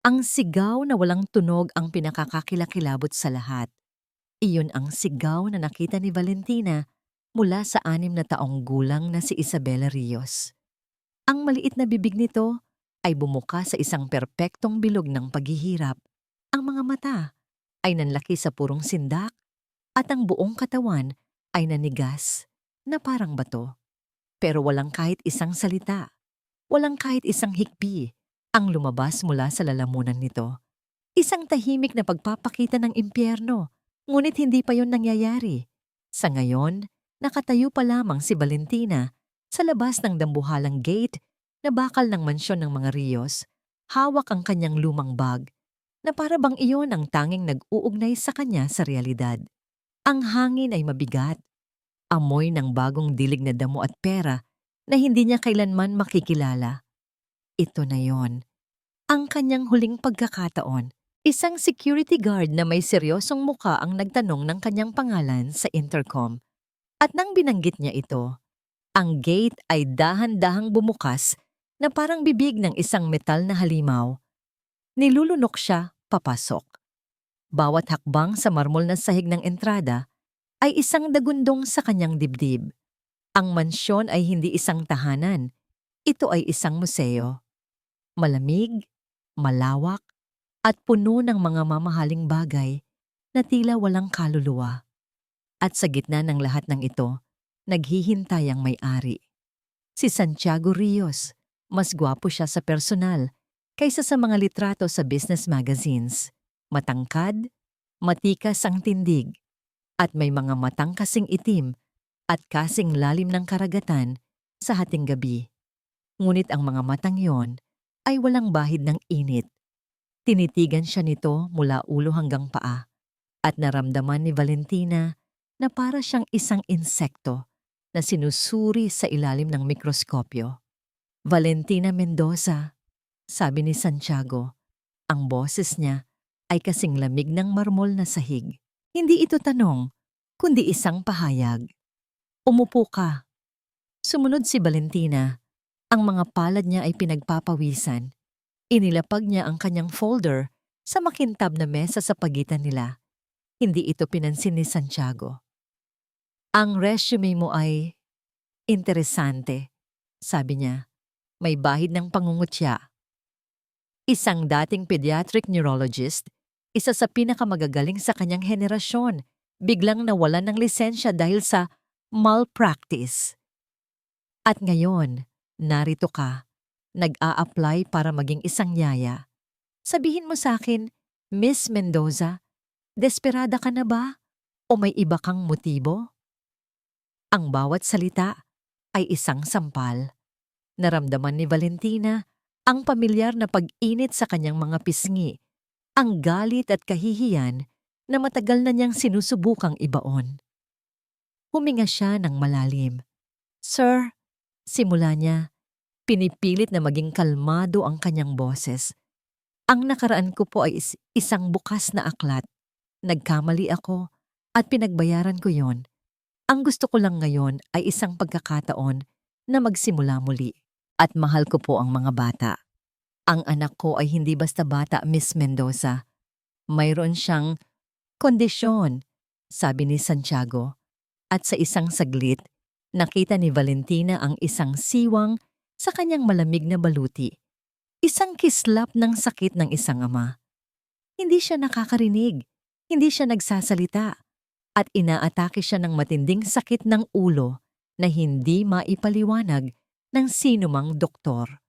Ang sigaw na walang tunog ang pinakakakilakilabot sa lahat. Iyon ang sigaw na nakita ni Valentina mula sa 6 na taong gulang na si Isabela Rios. Ang maliit na bibig nito ay bumuka sa isang perpektong bilog ng paghihirap. Ang mga mata ay nanlaki sa purong sindak at ang buong katawan ay nanigas na parang bato. Pero walang kahit isang salita, walang kahit isang hikbi ang lumabas mula sa lalamunan nito. Isang tahimik na pagpapakita ng impyerno, ngunit hindi pa yon nangyayari. Sa ngayon, nakatayo pa lamang si Valentina sa labas ng dambuhalang gate na bakal ng mansyon ng mga Rios. Hawak ang kanyang lumang bag na para bang iyon ang tanging nag-uugnay sa kanya sa realidad. Ang hangin ay mabigat, amoy ng bagong dilig na damo at pera na hindi niya kailanman makikilala. Ito na yon, ang kanyang huling pagkakataon. Isang security guard na may seryosong muka ang nagtanong ng kanyang pangalan sa intercom. At nang binanggit niya ito, ang gate ay dahan-dahang bumukas na parang bibig ng isang metal na halimaw. Nilulunok siya papasok. Bawat hakbang sa marmol na sahig ng entrada ay isang dagundong sa kanyang dibdib. Ang mansyon ay hindi isang tahanan. Ito ay isang museo. Malamig, malawak, at puno ng mga mamahaling bagay na tila walang kaluluwa. At sa gitna ng lahat ng ito, naghihintay ang may-ari. Si Santiago Rios, mas gwapo siya sa personal kaysa sa mga litrato sa business magazines. Matangkad, matikas ang tindig, at may mga matang kasing itim at kasing lalim ng karagatan sa hating gabi. Ngunit ang mga matang yon ay walang bahid ng init. Tinitigan siya nito mula ulo hanggang paa at naramdaman ni Valentina na para siyang isang insekto na sinusuri sa ilalim ng mikroskopyo. Valentina Mendoza, sabi ni Santiago. Ang boses niya ay kasing lamig ng marmol na sahig. Hindi ito tanong, kundi isang pahayag. Umupo ka. Sumunod si Valentina. Ang mga palad niya ay pinagpapawisan. Inilapag niya ang kanyang folder sa makintab na mesa sa pagitan nila. Hindi ito pinansin ni Santiago. Ang resume mo ay interesante, sabi niya. May bahid ng pangungutya. Isang dating pediatric neurologist, isa sa pinakamagagaling sa kanyang henerasyon, biglang nawalan ng lisensya dahil sa malpractice. At ngayon, narito ka. Nag-a-apply para maging isang yaya. Sabihin mo sa akin, Miss Mendoza, desperada ka na ba? O may iba kang motibo? Ang bawat salita ay isang sampal. Naramdaman ni Valentina ang pamilyar na pag-init sa kanyang mga pisngi, ang galit at kahihiyan na matagal na niyang sinusubukang ibaon. Huminga siya ng malalim. Sir, simula niya. Pinipilit na maging kalmado ang kanyang boses. Ang nakaraan ko po ay isang bukas na aklat. Nagkamali ako at pinagbayaran ko yon. Ang gusto ko lang ngayon ay isang pagkakataon na magsimula muli. At mahal ko po ang mga bata. Ang anak ko ay hindi basta bata, Miss Mendoza. Mayroon siyang kondisyon, sabi ni Santiago. At sa isang saglit, nakita ni Valentina ang isang siwang sa kanyang malamig na baluti. Isang kislap ng sakit ng isang ama. Hindi siya nakakarinig, hindi siya nagsasalita, at inaatake siya ng matinding sakit ng ulo na hindi maipaliwanag ng sinumang doktor.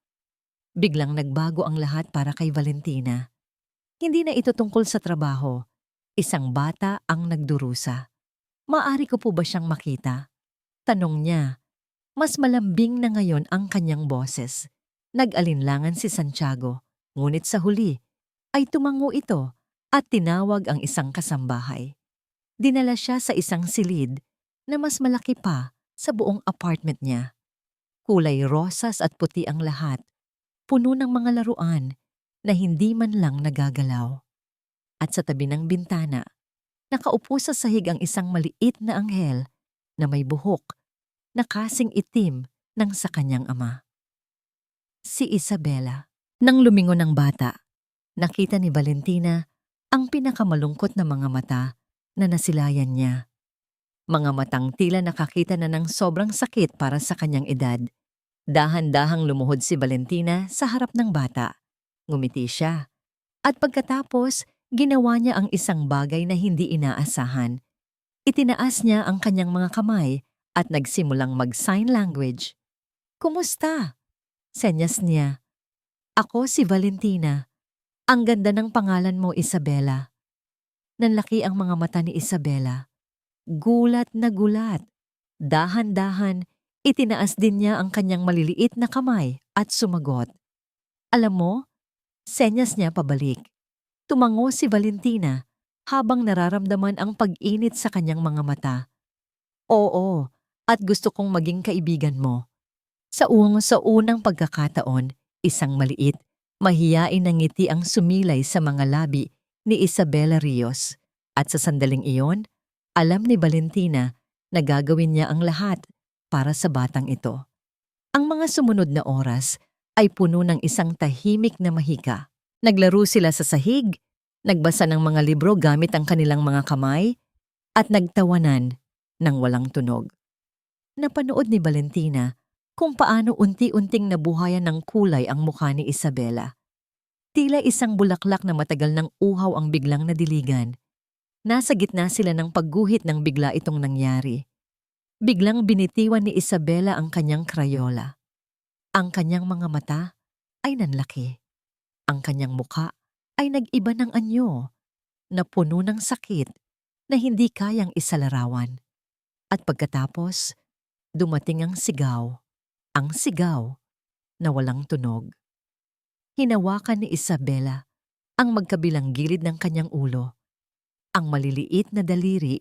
Biglang nagbago ang lahat para kay Valentina. Hindi na ito tungkol sa trabaho. Isang bata ang nagdurusa. Maaari ko po ba siyang makita? Tanong niya. Mas malambing na ngayon ang kanyang boses. Nag-alinlangan si Santiago, ngunit sa huli ay tumango ito at tinawag ang isang kasambahay. Dinala siya sa isang silid na mas malaki pa sa buong apartment niya. Kulay rosas at puti ang lahat, puno ng mga laruan na hindi man lang nagagalaw. At sa tabi ng bintana, nakaupo sa sahig ang isang maliit na anghel na may buhok na kasing itim ng sa kanyang ama. Si Isabela. Nang lumingon ng bata, Nakita ni Valentina ang pinakamalungkot na mga mata na nasilayan niya. Mga matang tila nakakita na ng sobrang sakit para sa kanyang edad. Dahan-dahang lumuhod si Valentina sa harap ng bata. Ngumiti siya. At pagkatapos, ginawa niya ang isang bagay na hindi inaasahan. Itinaas niya ang kanyang mga kamay at nagsimulang mag-sign language. "Kumusta?" Senyas niya. "Ako si Valentina. Ang ganda ng pangalan mo, Isabela." Nanlaki ang mga mata ni Isabela. Gulat na gulat. Dahan-dahan, itinaas din niya ang kanyang maliliit na kamay at sumagot. "Alam mo," senyas niya pabalik. Tumango si Valentina habang nararamdaman ang pag-init sa kanyang mga mata. "Oo, at gusto kong maging kaibigan mo." Sa unang pagkakataon, isang maliit, mahiyain na ngiti ang sumilay sa mga labi ni Isabela Rios. At sa sandaling iyon, alam ni Valentina na gagawin niya ang lahat para sa batang ito. Ang mga sumunod na oras ay puno ng isang tahimik na mahika. Naglaro sila sa sahig, nagbasa ng mga libro gamit ang kanilang mga kamay, at nagtawanan ng walang tunog. Napanood ni Valentina kung paano unti-unting nabuhayan ng kulay ang mukha ni Isabela. Tila isang bulaklak na matagal ng uhaw ang biglang nadiligan. Nasa gitna sila ng pagguhit ng bigla itong nangyari. Biglang binitiwan ni Isabela ang kanyang krayola. Ang kanyang mga mata ay nanlaki. Ang kanyang mukha ay nag-iba ng anyo, na puno ng sakit na hindi kayang isalarawan. At pagkatapos, dumating ang sigaw na walang tunog. Hinawakan ni Isabela ang magkabilang gilid ng kanyang ulo. Ang maliliit na daliri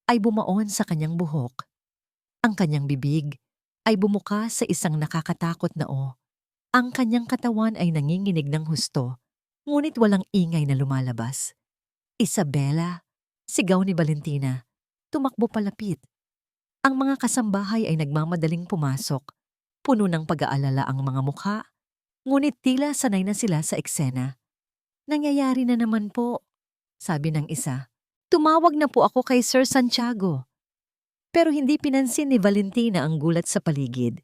ay bumaon sa kanyang buhok. Ang kanyang bibig ay bumuka sa isang nakakatakot na O. Ang kanyang katawan ay nanginginig ng husto, ngunit walang ingay na lumalabas. "Isabela!" Sigaw ni Valentina. Tumakbo palapit. Ang mga kasambahay ay nagmamadaling pumasok. Puno ng pag-aalala ang mga mukha, ngunit tila sanay na sila sa eksena. "Nangyayari na naman po," sabi ng isa. "Tumawag na po ako kay Sir Santiago." Pero hindi pinansin ni Valentina ang gulat sa paligid.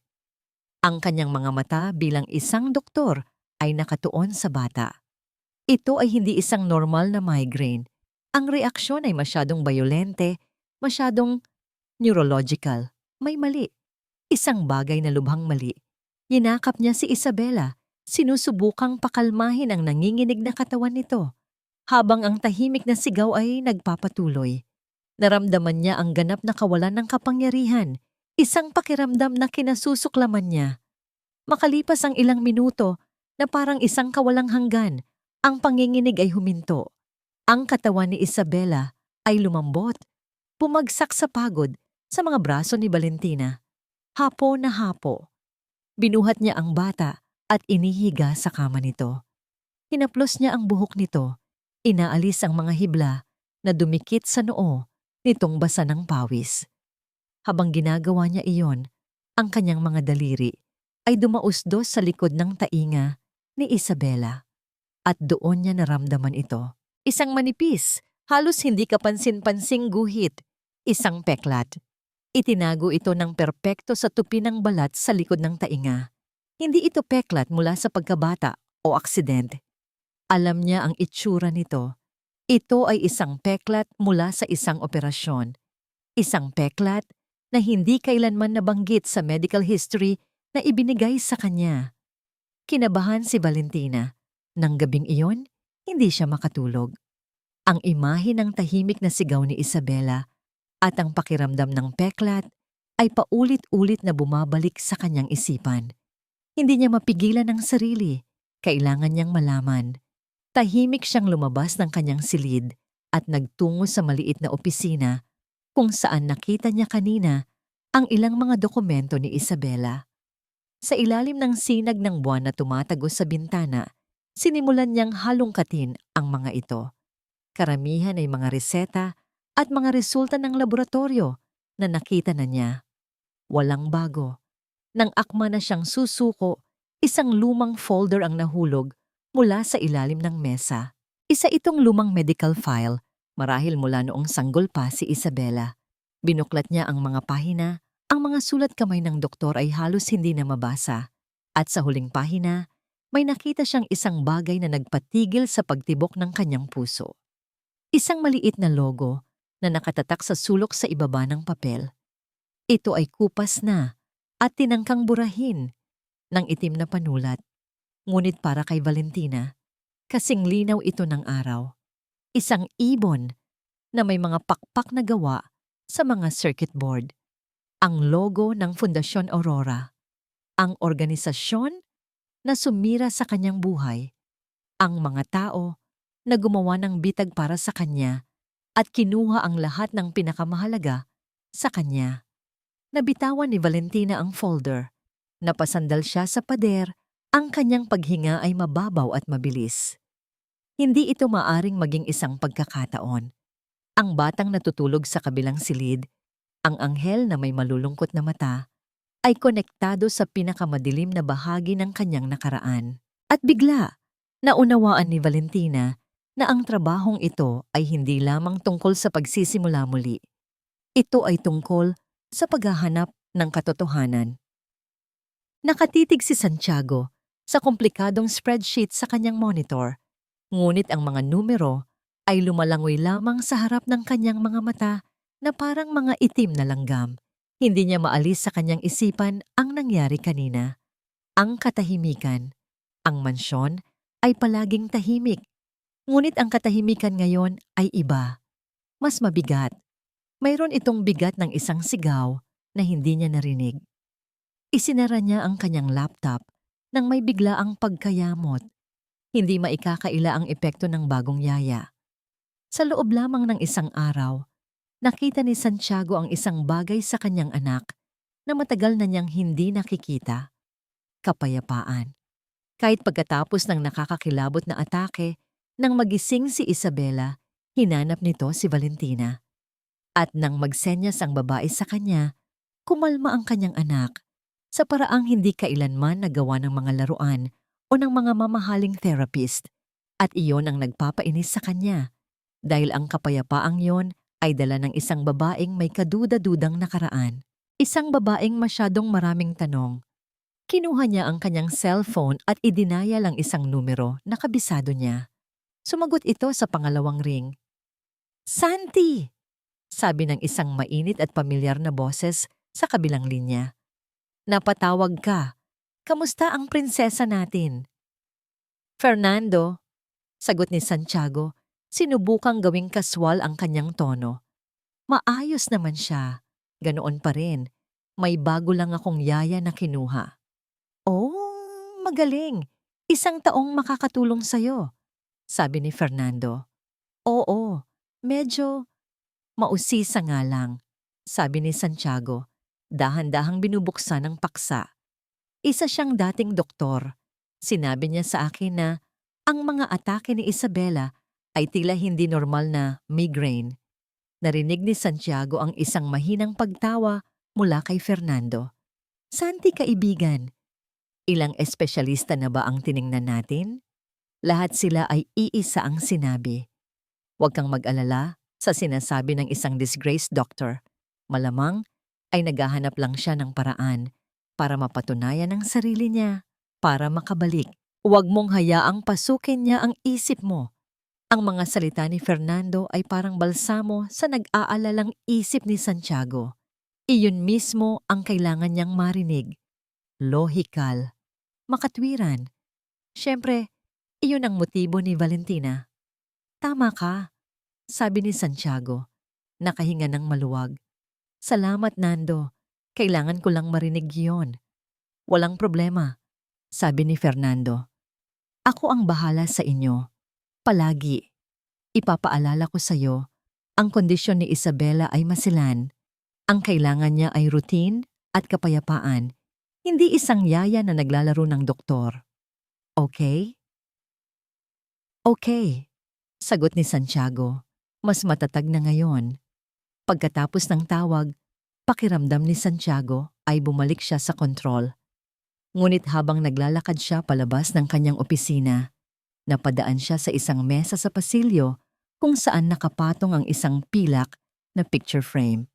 Ang kanyang mga mata bilang isang doktor ay nakatuon sa bata. Ito ay hindi isang normal na migraine. Ang reaksyon ay masyadong bayolente, masyadong neurological. May mali. Isang bagay na lubhang mali. Yinakap niya si Isabela, sinusubukang pakalmahin ang nanginginig na katawan nito, habang ang tahimik na sigaw ay nagpapatuloy. Naramdaman niya ang ganap na kawalan ng kapangyarihan, isang pakiramdam na kinasusuklaman niya. Makalipas ang ilang minuto na parang isang kawalang hanggan, ang panginginig ay huminto. Ang katawan ni Isabela ay lumambot, bumagsak sa pagod sa mga braso ni Valentina. Hapo na hapo. Binuhat niya ang bata at inihiga sa kama nito. Hinaplos niya ang buhok nito, inaalis ang mga hibla na dumikit sa noo nitong basa ng pawis. Habang ginagawa niya iyon, ang kanyang mga daliri ay dumausdos sa likod ng tainga ni Isabela. At doon niya naramdaman ito. Isang manipis, halos hindi kapansin-pansing guhit, isang peklat. Itinago ito ng perpekto sa tupi ng balat sa likod ng tainga. Hindi ito peklat mula sa pagkabata o aksidente. Alam niya ang itsura nito. Ito ay isang peklat mula sa isang operasyon. Isang peklat na hindi kailanman nabanggit sa medical history na ibinigay sa kanya. Kinabahan si Valentina. Nang gabing iyon, hindi siya makatulog. Ang imahe ng tahimik na sigaw ni Isabela at ang pakiramdam ng peklat ay paulit-ulit na bumabalik sa kanyang isipan. Hindi niya mapigilan ang sarili. Kailangan niyang malaman. Tahimik siyang lumabas ng kanyang silid at nagtungo sa maliit na opisina kung saan nakita niya kanina ang ilang mga dokumento ni Isabela. Sa ilalim ng sinag ng buwan na tumatagos sa bintana, sinimulan niyang halongkatin ang mga ito. Karamihan ay mga reseta at mga resulta ng laboratorio na nakita na niya. Walang bago. Nang akma na siyang susuko, isang lumang folder ang nahulog mula sa ilalim ng mesa. Isa itong lumang medical file, marahil mula noong sanggol pa si Isabela. Binuklat niya ang mga pahina, ang mga sulat kamay ng doktor ay halos hindi na mabasa. At sa huling pahina, may nakita siyang isang bagay na nagpatigil sa pagtibok ng kanyang puso. Isang maliit na logo na nakatatak sa sulok sa ibaba ng papel. Ito ay kupas na at tinangkang burahin ng itim na panulat. Ngunit para kay Valentina, kasing linaw ito ng araw. Isang ibon na may mga pakpak na gawa sa mga circuit board. Ang logo ng Fundasyon Aurora. Ang organisasyon na sumira sa kanyang buhay. Ang mga tao na gumawa ng bitag para sa kanya at kinuha ang lahat ng pinakamahalaga sa kanya. Nabitawan ni Valentina ang folder. Napasandal siya sa pader. Ang kanyang paghinga ay mababaw at mabilis. Hindi ito maaring maging isang pagkakataon. Ang batang natutulog sa kabilang silid, ang anghel na may malulungkot na mata, ay konektado sa pinakamadilim na bahagi ng kanyang nakaraan. At bigla, naunawaan ni Valentina na ang trabahong ito ay hindi lamang tungkol sa pagsisimula muli. Ito ay tungkol sa paghahanap ng katotohanan. Nakatitig si Santiago sa komplikadong spreadsheet sa kanyang monitor, ngunit ang mga numero ay lumalangoy lamang sa harap ng kanyang mga mata na parang mga itim na langgam. Hindi niya maalis sa kanyang isipan ang nangyari kanina. Ang katahimikan. Ang mansyon ay palaging tahimik. Ngunit ang katahimikan ngayon ay iba. Mas mabigat. Mayroon itong bigat ng isang sigaw na hindi niya narinig. Isinara niya ang kanyang laptop nang may biglaang pagkayamot. Hindi maikakaila ang epekto ng bagong yaya. Sa loob lamang ng isang araw, nakita ni Santiago ang isang bagay sa kanyang anak na matagal na niyang hindi nakikita. Kapayapaan. Kahit pagkatapos ng nakakakilabot na atake, nang magising si Isabela, hinanap nito si Valentina. At nang magsenyas ang babae sa kanya, kumalma ang kanyang anak sa paraang hindi kailanman nagawa ng mga laruan o ng mga mamahaling therapist. At iyon ang nagpapainis sa kanya dahil ang kapayapaang yon ay dala ng isang babaeng may kaduda-dudang nakaraan. Isang babaeng masyadong maraming tanong. Kinuha niya ang kanyang cellphone at idinaya lang isang numero na kabisado niya. Sumagot ito sa pangalawang ring. "Santi!" sabi ng isang mainit at pamilyar na boses sa kabilang linya. "Napatawag ka. Kamusta ang prinsesa natin?" "Fernando," sagot ni Santiago, sinubukang gawing kaswal ang kanyang tono. "Maayos naman siya. Ganoon pa rin. May bago lang akong yaya na kinuha." "Oh, magaling. Isang taong makakatulong sa'yo," sabi ni Fernando. "Oo, medyo mausisa nga lang," sabi ni Santiago. Dahan-dahang binubuksan ang paksa. Isa siyang dating doktor. Sinabi niya sa akin na ang mga atake ni Isabela ay tila hindi normal na migraine. Narinig ni Santiago ang isang mahinang pagtawa mula kay Fernando. "Santi kaibigan, ilang espesyalista na ba ang tiningnan natin?" Lahat sila ay iisa ang sinabi. "Huwag kang mag-alala sa sinasabi ng isang disgraced doctor. Malamang ay naghahanap lang siya ng paraan para mapatunayan ang sarili niya, para makabalik. Huwag mong hayaang pasukin niya ang isip mo." Ang mga salita ni Fernando ay parang balsamo sa nag-aalalang isip ni Santiago. Iyon mismo ang kailangan niyang marinig. Lohikal. Makatwiran. Siyempre, iyon ang motibo ni Valentina. "Tama ka," sabi ni Santiago. Nakahinga ng maluwag. "Salamat, Nando. Kailangan ko lang marinig yon." "Walang problema," sabi ni Fernando. "Ako ang bahala sa inyo. Palagi. Ipapaalala ko sa iyo, ang kondisyon ni Isabela ay masilan. Ang kailangan niya ay routine at kapayapaan, hindi isang yaya na naglalaro ng doktor. Okay?" "Okay," sagot ni Santiago. Mas matatag na ngayon. Pagkatapos ng tawag, pakiramdam ni Santiago ay bumalik siya sa kontrol. Ngunit habang naglalakad siya palabas ng kanyang opisina, Napadaan siya sa isang mesa sa pasilyo kung saan nakapatong ang isang pilak na picture frame.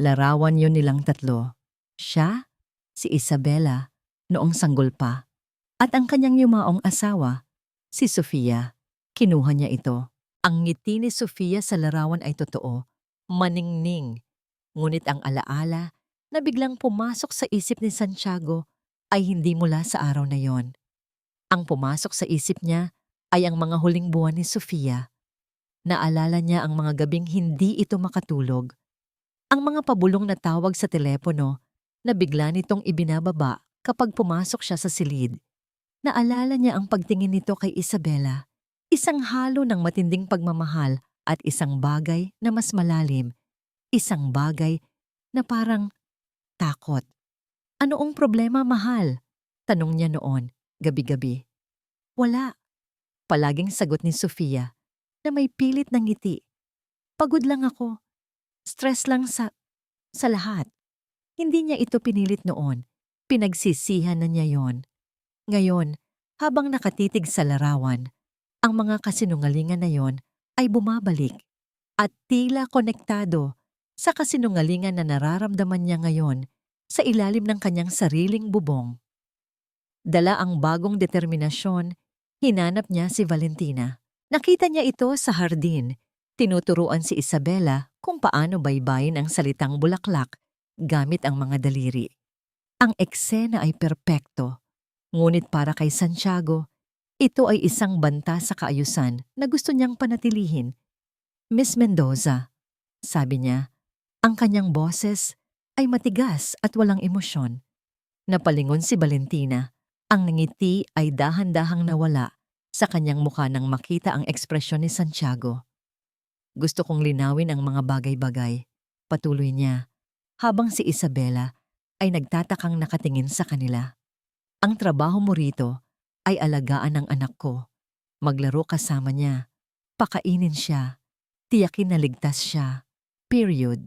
Larawan yun nilang tatlo. Siya, si Isabela, noong sanggol pa, at ang kanyang yumaong asawa, si Sofia. Kinuha niya ito. Ang ngiti ni Sofia sa larawan ay totoo, maningning. Ngunit ang alaala na biglang pumasok sa isip ni Santiago ay hindi mula sa araw na yon. Ang pumasok sa isip niya ay ang mga huling buwan ni Sofia. Naalala niya ang mga gabing hindi ito makatulog. Ang mga pabulong na tawag sa telepono na bigla nitong ibinababa kapag pumasok siya sa silid. Naalala niya ang pagtingin nito kay Isabela, isang halo ng matinding pagmamahal at isang bagay na mas malalim, isang bagay na parang takot. Anoong problema, mahal? Tanong niya noon, gabi-gabi. Wala. Palaging sagot ni Sofia na may pilit na ngiti. Pagod lang ako. Stress lang sa lahat. Hindi niya ito pinilit noon. Pinagsisihan na niya yon. Ngayon, habang nakatitig sa larawan, ang mga kasinungalingan na yon ay bumabalik at tila konektado sa kasinungalingan na nararamdaman niya ngayon sa ilalim ng kanyang sariling bubong. Dala ang bagong determinasyon, hinanap niya si Valentina. Nakita niya ito sa hardin. Tinuturuan si Isabela kung paano baybayin ang salitang bulaklak gamit ang mga daliri. Ang eksena ay perpekto, ngunit para kay Santiago, ito ay isang banta sa kaayusan na gusto niyang panatilihin. Miss Mendoza, sabi niya, ang kanyang boses ay matigas at walang emosyon. Napalingon si Valentina. Ang ngiti ay dahan-dahang nawala sa kanyang mukha nang makita ang ekspresyon ni Santiago. Gusto kong linawin ang mga bagay-bagay, patuloy niya, habang si Isabela ay nagtatakang nakatingin sa kanila. Ang trabaho mo rito ay alagaan ang anak ko. Maglaro kasama niya, pakainin siya, tiyakin na ligtas siya. Period.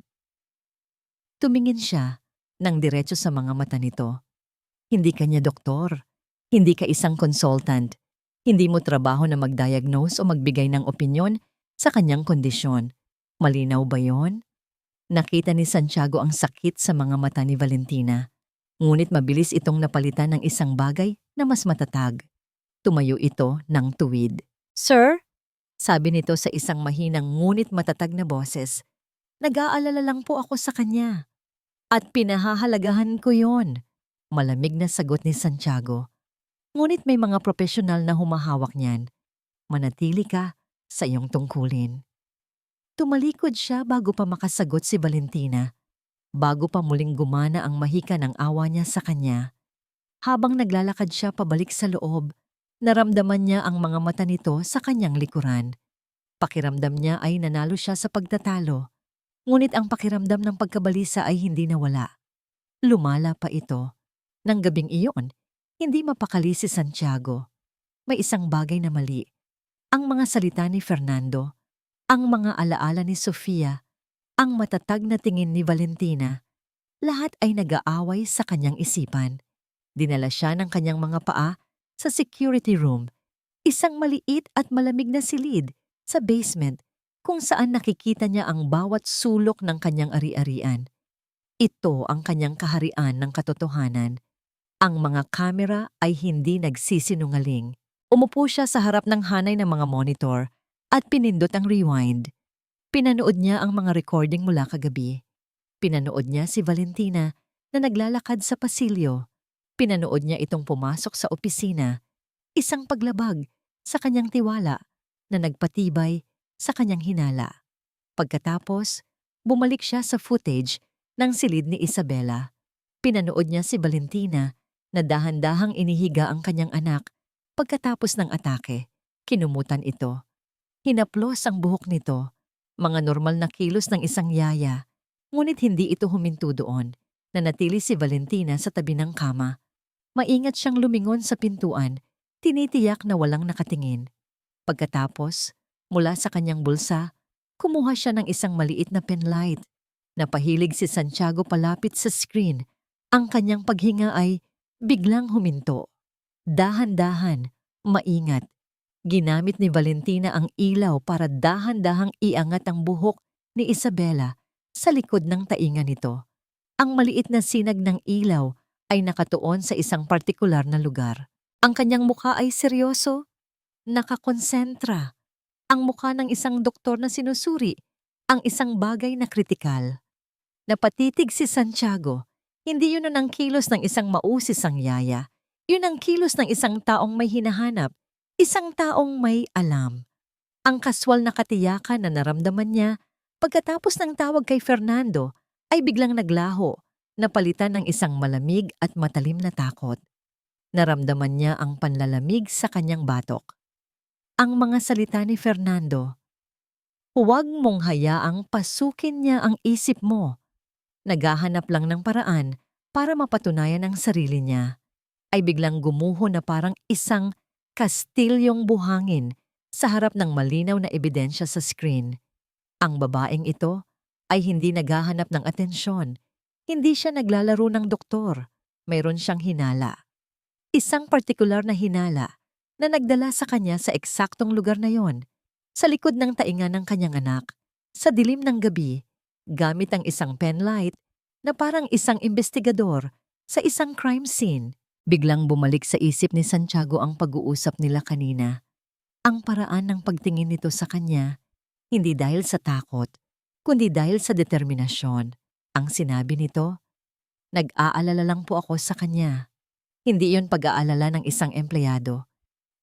Tumingin siya nang diretso sa mga mata nito. Hindi ka niya doktor, hindi ka isang consultant, hindi mo trabaho na mag-diagnose o magbigay ng opinyon sa kanyang kondisyon. Malinaw ba yon? Nakita ni Santiago ang sakit sa mga mata ni Valentina. Ngunit mabilis itong napalitan ng isang bagay na mas matatag. Tumayo ito ng tuwid. Sir? Sabi nito sa isang mahinang ngunit matatag na boses. Nag-aalala lang po ako sa kanya. At pinahahalagahan ko yon. Malamig na sagot ni Santiago. Ngunit may mga profesional na humahawak niyan. Manatili ka sa iyong tungkulin. Tumalikod siya bago pa makasagot si Valentina. Bago pa muling gumana ang mahika ng awa niya sa kanya. Habang naglalakad siya pabalik sa loob, naramdaman niya ang mga mata nito sa kanyang likuran. Pakiramdam niya ay nanalo siya sa pagtatalo. Ngunit ang pakiramdam ng pagkabalisa ay hindi nawala. Lumala pa ito. Nang gabing iyon, hindi mapakali si Santiago. May isang bagay na mali. Ang mga salita ni Fernando, ang mga alaala ni Sofia, ang matatag na tingin ni Valentina, lahat ay nag-aaway sa kanyang isipan. Dinala siya ng kanyang mga paa sa security room, isang maliit at malamig na silid sa basement kung saan nakikita niya ang bawat sulok ng kanyang ari-arian. Ito ang kanyang kaharian ng katotohanan. Ang mga kamera ay hindi nagsisinungaling. Umupo siya sa harap ng hanay ng mga monitor at pinindot ang rewind. Pinanood niya ang mga recording mula kagabi. Pinanood niya si Valentina na naglalakad sa pasilyo. Pinanood niya itong pumasok sa opisina, isang paglabag sa kanyang tiwala na nagpatibay sa kanyang hinala. Pagkatapos, bumalik siya sa footage ng silid ni Isabela. Pinanood niya si Valentina na dahan-dahang inihiga ang kanyang anak pagkatapos ng atake. Kinumutan ito. Hinaplos ang buhok nito, mga normal na kilos ng isang yaya. Ngunit hindi ito huminto doon. Nanatili si Valentina sa tabi ng kama. Maingat siyang lumingon sa pintuan, tinitiyak na walang nakatingin. Pagkatapos, mula sa kanyang bulsa, kumuha siya ng isang maliit na penlight. Napahilig si Santiago palapit sa screen. Ang kanyang paghinga ay biglang huminto. Dahan-dahan, maingat. Ginamit ni Valentina ang ilaw para dahan-dahang iangat ang buhok ni Isabela sa likod ng tainga nito. Ang maliit na sinag ng ilaw ay nakatuon sa isang partikular na lugar. Ang kanyang mukha ay seryoso, nakakonsentra. Ang mukha ng isang doktor na sinusuri ang isang bagay na kritikal. Napatitig si Santiago. Hindi yun ang kilos ng isang mausisang yaya. Yun ang kilos ng isang taong may hinahanap, isang taong may alam. Ang kaswal na katiyakan na naramdaman niya pagkatapos ng tawag kay Fernando ay biglang naglaho, napalitan ng isang malamig at matalim na takot. Naramdaman niya ang panlalamig sa kanyang batok. Ang mga salita ni Fernando, "Huwag mong hayaang pasukin niya ang isip mo. Naghahanap lang ng paraan para mapatunayan ang sarili niya," ay biglang gumuho na parang isang kastilyong buhangin sa harap ng malinaw na ebidensya sa screen. Ang babaeng ito ay hindi naghahanap ng atensyon. Hindi siya naglalaro ng doktor. Mayroon siyang hinala. Isang partikular na hinala na nagdala sa kanya sa eksaktong lugar na yon, sa likod ng tainga ng kanyang anak, sa dilim ng gabi, gamit ang isang penlight na parang isang investigador sa isang crime scene. Biglang bumalik sa isip ni Santiago ang pag-uusap nila kanina. Ang paraan ng pagtingin nito sa kanya, hindi dahil sa takot, kundi dahil sa determinasyon. Ang sinabi nito, "Nag-aalala lang po ako sa kanya." Hindi iyon pag-aalala ng isang empleyado.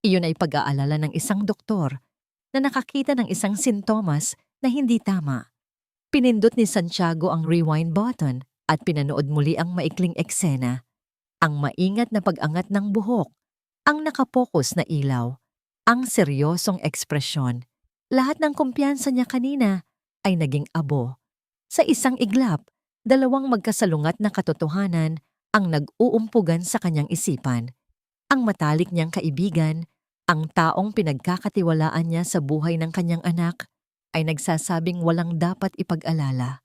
Iyon ay pag-aalala ng isang doktor na nakakita ng isang sintomas na hindi tama. Pinindot ni Santiago ang rewind button at pinanood muli ang maikling eksena. Ang maingat na pag-angat ng buhok, ang nakapokus na ilaw, ang seryosong ekspresyon. Lahat ng kumpiyansa niya kanina ay naging abo. Sa isang iglap, dalawang magkasalungat na katotohanan ang nag-uumpugan sa kanyang isipan. Ang matalik niyang kaibigan, ang taong pinagkakatiwalaan niya sa buhay ng kanyang anak, ay nagsasabing walang dapat ipag-alala.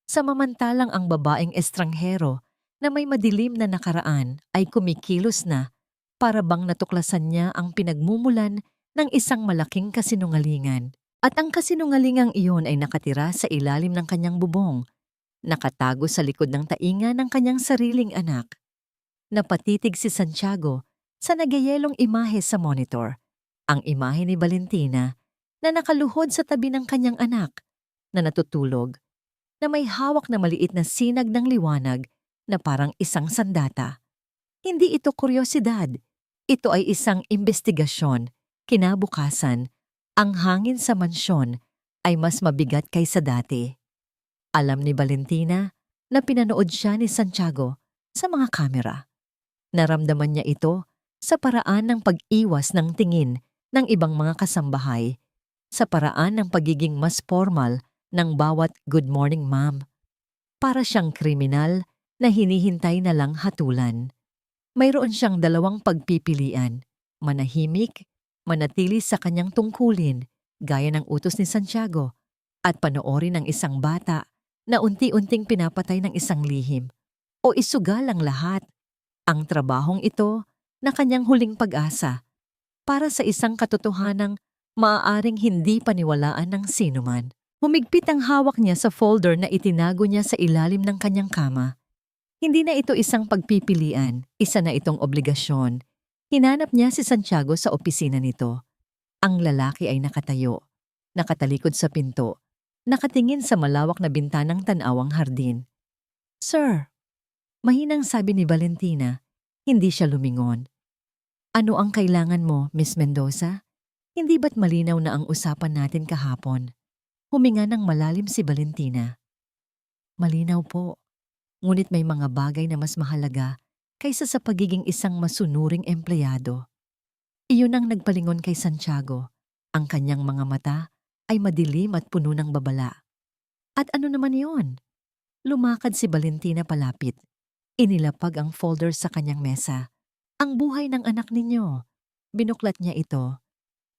Samantalang ang babaeng estranghero na may madilim na nakaraan ay kumikilos na para bang natuklasan niya ang pinagmumulan ng isang malaking kasinungalingan. At ang kasinungalingang iyon ay nakatira sa ilalim ng kanyang bubong, nakatago sa likod ng tainga ng kanyang sariling anak. Napatitig si Santiago sa nagyayelong imahe sa monitor, ang imahe ni Valentina na nakaluhod sa tabi ng kanyang anak na natutulog, na may hawak na maliit na sinag ng liwanag na parang isang sandata. Hindi ito kuryosidad, ito ay isang investigasyon. Kinabukasan, ang hangin sa mansyon ay mas mabigat kaysa dati. Alam ni Valentina na pinanood siya ni Santiago sa mga kamera. Naramdaman niya ito sa paraan ng pag-iwas ng tingin ng ibang mga kasambahay, sa paraan ng pagiging mas formal ng bawat "Good morning, ma'am." Para siyang kriminal na hinihintay na lang hatulan. Mayroon siyang dalawang pagpipilian, manahimik, manatili sa kanyang tungkulin, gaya ng utos ni Santiago, at panoorin ang isang bata na unti-unting pinapatay ng isang lihim, o isugal ang lahat. Ang trabahong ito na kanyang huling pag-asa para sa isang katotohanang maaaring hindi paniwalaan ng sinuman. Humigpit ang hawak niya sa folder na itinago niya sa ilalim ng kanyang kama. Hindi na ito isang pagpipilian, isa na itong obligasyon. Hinanap niya si Santiago sa opisina nito. Ang lalaki ay nakatayo, nakatalikod sa pinto, nakatingin sa malawak na bintanang tanawang hardin. "Sir," mahinang sabi ni Valentina, hindi siya lumingon. "Ano ang kailangan mo, Miss Mendoza? Hindi ba't malinaw na ang usapan natin kahapon?" Huminga ng malalim si Valentina. "Malinaw po, ngunit may mga bagay na mas mahalaga kaysa sa pagiging isang masunuring empleyado." Iyon ang nagpalingon kay Santiago. Ang kanyang mga mata ay madilim at puno ng babala. "At ano naman iyon?" Lumakad si Valentina palapit. Inilapag ang folder sa kanyang mesa. "Ang buhay ng anak ninyo." Binuklat niya ito.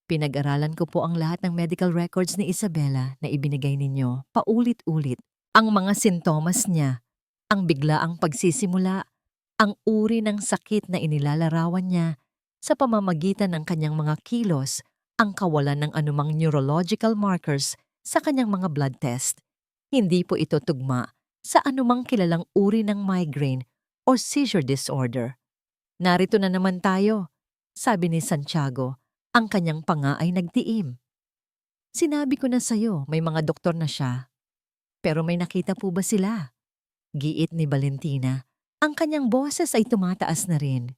"Pinag-aralan ko po ang lahat ng medical records ni Isabela na ibinigay ninyo, paulit-ulit. Ang mga sintomas niya, ang biglaang pagsisimula, ang uri ng sakit na inilalarawan niya, sa pamamagitan ng kanyang mga kilos ang kawalan ng anumang neurological markers sa kanyang mga blood test. Hindi po ito tugma sa anumang kilalang uri ng migraine o seizure disorder. Narito na naman tayo, sabi ni Santiago, ang kanyang panga ay nagtiim. Sinabi ko na sa'yo, may mga doktor na siya. Pero may nakita po ba sila? Giit ni Valentina. Ang kanyang boses ay tumataas na rin.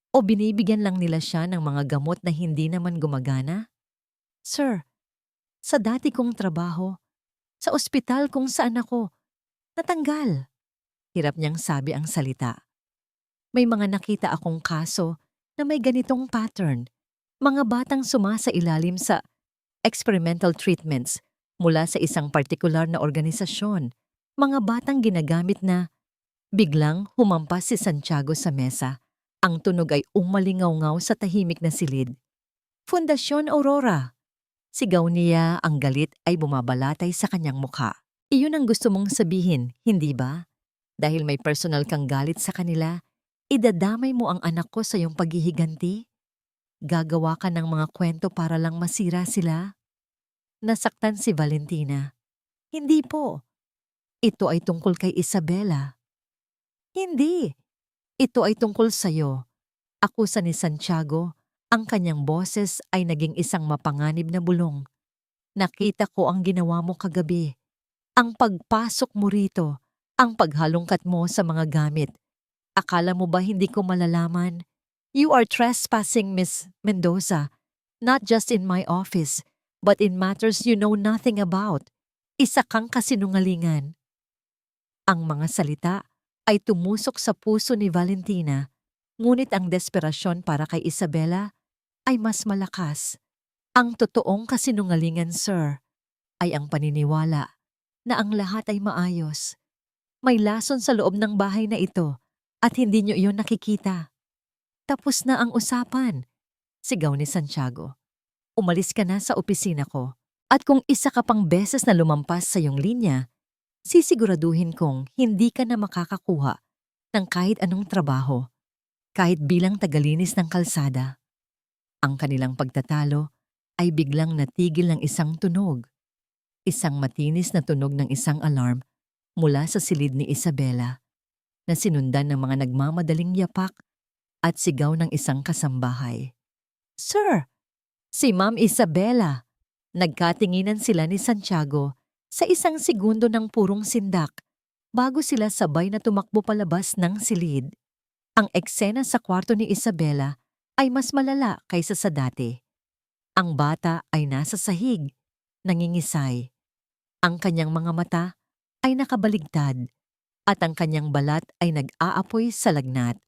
O binibigyan lang nila siya ng mga gamot na hindi naman gumagana? Sir, sa dati kong trabaho, sa ospital kung saan ako, natanggal. Hirap niyang sabi ang salita. May mga nakita akong kaso na may ganitong pattern. Mga batang sumasailalim sa experimental treatments mula sa isang partikular na organisasyon. Mga batang ginagamit na biglang humampas si Santiago sa mesa. Ang tunog ay umalingaw-ngaw sa tahimik na silid. Fundasyon Aurora. Sigaw niya, ang galit ay bumabalatay sa kanyang mukha. Iyon ang gusto mong sabihin, hindi ba? Dahil may personal kang galit sa kanila, idadamay mo ang anak ko sa iyong paghihiganti? Gagawa ka ng mga kwento para lang masira sila? Nasaktan si Valentina. Hindi po. Ito ay tungkol kay Isabela. Hindi. Ito ay tungkol sa'yo. Akusa ni Santiago, ang kanyang boses ay naging isang mapanganib na bulong. Nakita ko ang ginawa mo kagabi. Ang pagpasok mo rito, ang paghalongkat mo sa mga gamit. Akala mo ba hindi ko malalaman? You are trespassing, Miss Mendoza, not just in my office, but in matters you know nothing about. Isa kang kasinungalingan. Ang mga salita ay tumusok sa puso ni Valentina, ngunit ang desperasyon para kay Isabela ay mas malakas. Ang totoong kasinungalingan, sir, ay ang paniniwala na ang lahat ay maayos. May lason sa loob ng bahay na ito at hindi niyo iyon nakikita. Tapos na ang usapan, sigaw ni Santiago. Umalis ka na sa opisina ko at kung isa ka pang beses na lumampas sa iyong linya, sisiguraduhin kong hindi ka na makakakuha ng kahit anong trabaho, kahit bilang tagalinis ng kalsada. Ang kanilang pagtatalo ay biglang natigil ng isang tunog. Isang matinis na tunog ng isang alarm mula sa silid ni Isabela na sinundan ng mga nagmamadaling yapak at sigaw ng isang kasambahay. Sir! Si Ma'am Isabela! Nagkatinginan sila ni Santiago sa isang segundo ng purong sindak bago sila sabay na tumakbo palabas ng silid. Ang eksena sa kwarto ni Isabela ay mas malala kaysa sa dati. Ang bata ay nasa sahig, nangingisay. Ang kanyang mga mata ay nakabaligtad at ang kanyang balat ay nag-aapoy sa lagnat.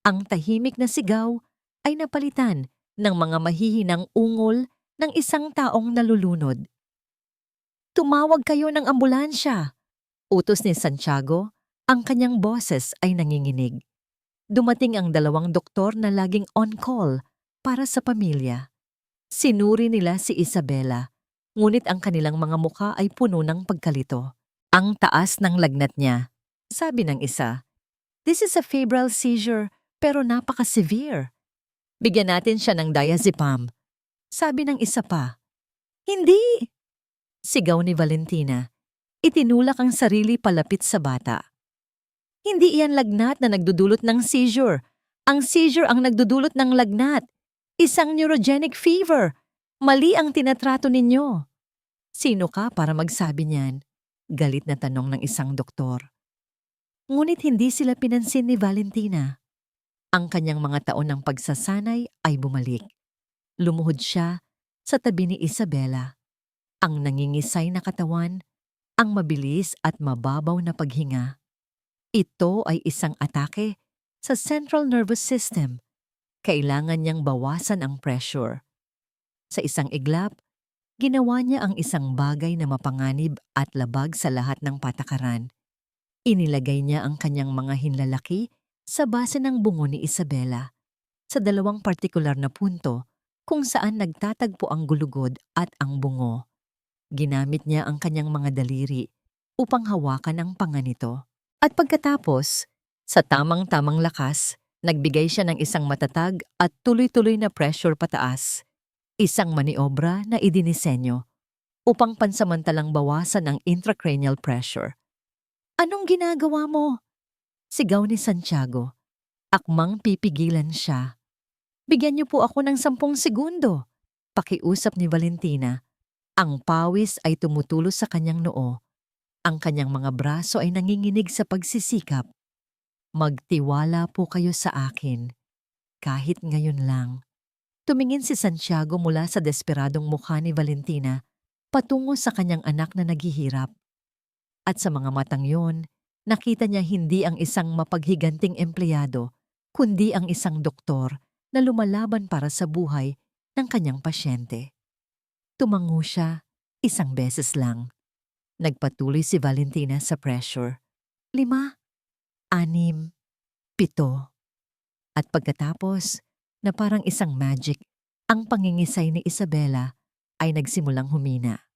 Ang tahimik na sigaw ay napalitan ng mga mahihinang ungol ng isang taong nalulunod. Tumawag kayo ng ambulansya! Utos ni Santiago, ang kanyang boses ay nanginginig. Dumating ang 2 doktor na laging on-call para sa pamilya. Sinuri nila si Isabela, ngunit ang kanilang mga mukha ay puno ng pagkalito. Ang taas ng lagnat niya, sabi ng isa. This is a febrile seizure pero napaka-severe. Bigyan natin siya ng diazepam, sabi ng isa pa. Hindi! Sigaw ni Valentina. Itinulak ang sarili palapit sa bata. Hindi iyan lagnat na nagdudulot ng seizure. Ang seizure ang nagdudulot ng lagnat. Isang neurogenic fever. Mali ang tinatrato ninyo. Sino ka para magsabi niyan? Galit na tanong ng isang doktor. Ngunit hindi sila pinansin ni Valentina. Ang kanyang mga taon ng pagsasanay ay bumalik. Lumuhod siya sa tabi ni Isabela. Ang nangingisay na katawan, ang mabilis at mababaw na paghinga. Ito ay isang atake sa central nervous system. Kailangan niyang bawasan ang pressure. Sa isang iglap, ginawa niya ang isang bagay na mapanganib at labag sa lahat ng patakaran. Inilagay niya ang kanyang mga hinlalaki sa base ng bungo ni Isabela, sa 2 partikular na punto kung saan nagtatagpo ang gulugod at ang bungo. Ginamit niya ang kanyang mga daliri upang hawakan ang panga nito. At pagkatapos, sa tamang-tamang lakas, Nagbigay siya ng isang matatag at tuloy-tuloy na pressure pataas. Isang maniobra na idinisenyo upang pansamantalang bawasan ang intracranial pressure. "Anong ginagawa mo?" sigaw ni Santiago. Akmang pipigilan siya. "Bigyan niyo po ako ng 10 segundo." Pakiusap ni Valentina. Ang pawis ay tumutulo sa kanyang noo. Ang kanyang mga braso ay nanginginig sa pagsisikap. "Magtiwala po kayo sa akin. Kahit ngayon lang." Tumingin si Santiago mula sa desperadong mukha ni Valentina patungo sa kanyang anak na naghihirap. At sa mga matang yon, nakita niya hindi ang isang mapaghiganting empleyado, kundi ang isang doktor na lumalaban para sa buhay ng kanyang pasyente. Tumango siya, isang beses lang. Nagpatuloy si Valentina sa pressure. 5, 6, 7. At pagkatapos, na parang isang magic, ang pangingisay ni Isabela ay nagsimulang humina.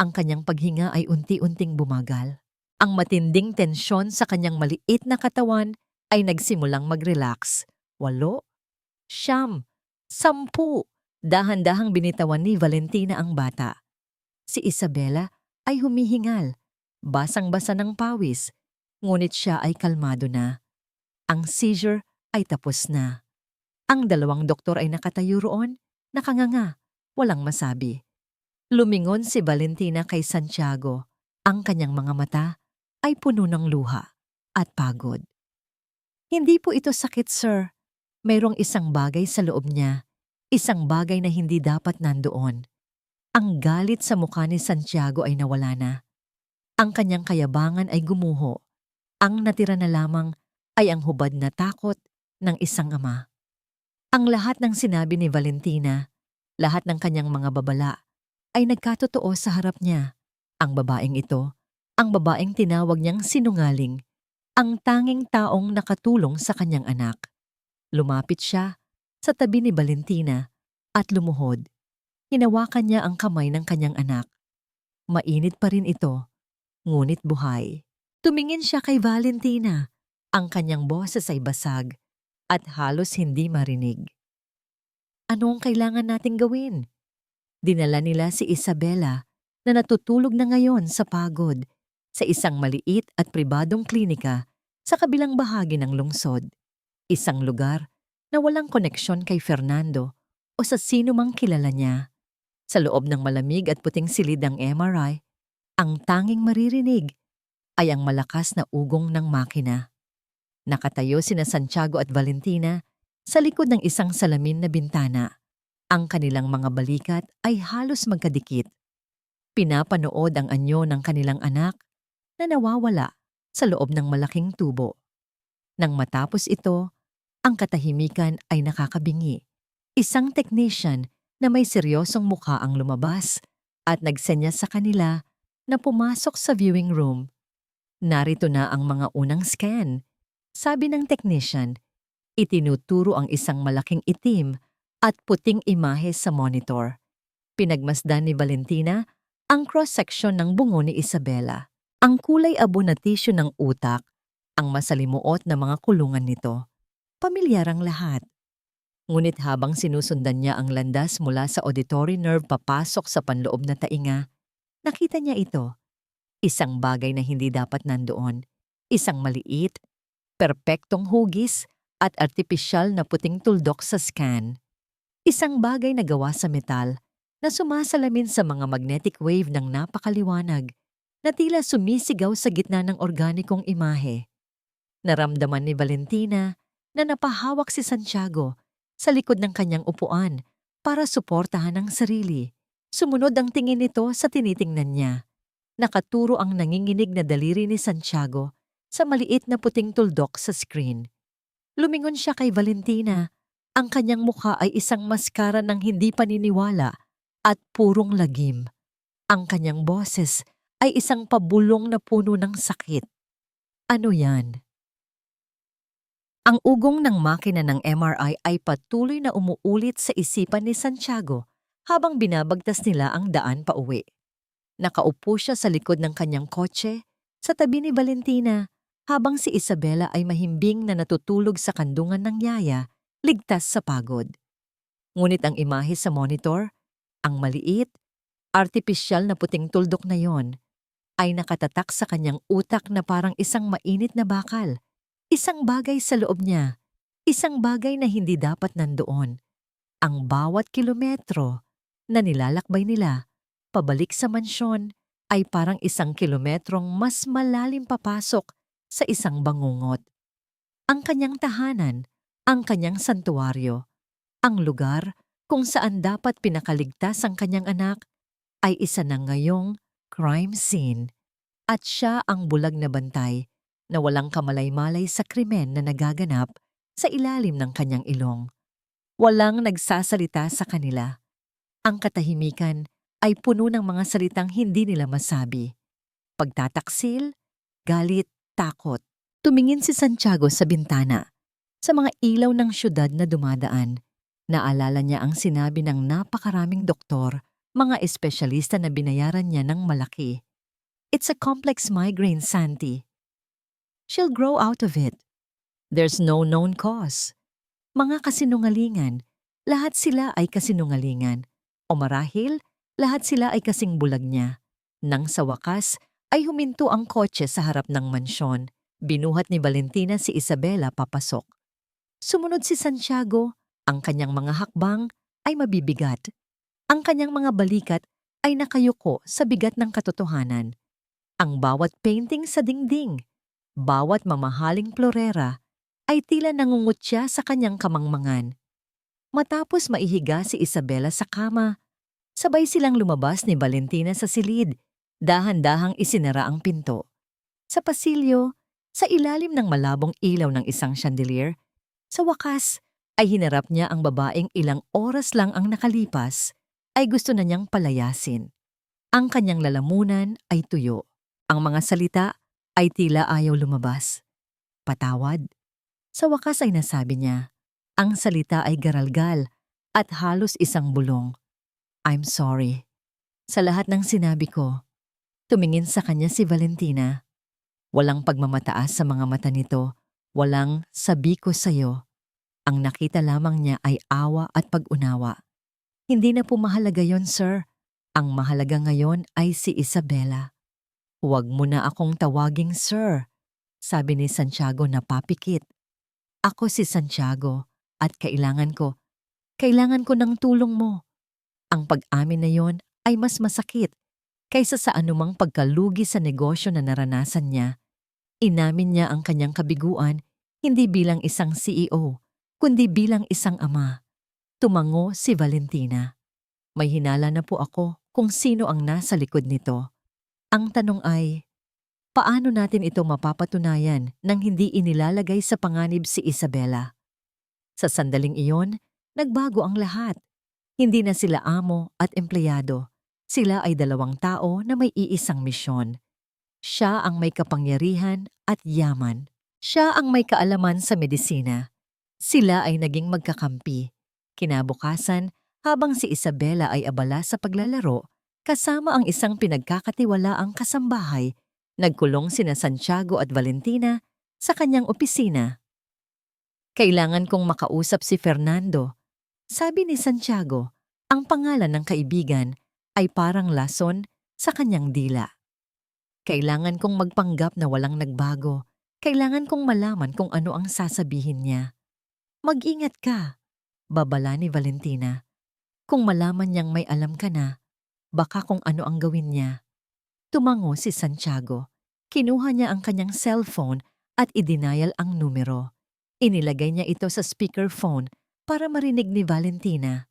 Ang kanyang paghinga ay unti-unting bumagal. Ang matinding tensyon sa kanyang maliit na katawan ay nagsimulang mag-relax. 8, 9, 10. Dahan-dahang binitawan ni Valentina ang bata. Si Isabela ay humihingal, basang-basa ng pawis, ngunit siya ay kalmado na. Ang seizure ay tapos na. Ang dalawang doktor ay nakatayo roon, nakanganga, walang masabi. Lumingon si Valentina kay Santiago. Ang kanyang mga mata ay puno ng luha at pagod. "Hindi po ito sakit, sir. Mayroong isang bagay sa loob niya. Isang bagay na hindi dapat nandoon." Ang galit sa mukha ni Santiago ay nawala na. Ang kanyang kayabangan ay gumuho. Ang natira na lamang ay ang hubad na takot ng isang ama. Ang lahat ng sinabi ni Valentina, lahat ng kanyang mga babala, ay nagkatotoo sa harap niya. Ang babaeng ito, ang babaeng tinawag niyang sinungaling, ang tanging taong nakatulong sa kanyang anak. Lumapit siya sa tabi ni Valentina at lumuhod. Hinawakan niya ang kamay ng kanyang anak. Mainit pa rin ito, ngunit buhay. Tumingin siya kay Valentina. Ang kanyang boses ay basag at halos hindi marinig. "Ano ang kailangan nating gawin?" Dinala nila si Isabela na natutulog na ngayon sa pagod sa isang maliit at pribadong klinika sa kabilang bahagi ng lungsod. Isang lugar na walang koneksyon kay Fernando o sa sino mang kilala niya. Sa loob ng malamig at puting silid ng MRI, ang tanging maririnig ay ang malakas na ugong ng makina. Nakatayo sina Santiago at Valentina sa likod ng isang salamin na bintana. Ang kanilang mga balikat ay halos magkadikit. Pinapanood ang anyo ng kanilang anak na nawawala sa loob ng malaking tubo. Nang matapos ito, ang katahimikan ay nakakabingi. Isang technician na may seryosong mukha ang lumabas at nagsenya sa kanila na pumasok sa viewing room. "Narito na ang mga unang scan," sabi ng technician. Itinuturo ang isang malaking itim at puting imahe sa monitor. Pinagmasdan ni Valentina ang cross-section ng bungo ni Isabela. Ang kulay abo na tissue ng utak, ang masalimuot na mga kulungan nito. Pamilyar ang lahat. Ngunit habang sinusundan niya ang landas mula sa auditory nerve papasok sa panloob na tainga, nakita niya ito. Isang bagay na hindi dapat nandoon. Isang maliit, perpektong hugis at artipisyal na puting tuldok sa scan. Isang bagay na gawa sa metal na sumasalamin sa mga magnetic wave ng napakaliwanag na tila sumisigaw sa gitna ng organikong imahe. Naramdaman ni Valentina na napahawak si Santiago sa likod ng kanyang upuan para suportahan ang sarili. Sumunod ang tingin nito sa tinitingnan niya. Nakaturo ang nanginginig na daliri ni Santiago sa maliit na puting tuldok sa screen. Lumingon siya kay Valentina. Ang kanyang mukha ay isang maskara ng hindi paniniwala at purong lagim. Ang kanyang boses ay isang pabulong na puno ng sakit. "Ano yan?" Ang ugong ng makina ng MRI ay patuloy na umuulit sa isipan ni Santiago habang binabagtas nila ang daan pauwi. Nakaupo siya sa likod ng kanyang kotse sa tabi ni Valentina habang si Isabela ay mahimbing na natutulog sa kandungan ng yaya, ligtas sa pagod. Ngunit ang imahe sa monitor, ang maliit, artipisyal na puting tuldok na yon, ay nakatatak sa kanyang utak na parang isang mainit na bakal. Isang bagay sa loob niya, isang bagay na hindi dapat nandoon. Ang bawat kilometro na nilalakbay nila pabalik sa mansyon ay parang isang kilometrong mas malalim papasok sa isang bangungot. Ang kanyang tahanan, ang kanyang santuwaryo, ang lugar kung saan dapat pinakaligtas ang kanyang anak ay isa na ngayong crime scene. At siya ang bulag na bantay na walang kamalay-malay sa krimen na nagaganap sa ilalim ng kanyang ilong. Walang nagsasalita sa kanila. Ang katahimikan ay puno ng mga salitang hindi nila masabi. Pagtataksil, galit, takot. Tumingin si Santiago sa bintana, sa mga ilaw ng syudad na dumadaan. Naalala niya ang sinabi ng napakaraming doktor, mga espesyalista na binayaran niya ng malaki. It's a complex migraine, Santi. She'll grow out of it. There's no known cause. Mga kasinungalingan, lahat sila ay kasinungalingan. O marahil, lahat sila ay kasing bulag niya. Nang sa wakas, ay huminto ang kotse sa harap ng mansyon. Binuhat ni Valentina si Isabela papasok. Sumunod si Santiago, ang kanyang mga hakbang ay mabibigat. Ang kanyang mga balikat ay nakayuko sa bigat ng katotohanan. Ang bawat painting sa dingding, bawat mamahaling florera ay tila nangungutya sa kanyang kamangmangan. Matapos maihiga si Isabela sa kama, sabay silang lumabas ni Valentina sa silid, dahan-dahang isinara ang pinto. Sa pasilyo, sa ilalim ng malabong ilaw ng isang chandelier, sa wakas ay hinarap niya ang babaeng ilang oras lang ang nakalipas ay gusto na niyang palayasin. Ang kanyang lalamunan ay tuyo. Ang mga salita ay tila ayaw lumabas. Patawad. Sa wakas ay nasabi niya. Ang salita ay garalgal at halos isang bulong. I'm sorry. Sa lahat ng sinabi ko, tumingin sa kanya si Valentina. Walang pagmamataas sa mga mata nito. Walang sabi ko sa'yo. Ang nakita lamang niya ay awa at pag-unawa. Hindi na po mahalaga yon, sir. Ang mahalaga ngayon ay si Isabela. Huwag mo na akong tawaging sir, sabi ni Santiago na papikit. Ako si Santiago at kailangan ko ng tulong mo. Ang pag-amin na yon ay mas masakit kaysa sa anumang pagkalugi sa negosyo na naranasan niya. Inamin niya ang kanyang kabiguan hindi bilang isang CEO, kundi bilang isang ama. Tumango si Valentina. May hinala na po ako kung sino ang nasa likod nito. Ang tanong ay, paano natin ito mapapatunayan nang hindi inilalagay sa panganib si Isabela? Sa sandaling iyon, nagbago ang lahat. Hindi na sila amo at empleyado. Sila ay dalawang tao na may iisang misyon. Siya ang may kapangyarihan at yaman. Siya ang may kaalaman sa medisina. Sila ay naging magkakampi. Kinabukasan, habang si Isabela ay abala sa paglalaro, kasama ang isang pinagkakatiwalaang kasambahay, nagkulong sina Santiago at Valentina sa kanyang opisina. Kailangan kong makausap si Fernando. Sabi ni Santiago, ang pangalan ng kaibigan ay parang lason sa kanyang dila. Kailangan kong magpanggap na walang nagbago. Kailangan kong malaman kung ano ang sasabihin niya. Mag-ingat ka, babala ni Valentina. Kung malaman niyang may alam ka na, baka kung ano ang gawin niya. Tumango si Santiago. Kinuha niya ang kanyang cellphone at idinayal ang numero. Inilagay niya ito sa speakerphone para marinig ni Valentina.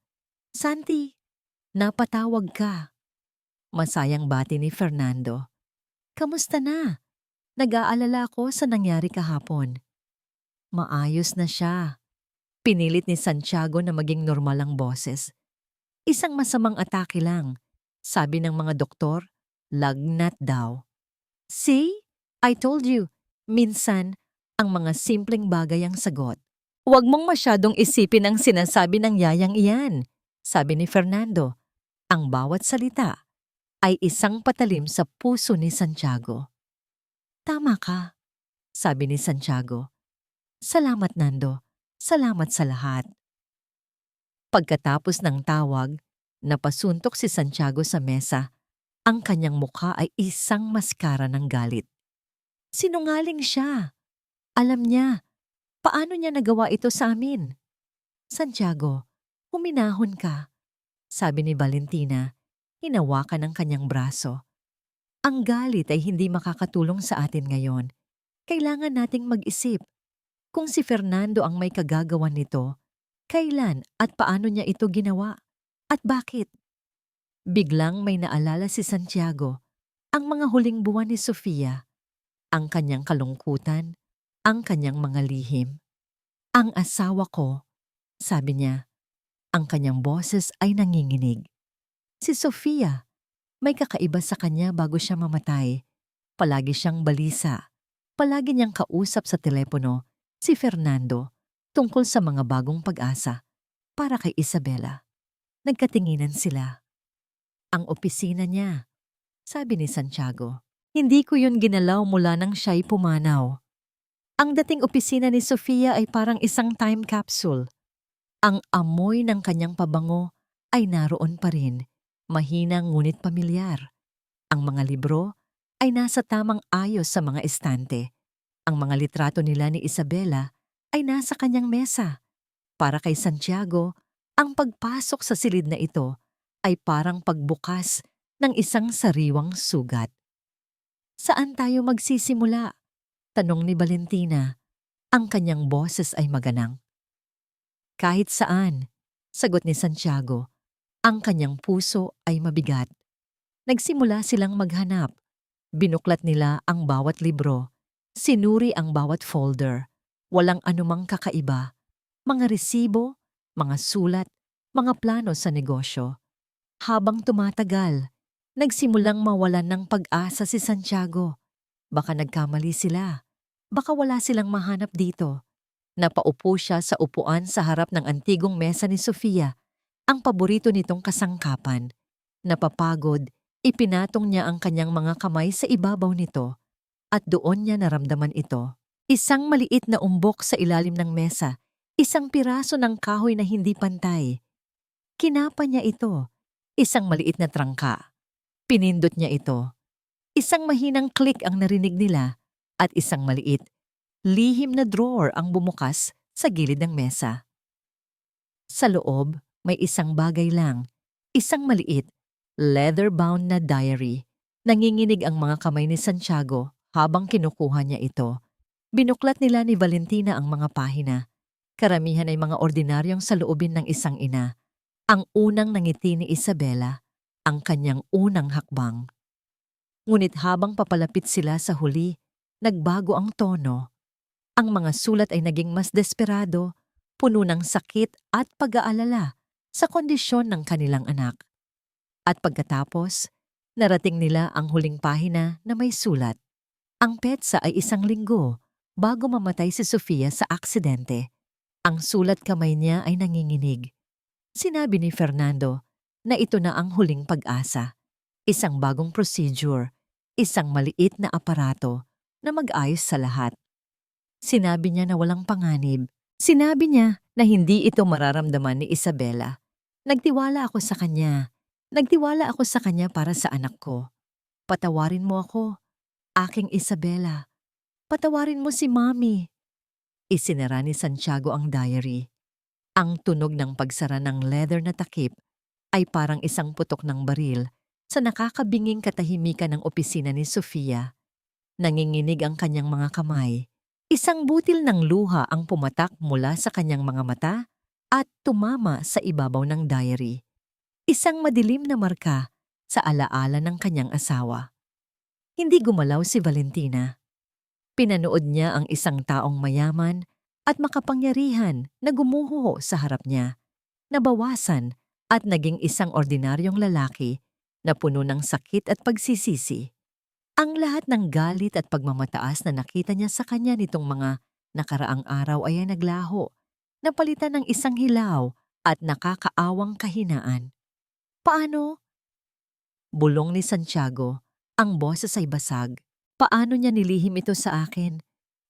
Santi, napatawag ka. Masayang bati ni Fernando. Kamusta na? Nag-aalala ako sa nangyari kahapon. Maayos na siya. Pinilit ni Santiago na maging normal ang boses. Isang masamang atake lang. Sabi ng mga doktor, lagnat daw. See? I told you. Minsan, ang mga simpleng bagay ang sagot. Huwag mong masyadong isipin ang sinasabi ng yayang iyan, sabi ni Fernando. Ang bawat salita ay isang patalim sa puso ni Santiago. Tama ka. sabi ni Santiago. Salamat, Nando. Salamat sa lahat. Pagkatapos ng tawag, napasuntok si Santiago sa mesa. Ang kanyang mukha ay isang maskara ng galit. Sinungaling siya. Alam niya. Paano niya nagawa ito sa amin? Santiago, huminahon ka, sabi ni Valentina, hinawakan ang kanyang braso. Ang galit ay hindi makakatulong sa atin ngayon. Kailangan nating mag-isip. Kung si Fernando ang may kagagawan nito, kailan at paano niya ito ginawa? At bakit? Biglang may naalala si Santiago, ang mga huling buwan ni Sofia, ang kanyang kalungkutan, ang kanyang mga lihim. Ang asawa ko, sabi niya, ang kanyang boses ay nanginginig. Si Sofia, may kakaiba sa kanya bago siya mamatay. Palagi siyang balisa. Palagi niyang kausap sa telepono si Fernando tungkol sa mga bagong pag-asa para kay Isabela. Nagkatinginan sila. Ang opisina niya, sabi ni Santiago. Hindi ko yun ginalaw mula nang siya'y pumanaw. Ang dating opisina ni Sofia ay parang isang time capsule. Ang amoy ng kanyang pabango ay naroon pa rin, mahina ngunit pamilyar. Ang mga libro ay nasa tamang ayos sa mga estante. Ang mga litrato nila ni Isabela ay nasa kanyang mesa. Para kay Santiago, ang pagpasok sa silid na ito ay parang pagbukas ng isang sariwang sugat. Saan tayo magsisimula? Tanong ni Valentina. Ang kanyang boses ay maganang. Kahit saan, sagot ni Santiago. Ang kanyang puso ay mabigat. Nagsimula silang maghanap. Binuklat nila ang bawat libro. Sinuri ang bawat folder. Walang anumang kakaiba. Mga resibo, mga sulat, mga plano sa negosyo. Habang tumatagal, nagsimulang mawalan ng pag-asa si Santiago. Baka nagkamali sila. Baka wala silang mahanap dito. Napaupo siya sa upuan sa harap ng antigong mesa ni Sofia, ang paborito nitong kasangkapan. Napapagod, ipinatong niya ang kanyang mga kamay sa ibabaw nito at doon niya naramdaman ito. Isang maliit na umbok sa ilalim ng mesa, isang piraso ng kahoy na hindi pantay. Kinapa niya ito. Isang maliit na trangka. Pinindot niya ito. Isang mahinang click ang narinig nila at isang maliit, lihim na drawer ang bumukas sa gilid ng mesa. Sa loob, may isang bagay lang. Isang maliit, leather-bound na diary. Nanginginig ang mga kamay ni Santiago habang kinukuha niya ito. Binuklat nila ni Valentina ang mga pahina. Karamihan ay mga ordinaryong saloobin ng isang ina. Ang unang nangiti ni Isabela, ang kanyang unang hakbang. Ngunit habang papalapit sila sa huli, nagbago ang tono. Ang mga sulat ay naging mas desperado, puno ng sakit at pag-aalala sa kondisyon ng kanilang anak. At pagkatapos, narating nila ang huling pahina na may sulat. Ang petsa ay 1 linggo bago mamatay si Sofia sa aksidente. Ang sulat kamay niya ay nanginginig. Sinabi ni Fernando na ito na ang huling pag-asa. Isang bagong procedure, isang maliit na aparato na mag-ayos sa lahat. Sinabi niya na walang panganib. Sinabi niya na hindi ito mararamdaman ni Isabela. Nagtiwala ako sa kanya. Nagtiwala ako sa kanya para sa anak ko. Patawarin mo ako, aking Isabela. Patawarin mo si Mommy. Isinara ni Santiago ang diary. Ang tunog ng pagsara ng leather na takip ay parang isang putok ng baril sa nakakabinging katahimikan ng opisina ni Sofia. Nanginginig ang kanyang mga kamay. Isang butil ng luha ang pumatak mula sa kanyang mga mata at tumama sa ibabaw ng diary. Isang madilim na marka sa alaala ng kanyang asawa. Hindi gumalaw si Valentina. Pinanood niya ang isang taong mayaman at makapangyarihan na gumuho sa harap niya, nabawasan at naging isang ordinaryong lalaki na puno ng sakit at pagsisisi. Ang lahat ng galit at pagmamataas na nakita niya sa kanya nitong mga nakaraang araw ay naglaho, napalitan ng isang hilaw at nakakaawang kahinaan. Paano? Bulong ni Santiago, ang boses ay basag. Paano niya nilihim ito sa akin?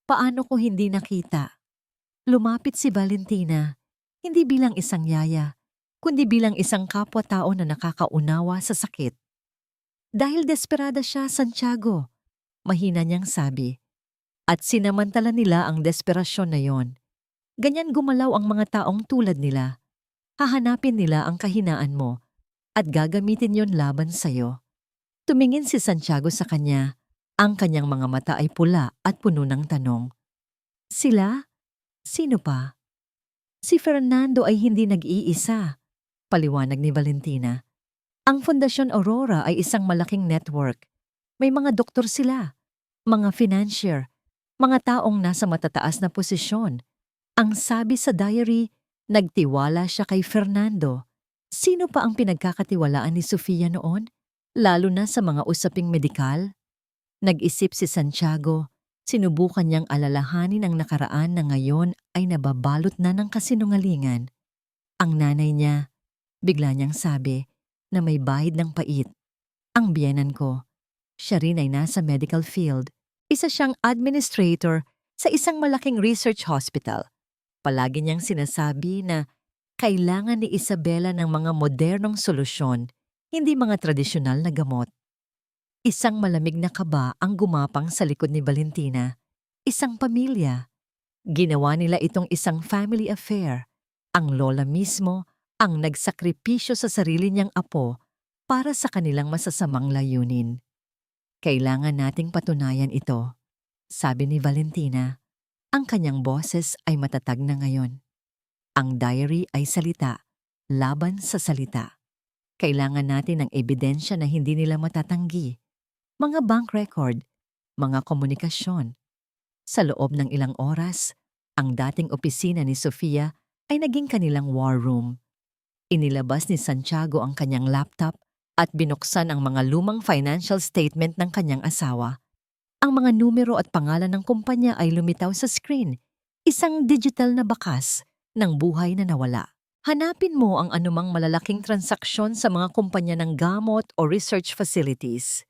Paano ko hindi nakita? Lumapit si Valentina, hindi bilang isang yaya, kundi bilang isang kapwa-tao na nakakaunawa sa sakit. Dahil desperada siya, Santiago, mahina niyang sabi. At sinamantala nila ang desperasyon na yon. Ganyan gumalaw ang mga taong tulad nila. Hahanapin nila ang kahinaan mo at gagamitin yon laban sa'yo. Tumingin si Santiago sa kanya. Ang kanyang mga mata ay pula at puno ng tanong. Sila? Sino pa? Si Fernando ay hindi nag-iisa, paliwanag ni Valentina. Ang Fundasyon Aurora ay isang malaking network. May mga doktor sila, mga financier, mga taong nasa matataas na posisyon. Ang sabi sa diary, nagtiwala siya kay Fernando. Sino pa ang pinagkakatiwalaan ni Sofia noon? Lalo na sa mga usaping medikal? Nag-isip si Santiago, sinubukan niyang alalahanin ang nakaraan na ngayon ay nababalot na ng kasinungalingan. Ang nanay niya, bigla niyang sabi na may bahid ng pait. Ang biyenan ko, siya rin ay nasa medical field. Isa siyang administrator sa isang malaking research hospital. Palagi niyang sinasabi na kailangan ni Isabela ng mga modernong solusyon, hindi mga tradisyonal na gamot. Isang malamig na kaba ang gumapang sa likod ni Valentina. Isang pamilya. Ginawa nila itong isang family affair. Ang lola mismo ang nagsakripisyo sa sarili niyang apo para sa kanilang masasamang layunin. Kailangan nating patunayan ito, sabi ni Valentina. Ang kanyang boses ay matatag na ngayon. Ang diary ay salita, laban sa salita. Kailangan natin ng ebidensya na hindi nila matatanggi. Mga bank record, mga komunikasyon. Sa loob ng ilang oras, ang dating opisina ni Sofia ay naging kanilang war room. Inilabas ni Santiago ang kanyang laptop at binuksan ang mga lumang financial statement ng kanyang asawa. Ang mga numero at pangalan ng kumpanya ay lumitaw sa screen, isang digital na bakas ng buhay na nawala. Hanapin mo ang anumang malalaking transaksyon sa mga kumpanya ng gamot o research facilities.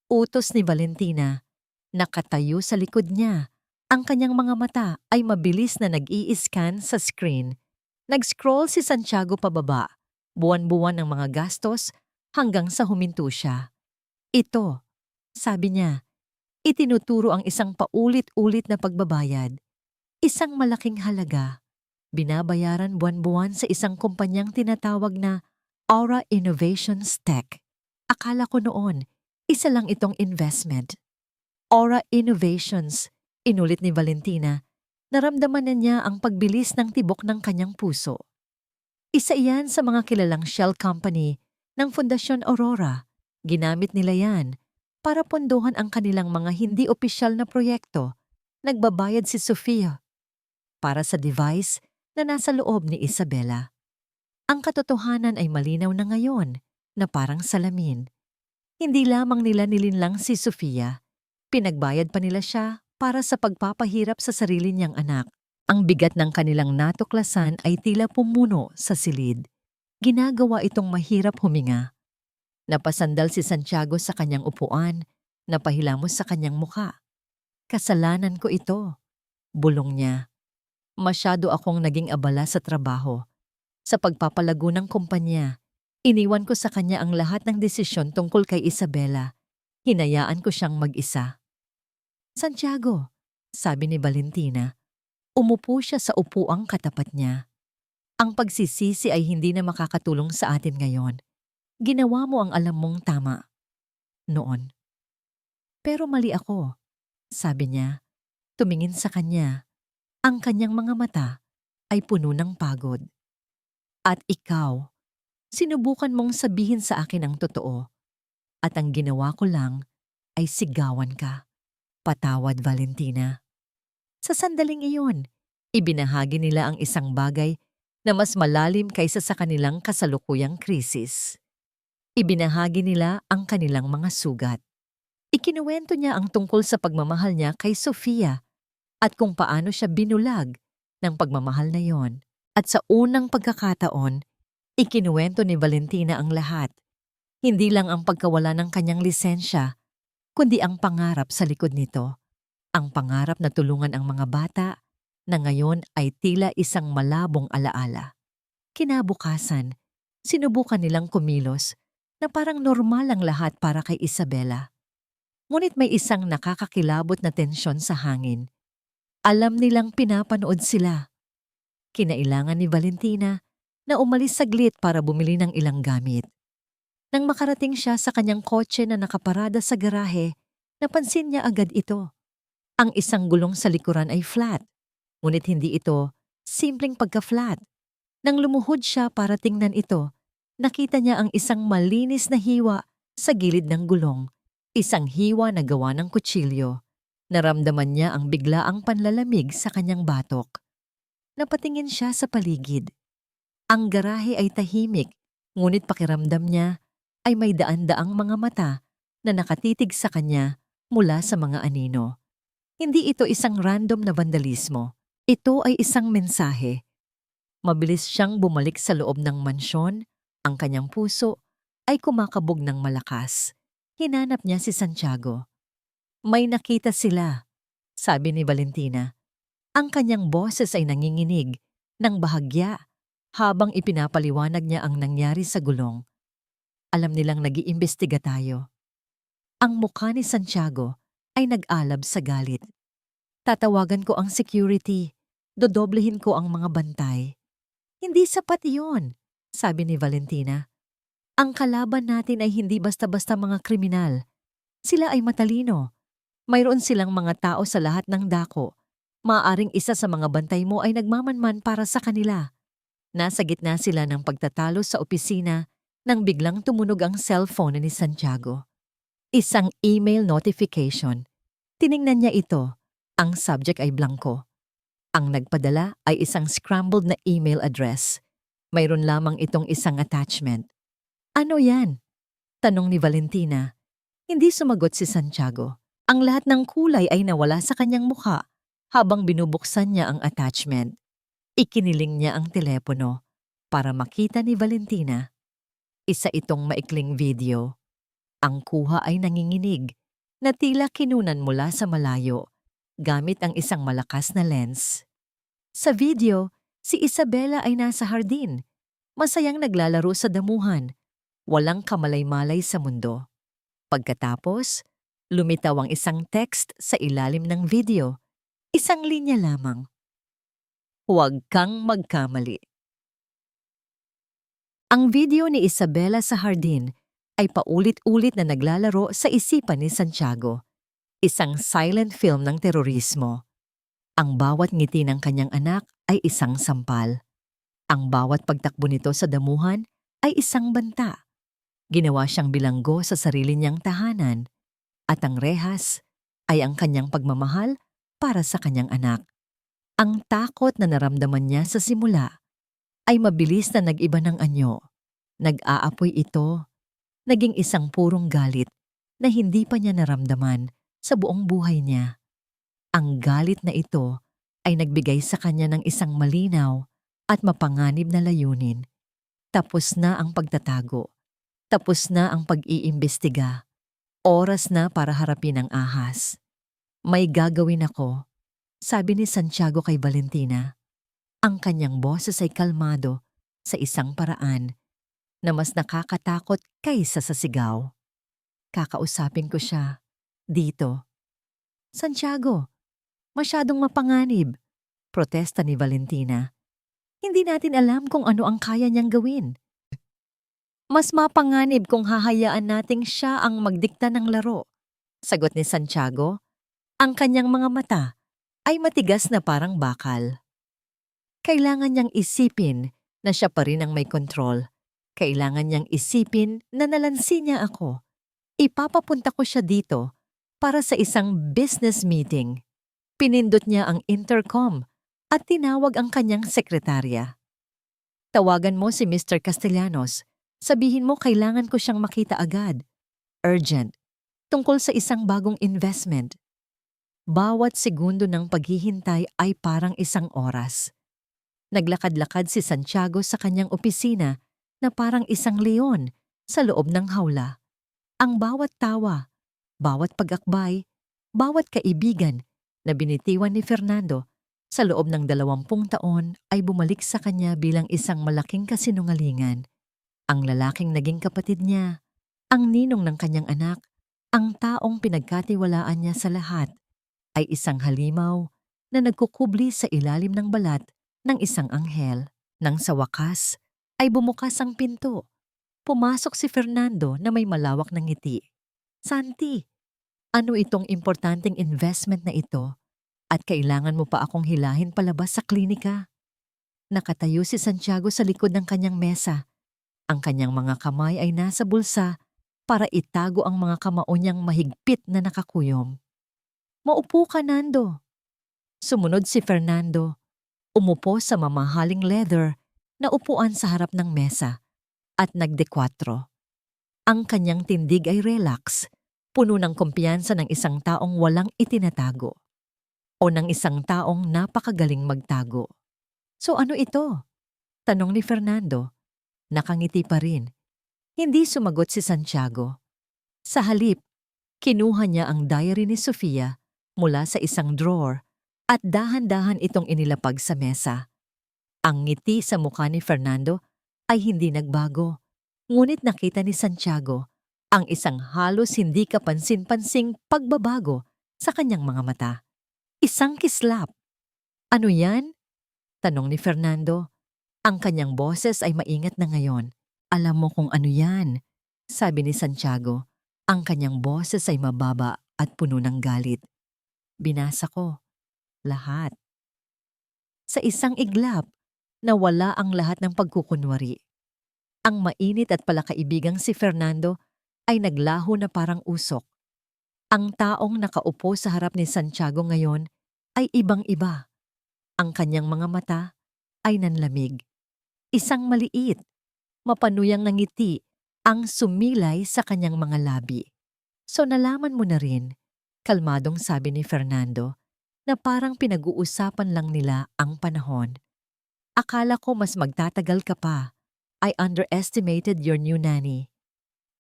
Utos ni Valentina, nakatayo sa likod niya. Ang kanyang mga mata ay mabilis na nag-i-scan sa screen. Nag-scroll si Santiago pababa, buwan-buwan ng mga gastos hanggang sa huminto siya. Ito, sabi niya, itinuturo ang isang paulit-ulit na pagbabayad. Isang malaking halaga. Binabayaran buwan-buwan sa isang kumpanyang tinatawag na Aura Innovations Tech. Akala ko noon, isa lang itong investment. Aura Innovations, inulit ni Valentina. Naramdaman na niya ang pagbilis ng tibok ng kanyang puso. Isa iyan sa mga kilalang shell company ng Fundasyon Aurora. Ginamit nila yan para pondohan ang kanilang mga hindi opisyal na proyekto. Nagbabayad si Sofia para sa device na nasa loob ni Isabela. Ang katotohanan ay malinaw na ngayon na parang salamin. Hindi lamang nila nilinlang si Sofia, pinagbayad pa nila siya para sa pagpapahirap sa sarili niyang anak. Ang bigat ng kanilang natuklasan ay tila pumuno sa silid. Ginagawa itong mahirap huminga. Napasandal si Santiago sa kanyang upuan, napahilamos sa kanyang muka. Kasalanan ko ito, bulong niya. Masyado akong naging abala sa trabaho. Sa pagpapalago ng kumpanya, iniwan ko sa kanya ang lahat ng desisyon tungkol kay Isabela. Hinayaan ko siyang mag-isa. Santiago, sabi ni Valentina. Umupo siya sa upuang katapat niya. Ang pagsisisi ay hindi na makakatulong sa atin ngayon. Ginawa mo ang alam mong tama. Noon. Pero mali ako, sabi niya. Tumingin sa kanya. Ang kanyang mga mata ay puno ng pagod. At ikaw, sinubukan mong sabihin sa akin ang totoo. At ang ginawa ko lang ay sigawan ka. Patawad, Valentina. Sa sandaling iyon, ibinahagi nila ang isang bagay na mas malalim kaysa sa kanilang kasalukuyang krisis. Ibinahagi nila ang kanilang mga sugat. Ikinuwento niya ang tungkol sa pagmamahal niya kay Sofia at kung paano siya binulag ng pagmamahal na yon. At sa unang pagkakataon, ikinuwento ni Valentina ang lahat. Hindi lang ang pagkawala ng kanyang lisensya, kundi ang pangarap sa likod nito. Ang pangarap na tulungan ang mga bata na ngayon ay tila isang malabong alaala. Kinabukasan, sinubukan nilang kumilos na parang normal ang lahat para kay Isabela. Ngunit may isang nakakakilabot na tensyon sa hangin. Alam nilang pinapanood sila. Kinailangan ni Valentina na umalis saglit para bumili ng ilang gamit. Nang makarating siya sa kanyang kotse na nakaparada sa garahe, napansin niya agad ito. Ang isang gulong sa likuran ay flat, ngunit hindi ito simpleng pagka-flat. Nang lumuhod siya para tingnan ito, nakita niya ang isang malinis na hiwa sa gilid ng gulong, isang hiwa na gawa ng kutsilyo. Naramdaman niya ang biglaang panlalamig sa kanyang batok. Napatingin siya sa paligid. Ang garahe ay tahimik, ngunit pakiramdam niya ay may daan-daang mga mata na nakatitig sa kanya mula sa mga anino. Hindi ito isang random na vandalismo. Ito ay isang mensahe. Mabilis siyang bumalik sa loob ng mansyon, ang kanyang puso ay kumakabog ng malakas. Hinanap niya si Santiago. May nakita sila, sabi ni Valentina. Ang kanyang boses ay nanginginig ng bahagya habang ipinapaliwanag niya ang nangyari sa gulong. Alam nilang nag-iimbestiga tayo. Ang mukha ni Santiago ay nag-alab sa galit. Tatawagan ko ang security. Dodoblehin ko ang mga bantay. Hindi sapat iyon, sabi ni Valentina. Ang kalaban natin ay hindi basta-basta mga kriminal. Sila ay matalino. Mayroon silang mga tao sa lahat ng dako. Maaaring isa sa mga bantay mo ay nagmamanman para sa kanila. Nasa gitna sila ng pagtatalo sa opisina nang biglang tumunog ang cellphone ni Santiago. Isang email notification. Tiningnan niya ito. Ang subject ay blanco. Ang nagpadala ay isang scrambled na email address. Mayroon lamang itong isang attachment. Ano yan? Tanong ni Valentina. Hindi sumagot si Santiago. Ang lahat ng kulay ay nawala sa kanyang mukha habang binubuksan niya ang attachment. Ikiniling niya ang telepono para makita ni Valentina. Isa itong maikling video. Ang kuha ay nanginginig na tila kinunan mula sa malayo gamit ang isang malakas na lens. Sa video, si Isabela ay nasa hardin, masayang naglalaro sa damuhan, walang kamalay-malay sa mundo. Pagkatapos, lumitaw ang isang text sa ilalim ng video, isang linya lamang. Huwag kang magkamali. Ang video ni Isabela sa hardin ay paulit-ulit na naglalaro sa isipan ni Santiago, isang silent film ng terorismo. Ang bawat ngiti ng kanyang anak ay isang sampal. Ang bawat pagtakbo nito sa damuhan ay isang banta. Ginawa siyang bilanggo sa sarili niyang tahanan, at ang rehas ay ang kanyang pagmamahal para sa kanyang anak. Ang takot na naramdaman niya sa simula ay mabilis na nag-iba ng anyo. Nag-aapoy ito, naging isang purong galit na hindi pa niya naramdaman sa buong buhay niya. Ang galit na ito ay nagbigay sa kanya ng isang malinaw at mapanganib na layunin. Tapos na ang pagtatago. Tapos na ang pag-iimbestiga. Oras na para harapin ang ahas. May gagawin ako, sabi ni Santiago kay Valentina. Ang kanyang boses ay kalmado sa isang paraan na mas nakakatakot kaysa sa sigaw. Kakausapin ko siya. Dito. Santiago, masyadong mapanganib, protesta ni Valentina. Hindi natin alam kung ano ang kaya niyang gawin. Mas mapanganib kung hahayaan nating siya ang magdikta ng laro, sagot ni Santiago. Ang kanyang mga mata ay matigas na parang bakal. Kailangan niyang isipin na siya pa rin ang may kontrol. Kailangan niyang isipin na nalansi niya ako. Ipapapunta ko siya dito para sa isang business meeting. Pinindot niya ang intercom at tinawag ang kanyang sekretarya. Tawagan mo si Mr. Castellanos. Sabihin mo kailangan ko siyang makita agad. Urgent. Tungkol sa isang bagong investment. Bawat segundo ng paghihintay ay parang isang oras. Naglakad-lakad si Santiago sa kanyang opisina na parang isang leon sa loob ng hawla. Ang bawat tawa, bawat pag-akbay, bawat kaibigan na binitiwan ni Fernando sa loob ng 20 taon ay bumalik sa kanya bilang isang malaking kasinungalingan. Ang lalaking naging kapatid niya, ang ninong ng kanyang anak, ang taong pinagkatiwalaan niya sa lahat, ay isang halimaw na nagkukubli sa ilalim ng balat ng isang anghel. Nang sa wakas ay bumukas ang pinto. Pumasok si Fernando na may malawak na ngiti. "Santi, ano itong importanteng investment na ito at kailangan mo pa akong hilahin palabas sa klinika?" Nakatayo si Santiago sa likod ng kanyang mesa. Ang kanyang mga kamay ay nasa bulsa para itago ang mga kamao niyang mahigpit na nakakuyom. "Maupo ka, Nando." Sumunod si Fernando. Umupo sa mamahaling leather na upuan sa harap ng mesa at nagdekwatro. Ang kanyang tindig ay relax, puno ng kumpiyansa ng isang taong walang itinatago o ng isang taong napakagaling magtago. "So ano ito?" tanong ni Fernando. Nakangiti pa rin. Hindi sumagot si Santiago. Sa halip, kinuha niya ang diary ni Sofia mula sa isang drawer at dahan-dahan itong inilapag sa mesa. Ang ngiti sa mukha ni Fernando ay hindi nagbago, ngunit nakita ni Santiago ang isang halos hindi kapansin-pansing pagbabago sa kanyang mga mata. Isang kislap. "Ano yan?" tanong ni Fernando. Ang kanyang boses ay maingat na ngayon. "Alam mo kung ano yan," sabi ni Santiago. Ang kanyang boses ay mababa at puno ng galit. "Binasa ko. Lahat." Sa isang iglap, nawala ang lahat ng pagkukunwari. Ang mainit at palakaibigang si Fernando ay naglaho na parang usok. Ang taong nakaupo sa harap ni Santiago ngayon ay ibang-iba. Ang kanyang mga mata ay nanlamig. Isang maliit, mapanuyang ngiti ang sumilay sa kanyang mga labi. "So nalaman mo na rin," kalmadong sabi ni Fernando, na parang pinag-uusapan lang nila ang panahon. "Akala ko mas magtatagal ka pa. I underestimated your new nanny."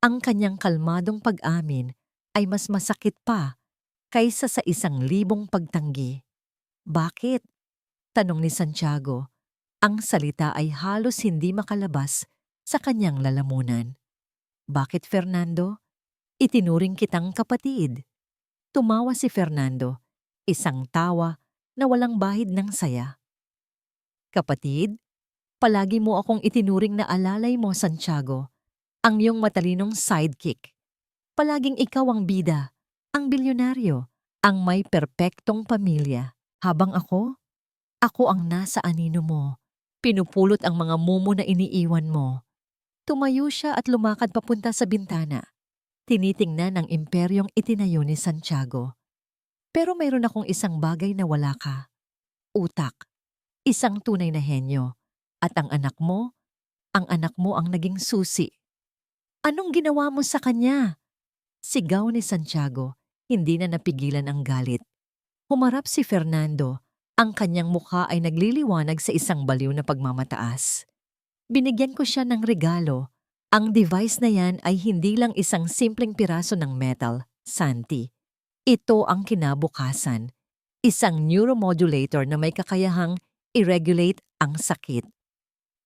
Ang kanyang kalmadong pag-amin ay mas masakit pa kaysa sa 1,000 pagtanggi. "Bakit?" tanong ni Santiago. Ang salita ay halos hindi makalabas sa kanyang lalamunan. "Bakit, Fernando? Itinuring kitang kapatid." Tumawa si Fernando, isang tawa na walang bahid ng saya. "Kapatid? Palagi mo akong itinuring na alalay mo, Santiago, ang iyong matalinong sidekick. Palaging ikaw ang bida, ang bilyonaryo, ang may perpektong pamilya. Habang ako ang nasa anino mo. Pinupulot ang mga mumo na iniiwan mo." Tumayo siya at lumakad papunta sa bintana. Tinitingnan ang imperyong itinayo ni Santiago. "Pero mayroon akong isang bagay na wala ka. Utak. Isang tunay na henyo. At ang anak mo ang naging susi." "Anong ginawa mo sa kanya?" Sigaw ni Santiago, hindi na napigilan ang galit. Humarap si Fernando. Ang kanyang mukha ay nagliliwanag sa isang baliw na pagmamataas. "Binigyan ko siya ng regalo. Ang device na yan ay hindi lang isang simpleng piraso ng metal, Santi. Ito ang kinabukasan. Isang neuromodulator na may kakayahang i-regulate ang sakit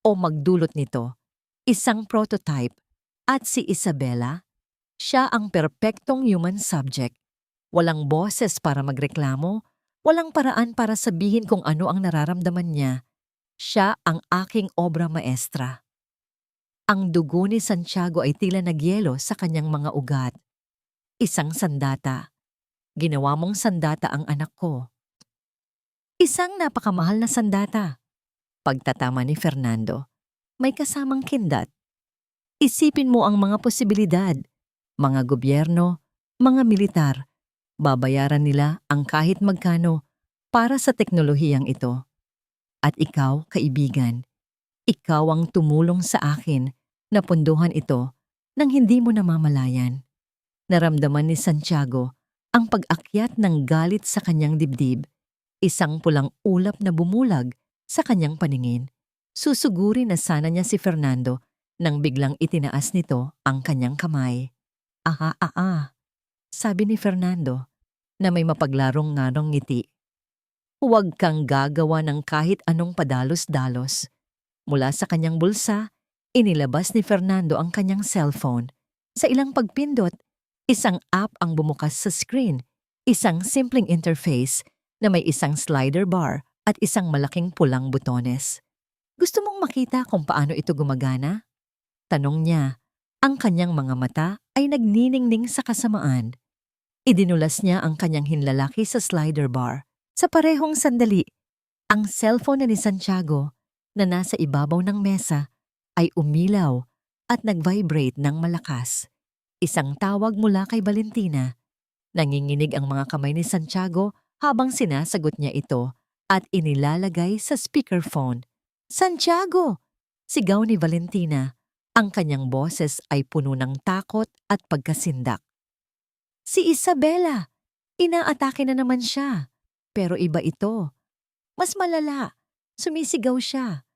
o magdulot nito. Isang prototype. At si Isabela, siya ang perpektong human subject. Walang boses para magreklamo, walang paraan para sabihin kung ano ang nararamdaman niya. Siya ang aking obra maestra." Ang dugo ni Santiago ay tila nagyelo sa kanyang mga ugat. "Isang sandata. Ginawa mong sandata ang anak ko." "Isang napakamahal na sandata," pagtatama ni Fernando. May kasamang kindat. "Isipin mo ang mga posibilidad. Mga gobyerno, mga militar. Babayaran nila ang kahit magkano para sa teknolohiyang ito. At ikaw, kaibigan, ikaw ang tumulong sa akin na punduhan ito nang hindi mo namamalayan." Naramdaman ni Santiago ang pag-akyat ng galit sa kanyang dibdib, isang pulang ulap na bumulag sa kanyang paningin. Susuguri na sana niya si Fernando nang biglang itinaas nito ang kanyang kamay. "Sabi ni Fernando. na may mapaglarong-ngarong ngiti. Huwag kang gagawa ng kahit anong padalos-dalos. Mula sa kanyang bulsa, inilabas ni Fernando ang kanyang cellphone. Sa ilang pagpindot, isang app ang bumukas sa screen, isang simpleng interface na may isang slider bar at isang malaking pulang butones. Gusto mong makita kung paano ito gumagana? Tanong niya. Ang kanyang mga mata ay nagniningning sa kasamaan. Idinulas niya ang kanyang hinlalaki sa slider bar. Sa parehong sandali, ang cellphone ni Santiago na nasa ibabaw ng mesa ay umilaw at nag-vibrate ng malakas. Isang tawag mula kay Valentina. Nanginginig ang mga kamay ni Santiago habang sinasagot niya ito at inilalagay sa speakerphone. Santiago! Sigaw ni Valentina. Ang kanyang boses ay puno ng takot at pagkasindak. Si Isabela! Inaatake na naman siya. Pero iba ito. Mas malala. Sumisigaw siya.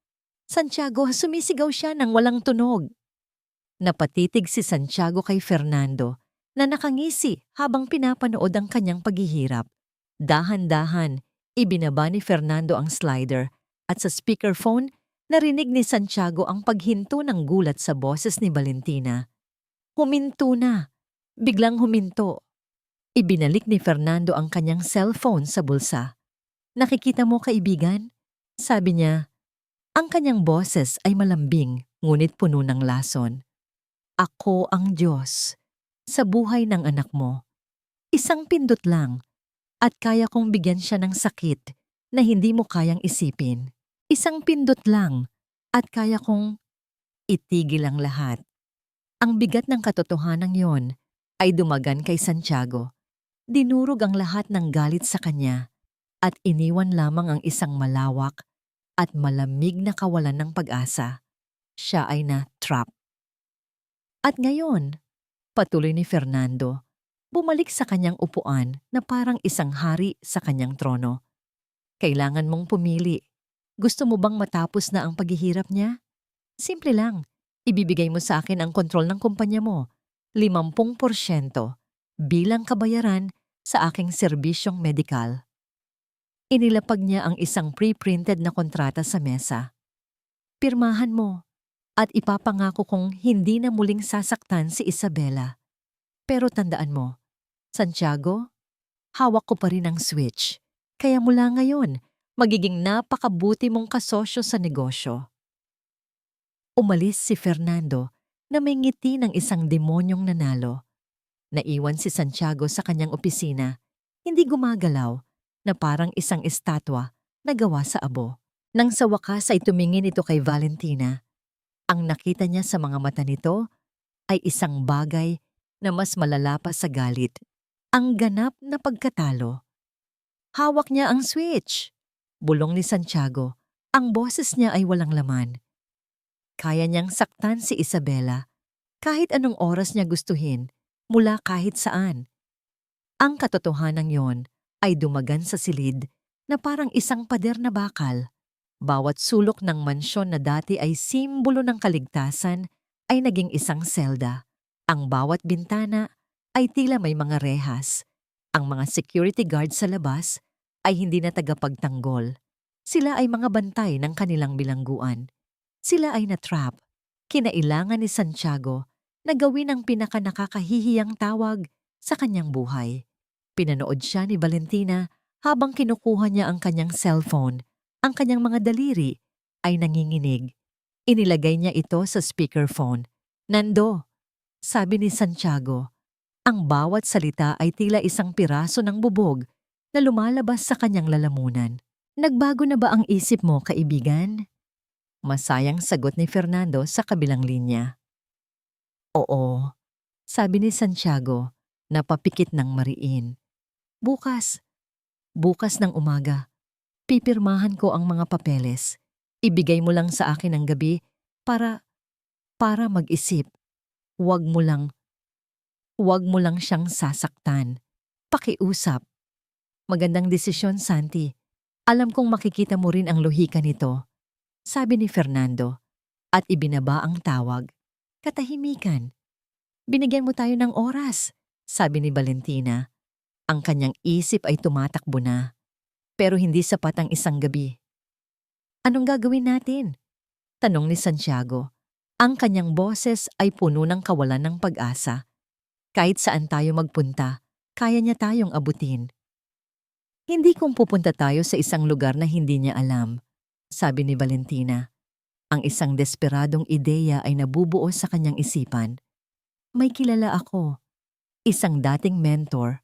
Santiago, sumisigaw siya nang walang tunog. Napatitig si Santiago kay Fernando na nakangisi habang pinapanood ang kanyang paghihirap. Dahan-dahan, ibinaba ni Fernando ang slider at sa speakerphone, narinig ni Santiago ang paghinto ng gulat sa boses ni Valentina. Huminto na. Biglang huminto. Ibinalik ni Fernando ang kanyang cellphone sa bulsa. Nakikita mo, kaibigan? Sabi niya. Ang kanyang boses ay malambing ngunit puno ng lason. Ako ang Diyos sa buhay ng anak mo. Isang pindot lang at kaya kong bigyan siya ng sakit na hindi mo kayang isipin. Isang pindot lang at kaya kong itigil ang lahat. Ang bigat ng katotohanan yon ay dumagan kay Santiago. Dinurog ang lahat ng galit sa kanya at iniwan lamang ang isang malawak at malamig na kawalan ng pag-asa. Siya ay na-trap. At ngayon, patuloy ni Fernando, bumalik sa kanyang upuan na parang isang hari sa kanyang trono. Kailangan mong pumili. Gusto mo bang matapos na ang paghihirap niya? Simple lang. Ibibigay mo sa akin ang kontrol ng kumpanya mo, 50% bilang kabayaran sa aking serbisyong medikal. Inilapag niya ang isang pre-printed na kontrata sa mesa. Pirmahan mo at ipapangako kong hindi na muling sasaktan si Isabela. Pero tandaan mo, Santiago, hawak ko pa rin ang switch. Kaya mula ngayon, magiging napakabuti mong kasosyo sa negosyo. Umalis si Fernando na may ngiti ng isang demonyong nanalo. Naiwan si Santiago sa kanyang opisina, hindi gumagalaw, na parang isang estatwa na gawa sa abo. Nang sa wakas ay tumingin ito kay Valentina, ang nakita niya sa mga mata nito ay isang bagay na mas malala pa sa galit, ang ganap na pagkatalo. Hawak niya ang switch. Bulong ni Santiago, ang boses niya ay walang laman. Kaya niyang saktan si Isabela kahit anong oras niya gustuhin, mula kahit saan. Ang katotohanan yon ay dumagan sa silid na parang isang pader na bakal. Bawat sulok ng mansyon na dati ay simbolo ng kaligtasan ay naging isang selda. Ang bawat bintana ay tila may mga rehas. Ang mga security guard sa labas ay hindi na tagapagtanggol. Sila ay mga bantay ng kanilang bilangguan. Sila ay na-trap. Kinailangan ni Santiago na gawin ang pinakanakakahihiyang tawag sa kanyang buhay. Pinanood siya ni Valentina habang kinukuha niya ang kanyang cellphone. Ang kanyang mga daliri ay nanginginig. Inilagay niya ito sa speakerphone. Nando, sabi ni Santiago. Ang bawat salita ay tila isang piraso ng bubog na lumalabas sa kanyang lalamunan. Nagbago na ba ang isip mo, kaibigan? Masayang sagot ni Fernando sa kabilang linya. Oo, sabi ni Santiago, napapikit ng mariin. Bukas ng umaga, pipirmahan ko ang mga papeles. Ibigay mo lang sa akin ang gabi para mag-isip. Huwag mo lang siyang sasaktan. Pakiusap. Magandang desisyon, Santi. Alam kong makikita mo rin ang lohika nito, sabi ni Fernando, at ibinaba ang tawag. Katahimikan. Binigyan mo tayo ng oras, sabi ni Valentina. Ang kanyang isip ay tumatakbo na, pero hindi sapat ang isang gabi. Anong gagawin natin? Tanong ni Santiago. Ang kanyang boses ay puno ng kawalan ng pag-asa. Kahit saan tayo magpunta, kaya niya tayong abutin. Hindi kung pupunta tayo sa isang lugar na hindi niya alam, sabi ni Valentina. Ang isang desperadong ideya ay nabubuo sa kanyang isipan. May kilala ako, isang dating mentor,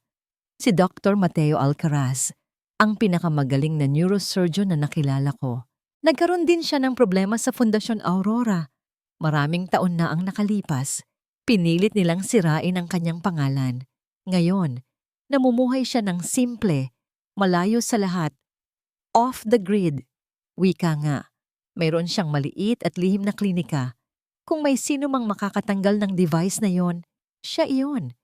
si Dr. Mateo Alcaraz, ang pinakamagaling na neurosurgeon na nakilala ko. Nagkaroon din siya ng problema sa Fundasyon Aurora. Maraming taon na ang nakalipas. Pinilit nilang sirain ang kanyang pangalan. Ngayon, namumuhay siya ng simple, malayo sa lahat, off the grid. Wika nga, mayroon siyang maliit at lihim na klinika. Kung may sino mang makakatanggal ng device na yon, siya iyon.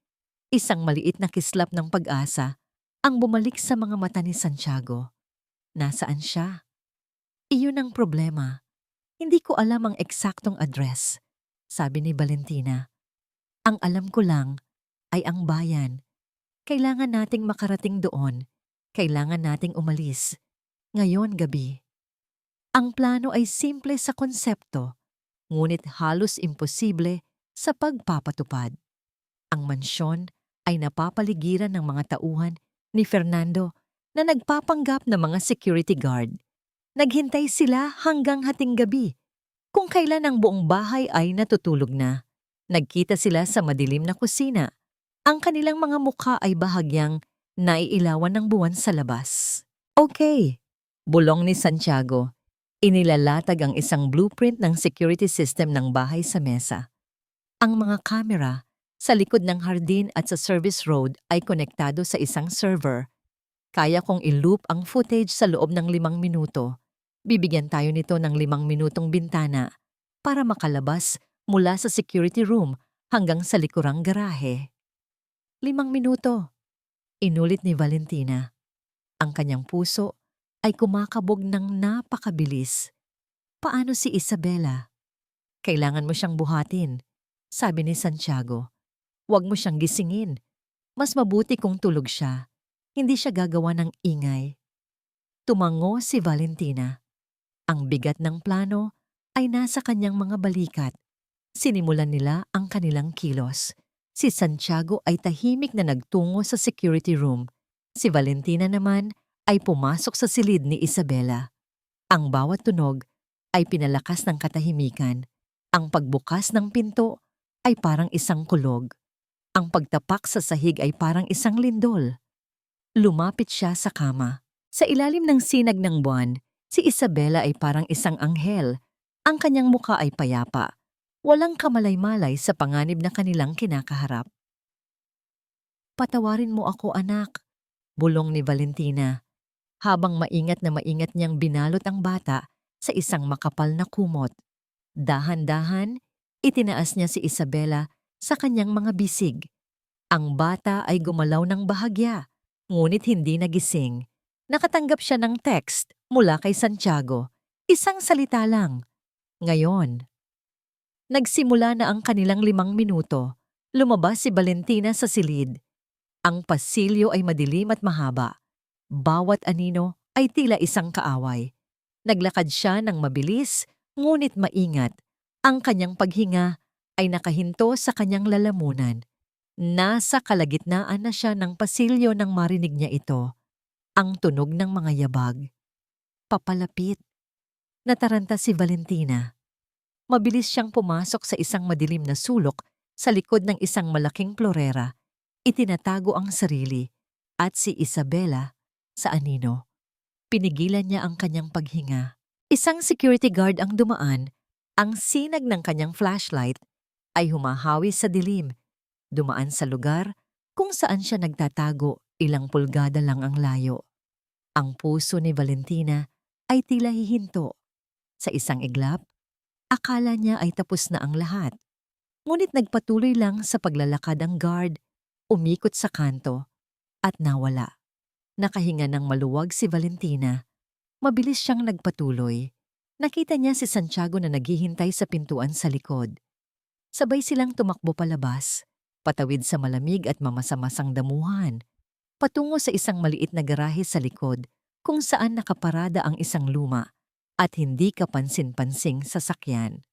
Isang maliit na kislap ng pag-asa ang bumalik sa mga mata ni Santiago. Nasaan siya? Iyon ang problema. Hindi ko alam ang eksaktong address, sabi ni Valentina. Ang alam ko lang ay ang bayan. Kailangan nating makarating doon. Kailangan nating umalis. Ngayon gabi. Ang plano ay simple sa konsepto, ngunit halos imposible sa pagpapatupad. Ang mansyon ay napapaligiran ng mga tauhan ni Fernando na nagpapanggap na mga security guard. Naghintay sila hanggang hating gabi, kung kailan ang buong bahay ay natutulog na. Nagkita sila sa madilim na kusina. Ang kanilang mga mukha ay bahagyang naiilawan ng buwan sa labas. Okay, bulong ni Santiago. Inilalatag ang isang blueprint ng security system ng bahay sa mesa. Ang mga kamera sa likod ng hardin at sa service road ay konektado sa isang server. Kaya kong i-loop ang footage sa loob ng 5 minuto. Bibigyan tayo nito ng 5 minutong bintana para makalabas mula sa security room hanggang sa likurang garahe. 5 minuto, inulit ni Valentina. Ang kanyang puso ay kumakabog ng napakabilis. Paano si Isabela? Kailangan mo siyang buhatin, sabi ni Santiago. Huwag mo siyang gisingin. Mas mabuti kung tulog siya. Hindi siya gagawa ng ingay. Tumango si Valentina. Ang bigat ng plano ay nasa kanyang mga balikat. Sinimulan nila ang kanilang kilos. Si Santiago ay tahimik na nagtungo sa security room. Si Valentina naman ay pumasok sa silid ni Isabela. Ang bawat tunog ay pinalakas ng katahimikan. Ang pagbukas ng pinto ay parang isang kulog. Ang pagtapak sa sahig ay parang isang lindol. Lumapit siya sa kama. Sa ilalim ng sinag ng buwan, si Isabela ay parang isang anghel. Ang kanyang mukha ay payapa. Walang kamalay-malay sa panganib na kanilang kinakaharap. Patawarin mo ako, anak, bulong ni Valentina, habang maingat na maingat niyang binalot ang bata sa isang makapal na kumot. Dahan-dahan, itinaas niya si Isabela sa kanyang mga bisig. Ang bata ay gumalaw ng bahagya, ngunit hindi nagising. Nakatanggap siya ng text mula kay Santiago. Isang salita lang. Ngayon. Nagsimula na ang kanilang 5 minuto. Lumabas si Valentina sa silid. Ang pasilyo ay madilim at mahaba. Bawat anino ay tila isang kaaway. Naglakad siya ng mabilis, ngunit maingat. Ang kanyang paghinga ay nakahinto sa kanyang lalamunan. Nasa kalagitnaan na siya ng pasilyo nang marinig niya ito. Ang tunog ng mga yabag. Papalapit. Nataranta si Valentina. Mabilis siyang pumasok sa isang madilim na sulok sa likod ng isang malaking florera. Itinatago ang sarili at si Isabela sa anino. Pinigilan niya ang kanyang paghinga. Isang security guard ang dumaan. Ang sinag ng kanyang flashlight ay humahawi sa dilim. Dumaan sa lugar kung saan siya nagtatago, ilang pulgada lang ang layo. Ang puso ni Valentina ay tila hihinto. Sa isang iglap, akala niya ay tapos na ang lahat. Ngunit nagpatuloy lang sa paglalakad ang guard, umikot sa kanto, at nawala. Nakahinga ng maluwag si Valentina. Mabilis siyang nagpatuloy. Nakita niya si Santiago na naghihintay sa pintuan sa likod. Sabay silang tumakbo palabas, patawid sa malamig at mamasa-masang damuhan. patungo sa isang maliit na garahe sa likod kung saan nakaparada ang isang luma at hindi kapansin-pansing sasakyan.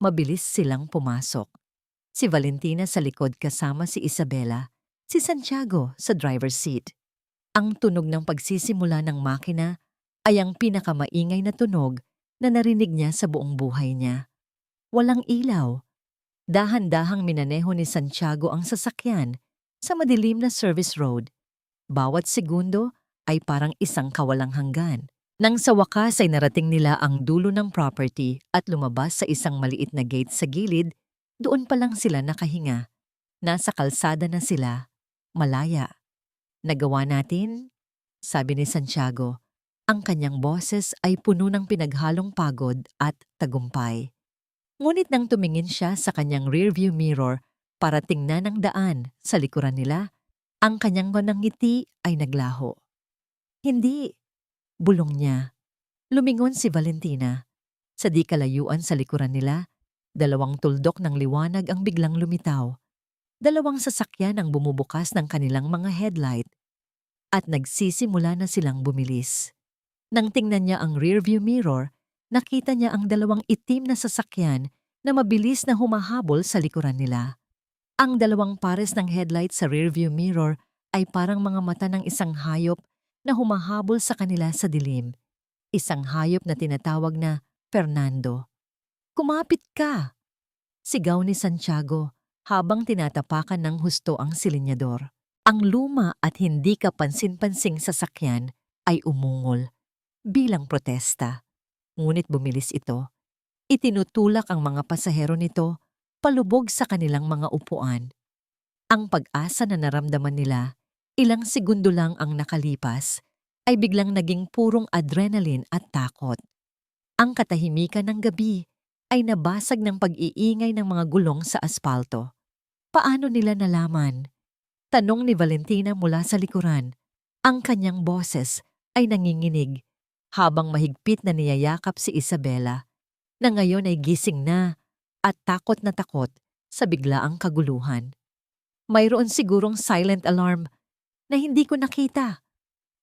Mabilis silang pumasok. Si Valentina sa likod kasama si Isabela, si Santiago sa driver's seat. Ang tunog ng pagsisimula ng makina ay ang pinakamaingay na tunog na narinig niya sa buong buhay niya. Walang ilaw. Dahan-dahang minaneho ni Santiago ang sasakyan sa madilim na service road. Bawat segundo ay parang isang kawalang hanggan. Nang sa wakas ay narating nila ang dulo ng property at lumabas sa isang maliit na gate sa gilid, doon pa lang sila nakahinga. Nasa kalsada na sila, malaya. Nagawa natin? Sabi ni Santiago. Ang kanyang boses ay puno ng pinaghalong pagod at tagumpay. Ngunit nang tumingin siya sa kanyang rearview mirror para tingnan ang daan sa likuran nila, ang kanyang ngiti ay naglaho. Hindi, bulong niya. Lumingon si Valentina. Sa di kalayuan sa likuran nila, 2 tuldok ng liwanag ang biglang lumitaw. 2 sasakyan ang bumubukas ng kanilang mga headlight at nagsisimula na silang bumilis. Nang tingnan niya ang rearview mirror, nakita niya ang 2 itim na sasakyan na mabilis na humahabol sa likuran nila. Ang 2 pares ng headlight sa rearview mirror ay parang mga mata ng isang hayop na humahabol sa kanila sa dilim. Isang hayop na tinatawag na Fernando. Kumapit ka! Sigaw ni Santiago habang tinatapakan ng husto ang silinyador. Ang luma at hindi kapansin-pansing sasakyan ay umungol bilang protesta. Ngunit bumilis ito. Itinutulak ang mga pasahero nito palubog sa kanilang mga upuan. Ang pag-asa na naramdaman nila, ilang segundo lang ang nakalipas, ay biglang naging purong adrenaline at takot. Ang katahimikan ng gabi ay nabasag ng pag-iingay ng mga gulong sa aspalto. Paano nila nalaman? Tanong ni Valentina mula sa likuran. Ang kanyang boses ay nanginginig habang mahigpit na niyayakap si Isabela, na ngayon ay gising na at takot na takot sa biglaang kaguluhan. Mayroon sigurong silent alarm na hindi ko nakita.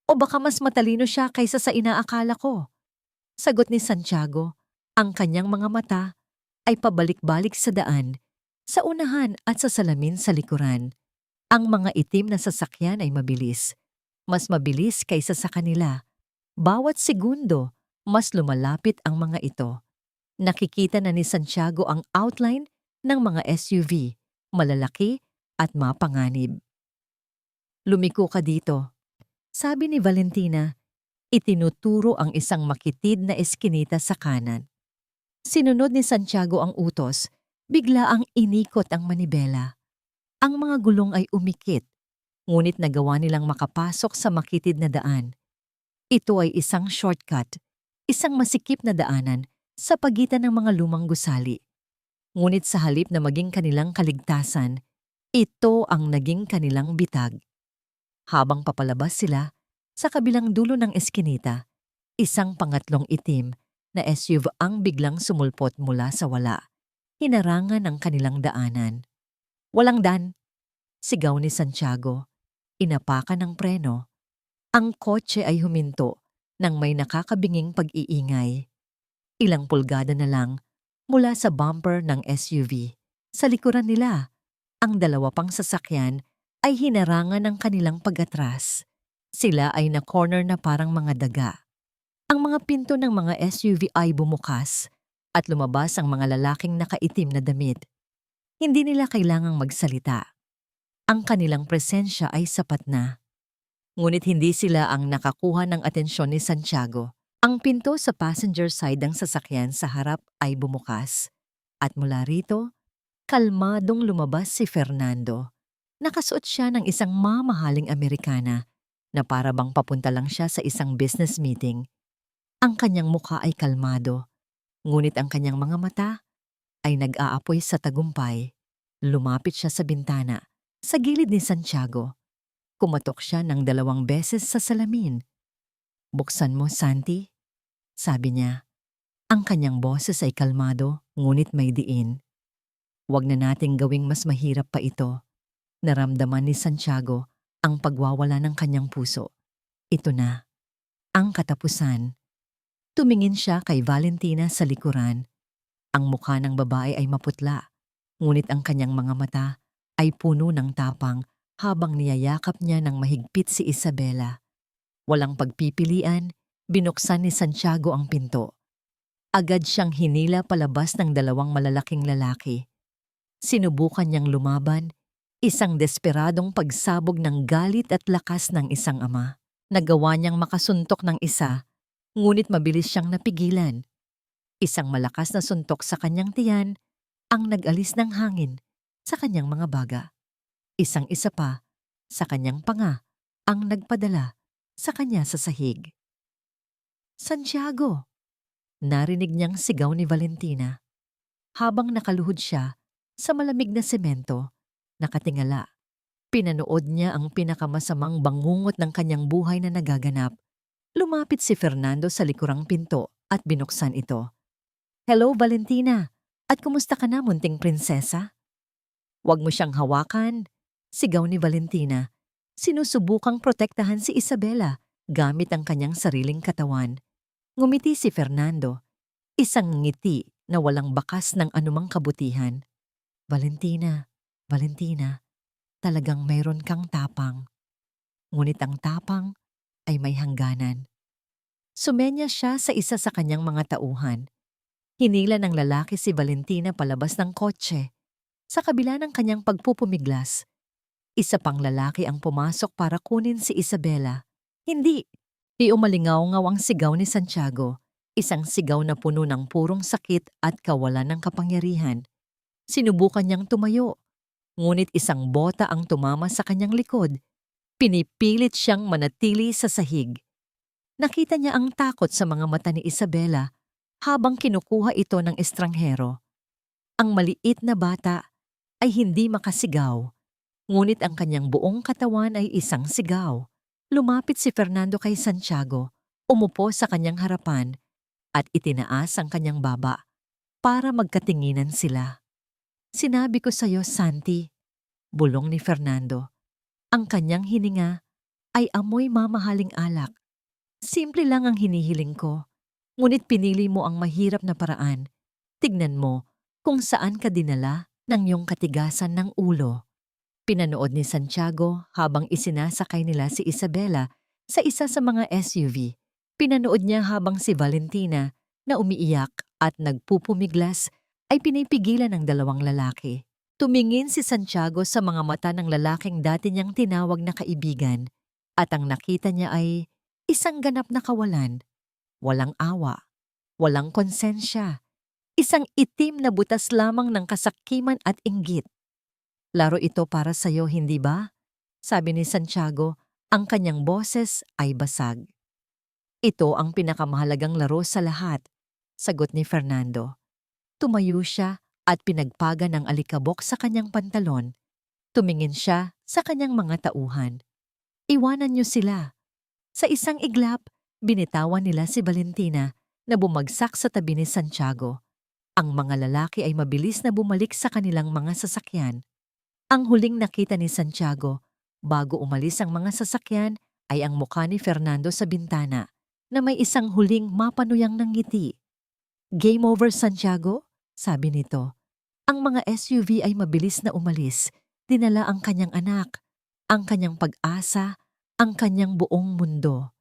O baka mas matalino siya kaysa sa inaakala ko. Sagot ni Santiago, ang kanyang mga mata ay pabalik-balik sa daan, sa unahan at sa salamin sa likuran. Ang mga itim na sasakyan ay mabilis. Mas mabilis kaysa sa kanila. Bawat segundo, mas lumalapit ang mga ito. Nakikita na ni Santiago ang outline ng mga SUV, malalaki at mapanganib. Lumiko ka dito. Sabi ni Valentina, itinuturo ang isang makitid na eskinita sa kanan. Sinunod ni Santiago ang utos, bigla ang inikot ang manibela. Ang mga gulong ay umikit, ngunit nagawa nilang makapasok sa makitid na daan. Ito ay isang shortcut, isang masikip na daanan sa pagitan ng mga lumang gusali. Ngunit sa halip na maging kanilang kaligtasan, ito ang naging kanilang bitag. Habang papalabas sila, sa kabilang dulo ng eskinita, isang pangatlong itim na SUV ang biglang sumulpot mula sa wala, hinarangan ng kanilang daanan. Walang dan, sigaw ni Santiago. Inapakan ng preno. Ang kotse ay huminto nang may nakakabinging pag-iingay. Ilang pulgada na lang mula sa bumper ng SUV. Sa likuran nila, ang 2 pang sasakyan ay hinarangan ng kanilang pag-atras. Sila ay na-corner na parang mga daga. Ang mga pinto ng mga SUV ay bumukas at lumabas ang mga lalaking nakaitim na damit. Hindi nila kailangang magsalita. Ang kanilang presensya ay sapat na. Ngunit hindi sila ang nakakuha ng atensyon ni Santiago. Ang pinto sa passenger side ng sasakyan sa harap ay bumukas. At mula rito, kalmadong lumabas si Fernando. Nakasuot siya ng isang mamahaling Amerikana na para bang papunta lang siya sa isang business meeting. Ang kanyang mukha ay kalmado, ngunit ang kanyang mga mata ay nag-aapoy sa tagumpay. Lumapit siya sa bintana, sa gilid ni Santiago. Kumatok siya ng 2 beses sa salamin. Buksan mo, Santi, sabi niya. Ang kanyang boses ay kalmado, ngunit may diin. Huwag na nating gawing mas mahirap pa ito. Naramdaman ni Santiago ang pagwawala ng kanyang puso. Ito na, ang katapusan. Tumingin siya kay Valentina sa likuran. Ang mukha ng babae ay maputla, ngunit ang kanyang mga mata ay puno ng tapang habang niyayakap niya ng mahigpit si Isabela. Walang pagpipilian, binuksan ni Santiago ang pinto. Agad siyang hinila palabas ng dalawang malalaking lalaki. Sinubukan niyang lumaban, isang desperadong pagsabog ng galit at lakas ng isang ama. Nagawa niyang makasuntok ng isa, ngunit mabilis siyang napigilan. Isang malakas na suntok sa kanyang tiyan ang nag-alis ng hangin sa kanyang mga baga. Isang isa pa sa kanyang panga ang nagpadala sa kanya sa sahig. Santiago! Narinig niyang sigaw ni Valentina. Habang nakaluhod siya sa malamig na semento, nakatingala. Pinanood niya ang pinakamasamang bangungot ng kanyang buhay na nagaganap. Lumapit si Fernando sa likurang pinto at binuksan ito. Hello, Valentina! At kumusta ka na, munting prinsesa? Huwag mo siyang hawakan, sigaw ni Valentina. Sinusubukang protektahan si Isabela gamit ang kanyang sariling katawan. Ngumiti si Fernando, isang ngiti na walang bakas ng anumang kabutihan. Valentina, Valentina, talagang mayroon kang tapang. Ngunit ang tapang ay may hangganan. Sumenya siya sa isa sa kanyang mga tauhan. Hinila ng lalaki si Valentina palabas ng kotse. Sa kabila ng kanyang pagpupumiglas, isa pang lalaki ang pumasok para kunin si Isabela. Hindi! Umalingaw-ngaw ang sigaw ni Santiago, isang sigaw na puno ng purong sakit at kawalan ng kapangyarihan. Sinubukan niyang tumayo, ngunit isang bota ang tumama sa kanyang likod. Pinipilit siyang manatili sa sahig. Nakita niya ang takot sa mga mata ni Isabela habang kinukuha ito ng estranghero. Ang maliit na bata ay hindi makasigaw, ngunit ang kanyang buong katawan ay isang sigaw. Lumapit si Fernando kay Santiago, umupo sa kanyang harapan at itinaas ang kanyang baba para magkatinginan sila. Sinabi ko sa'yo, Santi, bulong ni Fernando. Ang kanyang hininga ay amoy mamahaling alak. Simple lang ang hinihiling ko, ngunit pinili mo ang mahirap na paraan. Tignan mo kung saan ka dinala ng iyong katigasan ng ulo. Pinanood ni Santiago habang isinasakay nila si Isabela sa isa sa mga SUV. Pinanood niya habang si Valentina na umiiyak at nagpupumiglas ay pinipigilan ng dalawang lalaki. Tumingin si Santiago sa mga mata ng lalaking dati niyang tinawag na kaibigan at ang nakita niya ay isang ganap na kawalan. Walang awa, walang konsensya. Isang itim na butas lamang ng kasakiman at inggit. Laro ito para sa'yo, hindi ba? Sabi ni Santiago, ang kanyang boses ay basag. Ito ang pinakamahalagang laro sa lahat, sagot ni Fernando. Tumayo siya at pinagpaga ng alikabok sa kanyang pantalon. Tumingin siya sa kanyang mga tauhan. Iwanan niyo sila. Sa isang iglap, binitawan nila si Valentina na bumagsak sa tabi ni Santiago. Ang mga lalaki ay mabilis na bumalik sa kanilang mga sasakyan. Ang huling nakita ni Santiago bago umalis ang mga sasakyan ay ang mukha ni Fernando sa bintana na may isang huling mapanuyang ng ngiti. Game over, Santiago? Sabi nito. Ang mga SUV ay mabilis na umalis. Dinala ang kanyang anak, ang kanyang pag-asa, ang kanyang buong mundo.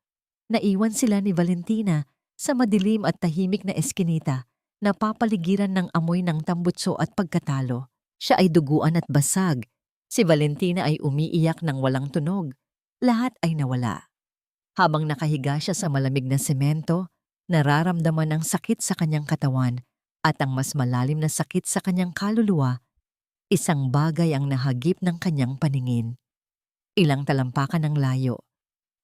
Naiwan sila ni Valentina sa madilim at tahimik na eskinita na papaligiran ng amoy ng tambutso at pagkatalo. Siya ay duguan at basag. Si Valentina ay umiiyak ng walang tunog. Lahat ay nawala. Habang nakahiga siya sa malamig na semento, nararamdaman ang sakit sa kanyang katawan at ang mas malalim na sakit sa kanyang kaluluwa. Isang bagay ang nahagip ng kanyang paningin. Ilang talampakan ng layo.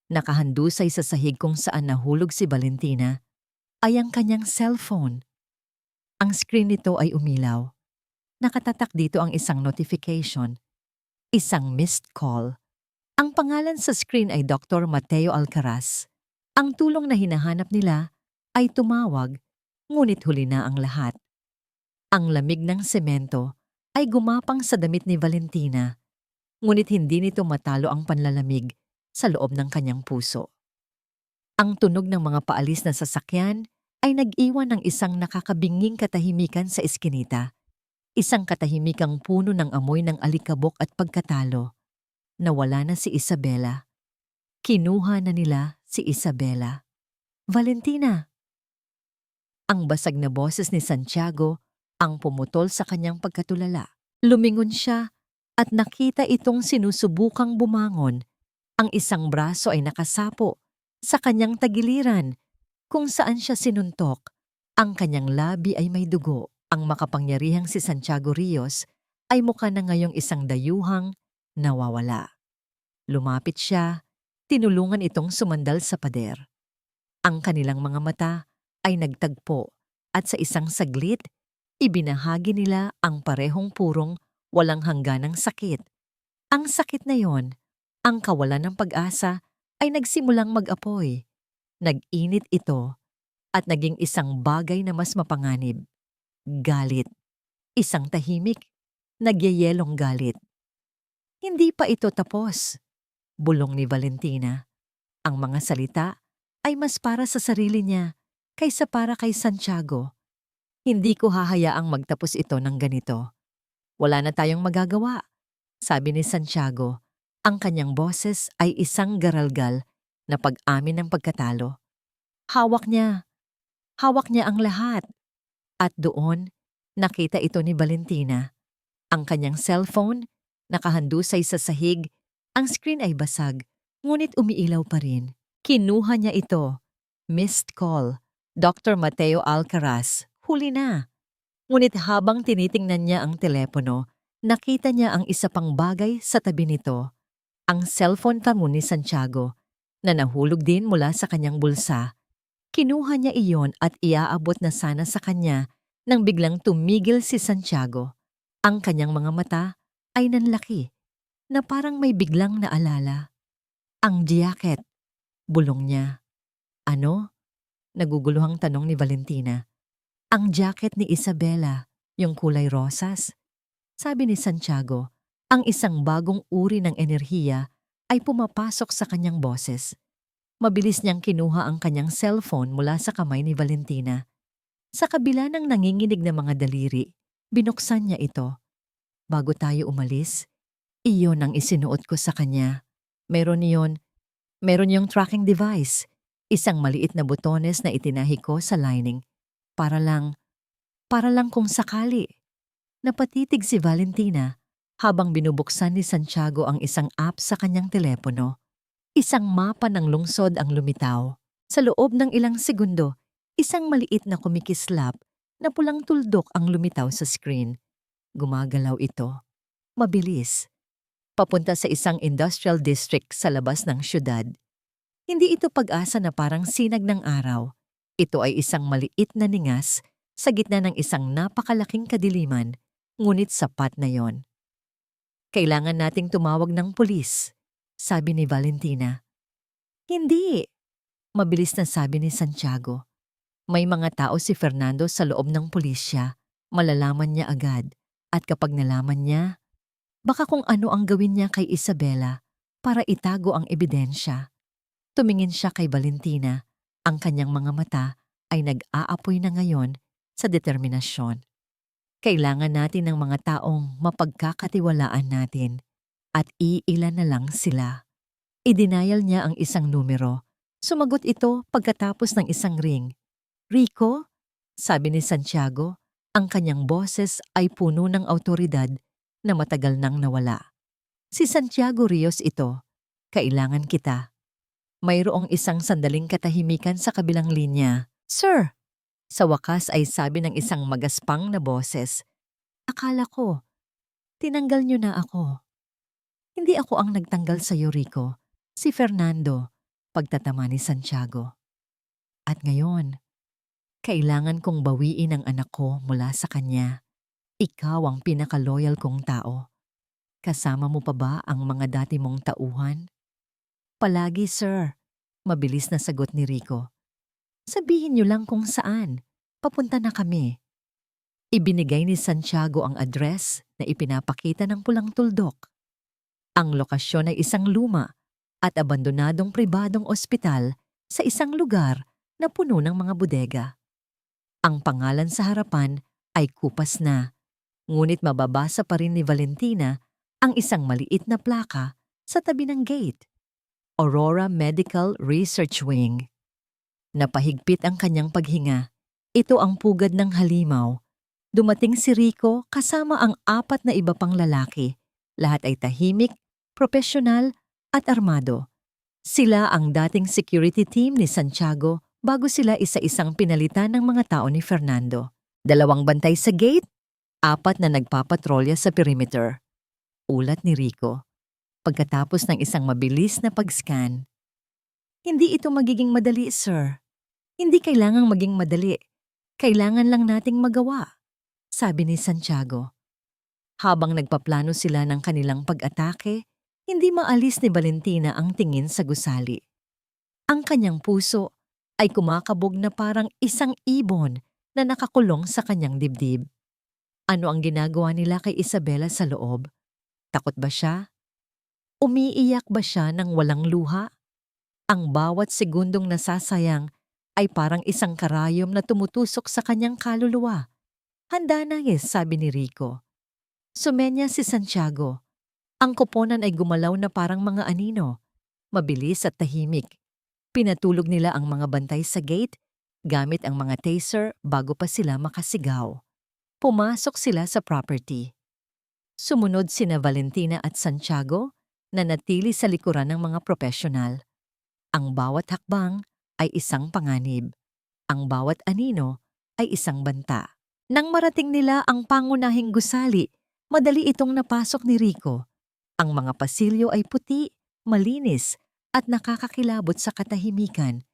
Nakahandusay sa sahig kung saan nahulog si Valentina ay ang kanyang cellphone. Ang screen nito ay umilaw. Nakatatak dito ang isang notification. Isang missed call. Ang pangalan sa screen ay Dr. Mateo Alcaraz. Ang tulong na hinahanap nila ay tumawag, ngunit huli na ang lahat. Ang lamig ng semento ay gumapang sa damit ni Valentina. ngunit hindi nito matalo ang panlalamig sa loob ng kanyang puso. Ang tunog ng mga paalis na sasakyan ay nag-iwan ng isang nakakabinging katahimikan sa eskinita. Isang katahimikang puno ng amoy ng alikabok at pagkatalo. Nawala na si Isabela. Kinuha na nila si Isabela. Valentina! Ang basag na boses ni Santiago ang pumutol sa kanyang pagkatulala. Lumingon siya at nakita itong sinusubukang bumangon. Ang isang braso ay nakasapo sa kanyang tagiliran kung saan siya sinuntok. Ang kanyang labi ay may dugo. Ang makapangyarihang si Santiago Rios ay mukha na ngayong isang dayuhang nawawala. Lumapit siya, tinulungan itong sumandal sa pader. Ang kanilang mga mata ay nagtagpo at sa isang saglit, ibinahagi nila ang parehong purong walang hangganang sakit. Ang sakit na yon, ang kawalan ng pag-asa, ay nagsimulang mag-apoy. Nag-init ito at naging isang bagay na mas mapanganib. Galit. Isang tahimik, nagyayelong galit. Hindi pa ito tapos, bulong ni Valentina. Ang mga salita ay mas para sa sarili niya kaysa para kay Santiago. Hindi ko hahayaang magtapos ito ng ganito. Wala na tayong magagawa, sabi ni Santiago. Ang kanyang boses ay isang garalgal na pag-amin ng pagkatalo. Hawak niya ang lahat. At doon, nakita ito ni Valentina. Ang kanyang cellphone, nakahandusay sa sahig, ang screen ay basag, ngunit umiilaw pa rin. Kinuha niya ito. Missed call. Dr. Mateo Alcaraz. Huli na. Ngunit habang tinitingnan niya ang telepono, nakita niya ang isa pang bagay sa tabi nito. Ang cellphone tamo ni Santiago, na nahulog din mula sa kanyang bulsa. Kinuha niya iyon at iaabot na sana sa kanya nang biglang tumigil si Santiago. Ang kanyang mga mata ay nanlaki na parang may biglang naalala. Ang jacket, bulong niya. Ano? Naguguluhang tanong ni Valentina. Ang jacket ni Isabela, yung kulay rosas. Sabi ni Santiago, ang isang bagong uri ng enerhiya ay pumapasok sa kanyang boses. Mabilis niyang kinuha ang kanyang cellphone mula sa kamay ni Valentina. Sa kabila ng nanginginig na mga daliri, binuksan niya ito. Bago tayo umalis, iyon ang isinuot ko sa kanya. Meron yung tracking device, isang maliit na butones na itinahi ko sa lining. Para lang kung sakali. Napatitig si Valentina habang binubuksan ni Santiago ang isang app sa kanyang telepono. Isang mapa ng lungsod ang lumitaw. Sa loob ng ilang segundo, isang maliit na kumikislap na pulang tuldok ang lumitaw sa screen. Gumagalaw ito. Mabilis. Papunta sa isang industrial district sa labas ng syudad. Hindi ito pag-asa na parang sinag ng araw. Ito ay isang maliit na ningas sa gitna ng isang napakalaking kadiliman, ngunit sapat na yon. Kailangan nating tumawag ng pulis, sabi ni Valentina. Hindi, mabilis na sabi ni Santiago. May mga tao si Fernando sa loob ng pulisya, malalaman niya agad. At kapag nalaman niya, baka kung ano ang gawin niya kay Isabela para itago ang ebidensya. Tumingin siya kay Valentina. Ang kanyang mga mata ay nag-aapoy na ngayon sa determinasyon. Kailangan natin ng mga taong mapagkakatiwalaan natin at iilan na lang sila. Idenial niya ang isang numero. Sumagot ito pagkatapos ng isang ring. Rico? Sabi ni Santiago, ang kanyang boses ay puno ng awtoridad na matagal nang nawala. Si Santiago Rios ito. Kailangan kita. Mayroong isang sandaling katahimikan sa kabilang linya. Sir! Sa wakas ay sabi ng isang magaspang na boses. Akala ko, tinanggal niyo na ako. Hindi ako ang nagtanggal sa iyo, Rico. Si Fernando, pagtatama ni Santiago. At ngayon, kailangan kong bawiin ang anak ko mula sa kanya. Ikaw ang pinaka-loyal kong tao. Kasama mo pa ba ang mga dati mong tauhan? Palagi, sir. Mabilis na sagot ni Rico. Sabihin niyo lang kung saan. Papunta na kami. Ibinigay ni Santiago ang address na ipinapakita ng pulang tuldok. Ang lokasyon ay isang luma at abandonadong pribadong ospital sa isang lugar na puno ng mga bodega. Ang pangalan sa harapan ay kupas na, ngunit mababasa pa rin ni Valentina ang isang maliit na plaka sa tabi ng gate. Aurora Medical Research Wing. Napahigpit ang kanyang paghinga. Ito ang pugad ng halimaw. Dumating si Rico kasama ang 4 na iba pang lalaki. Lahat ay tahimik, propesyonal at armado. Sila ang dating security team ni Santiago bago sila isa-isang pinalitan ng mga tao ni Fernando. 2 bantay sa gate, 4 na nagpapatrolya sa perimeter. Ulat ni Rico. Pagkatapos ng isang mabilis na pag-scan. Hindi ito magiging madali, sir. Hindi kailangang maging madali. Kailangan lang nating magawa, sabi ni Santiago. Habang nagpaplano sila ng kanilang pag-atake, hindi maalis ni Valentina ang tingin sa gusali. Ang kanyang puso ay kumakabog na parang isang ibon na nakakulong sa kanyang dibdib. Ano ang ginagawa nila kay Isabela sa loob? Takot ba siya? Umiiyak ba siya ng walang luha? Ang bawat segundong nasasayang ay parang isang karayom na tumutusok sa kanyang kaluluwa. Handa na sabi ni Rico. Sumenya si Santiago. Ang koponan ay gumalaw na parang mga anino. Mabilis at tahimik. Pinatulog nila ang mga bantay sa gate gamit ang mga taser bago pa sila makasigaw. Pumasok sila sa property. Sumunod sina Valentina at Santiago na natili sa likuran ng mga profesional. Ang bawat hakbang ay isang panganib. Ang bawat anino ay isang banta. Nang marating nila ang pangunahing gusali, madali itong napasok ni Rico. Ang mga pasilyo ay puti, malinis at nakakakilabot sa katahimikan.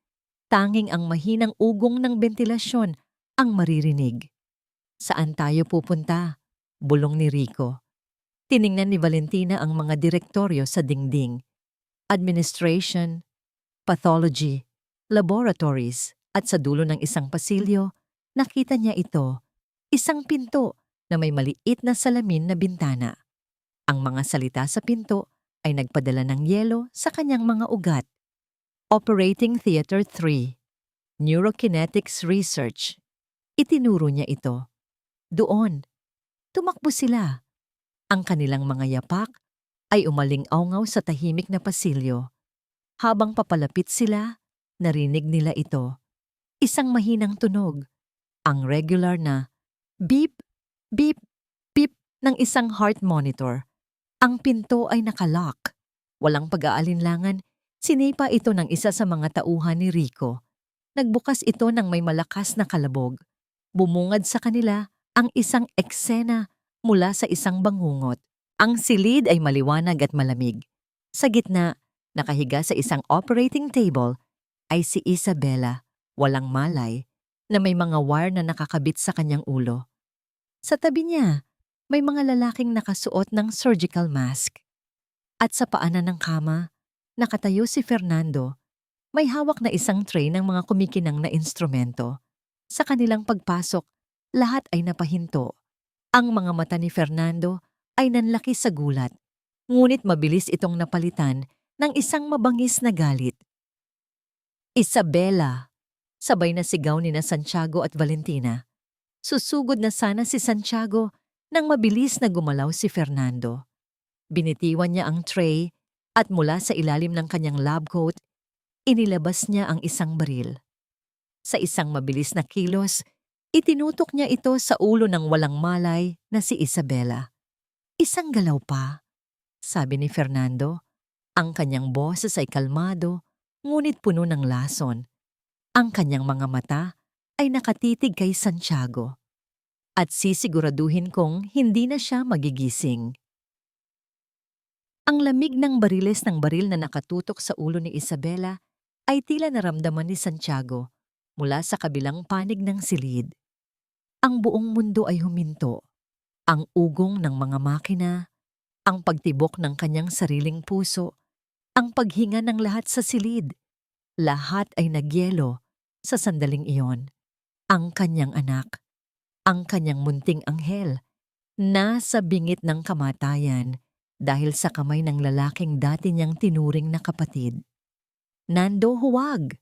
Tanging ang mahinang ugong ng bentilasyon ang maririnig. Saan tayo pupunta? Bulong ni Rico. Tiningnan ni Valentina ang mga direktoryo sa dingding. Administration, pathology, laboratories at sa dulo ng isang pasilyo, nakita niya ito, isang pinto na may maliit na salamin na bintana. Ang mga salita sa pinto ay nagpadala ng yelo sa kanyang mga ugat. Operating Theater 3, Neurokinetics Research. Itinuro niya ito. Doon, tumakbo sila. Ang kanilang mga yapak ay umaling-awngaw sa tahimik na pasilyo. Habang papalapit sila, narinig nila ito. Isang mahinang tunog. Ang regular na beep, beep, beep ng isang heart monitor. Ang pinto ay nakalock. Walang pag-aalinlangan, sinipa ito ng isa sa mga tauhan ni Rico. Nagbukas ito ng may malakas na kalabog. Bumungad sa kanila ang isang eksena mula sa isang bangungot. Ang silid ay maliwanag at malamig. Sa gitna, nakahiga sa isang operating table, ay si Isabela, walang malay, na may mga wire na nakakabit sa kanyang ulo. Sa tabi niya, may mga lalaking nakasuot ng surgical mask. At sa paanan ng kama, nakatayo si Fernando. May hawak na isang tray ng mga kumikinang na instrumento. Sa kanilang pagpasok, lahat ay napahinto. Ang mga mata ni Fernando ay nanlaki sa gulat, ngunit mabilis itong napalitan ng isang mabangis na galit. Isabela! Sabay na sigaw ni na Santiago at Valentina. Susugod na sana si Santiago nang mabilis na gumalaw si Fernando. Binitiwan niya ang tray at mula sa ilalim ng kanyang lab coat, inilabas niya ang isang baril. Sa isang mabilis na kilos, itinutok niya ito sa ulo ng walang malay na si Isabela. Isang galaw pa, sabi ni Fernando. Ang kanyang boses ay kalmado, ngunit puno ng lason. Ang kanyang mga mata ay nakatitig kay Santiago. At sisiguraduhin kong hindi na siya magigising. Ang lamig ng bariles ng baril na nakatutok sa ulo ni Isabela ay tila naramdaman ni Santiago mula sa kabilang panig ng silid. Ang buong mundo ay huminto. Ang ugong ng mga makina, ang pagtibok ng kanyang sariling puso, ang paghinga ng lahat sa silid. Lahat ay nagyelo sa sandaling iyon. Ang kanyang anak, ang kanyang munting anghel, nasa bingit ng kamatayan, dahil sa kamay ng lalaking dati niyang tinuring na kapatid. "Nando, huwag!"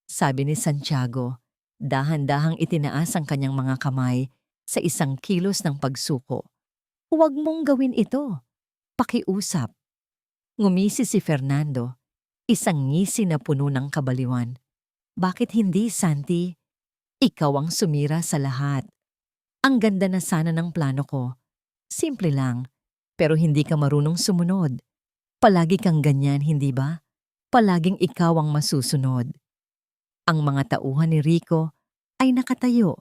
sabi ni Santiago. Dahan-dahang itinaas ang kanyang mga kamay sa isang kilos ng pagsuko. "Huwag mong gawin ito. Pakiusap." Ngumisi si Fernando, isang ngisi na puno ng kabaliwan. "Bakit hindi, Santi? Ikaw ang sumira sa lahat. Ang ganda na sana ng plano ko. Simple lang, pero hindi ka marunong sumunod. Palagi kang ganyan, hindi ba? Palaging ikaw ang masusunod." Ang mga tauhan ni Rico ay nakatayo.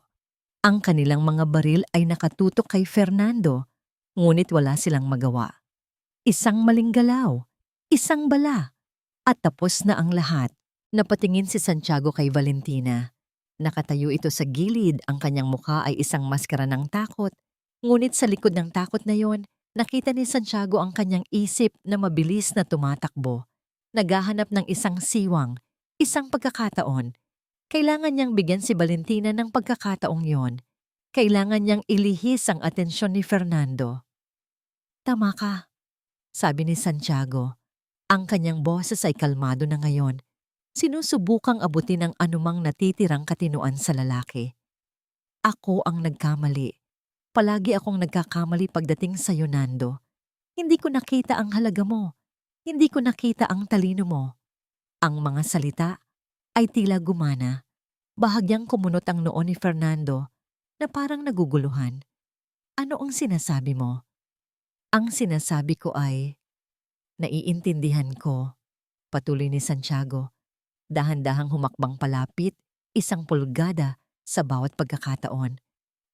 Ang kanilang mga baril ay nakatutok kay Fernando, ngunit wala silang magawa. Isang maling galaw, isang bala, at tapos na ang lahat. Napatingin si Santiago kay Valentina. Nakatayo ito sa gilid, ang kanyang mukha ay isang maskara ng takot. Ngunit sa likod ng takot na yon, nakita ni Santiago ang kanyang isip na mabilis na tumatakbo. Naghahanap ng isang siwang, isang pagkakataon. Kailangan niyang bigyan si Valentina ng pagkakataong yon. Kailangan niyang ilihis ang atensyon ni Fernando. "Tama ka," sabi ni Santiago. Ang kanyang boses ay kalmado na ngayon. Sinusubukang abutin ang anumang natitirang katinuan sa lalaki. "Ako ang nagkamali. Palagi akong nagkakamali pagdating sa iyo, Nando. Hindi ko nakita ang halaga mo. Hindi ko nakita ang talino mo." Ang mga salita ay tila gumana. Bahagyang kumunot ang noo ni Fernando na parang naguguluhan. "Ano ang sinasabi mo?" "Ang sinasabi ko ay, naiintindihan ko," patuloy ni Santiago. Dahan-dahang humakbang palapit, isang pulgada sa bawat pagkakataon.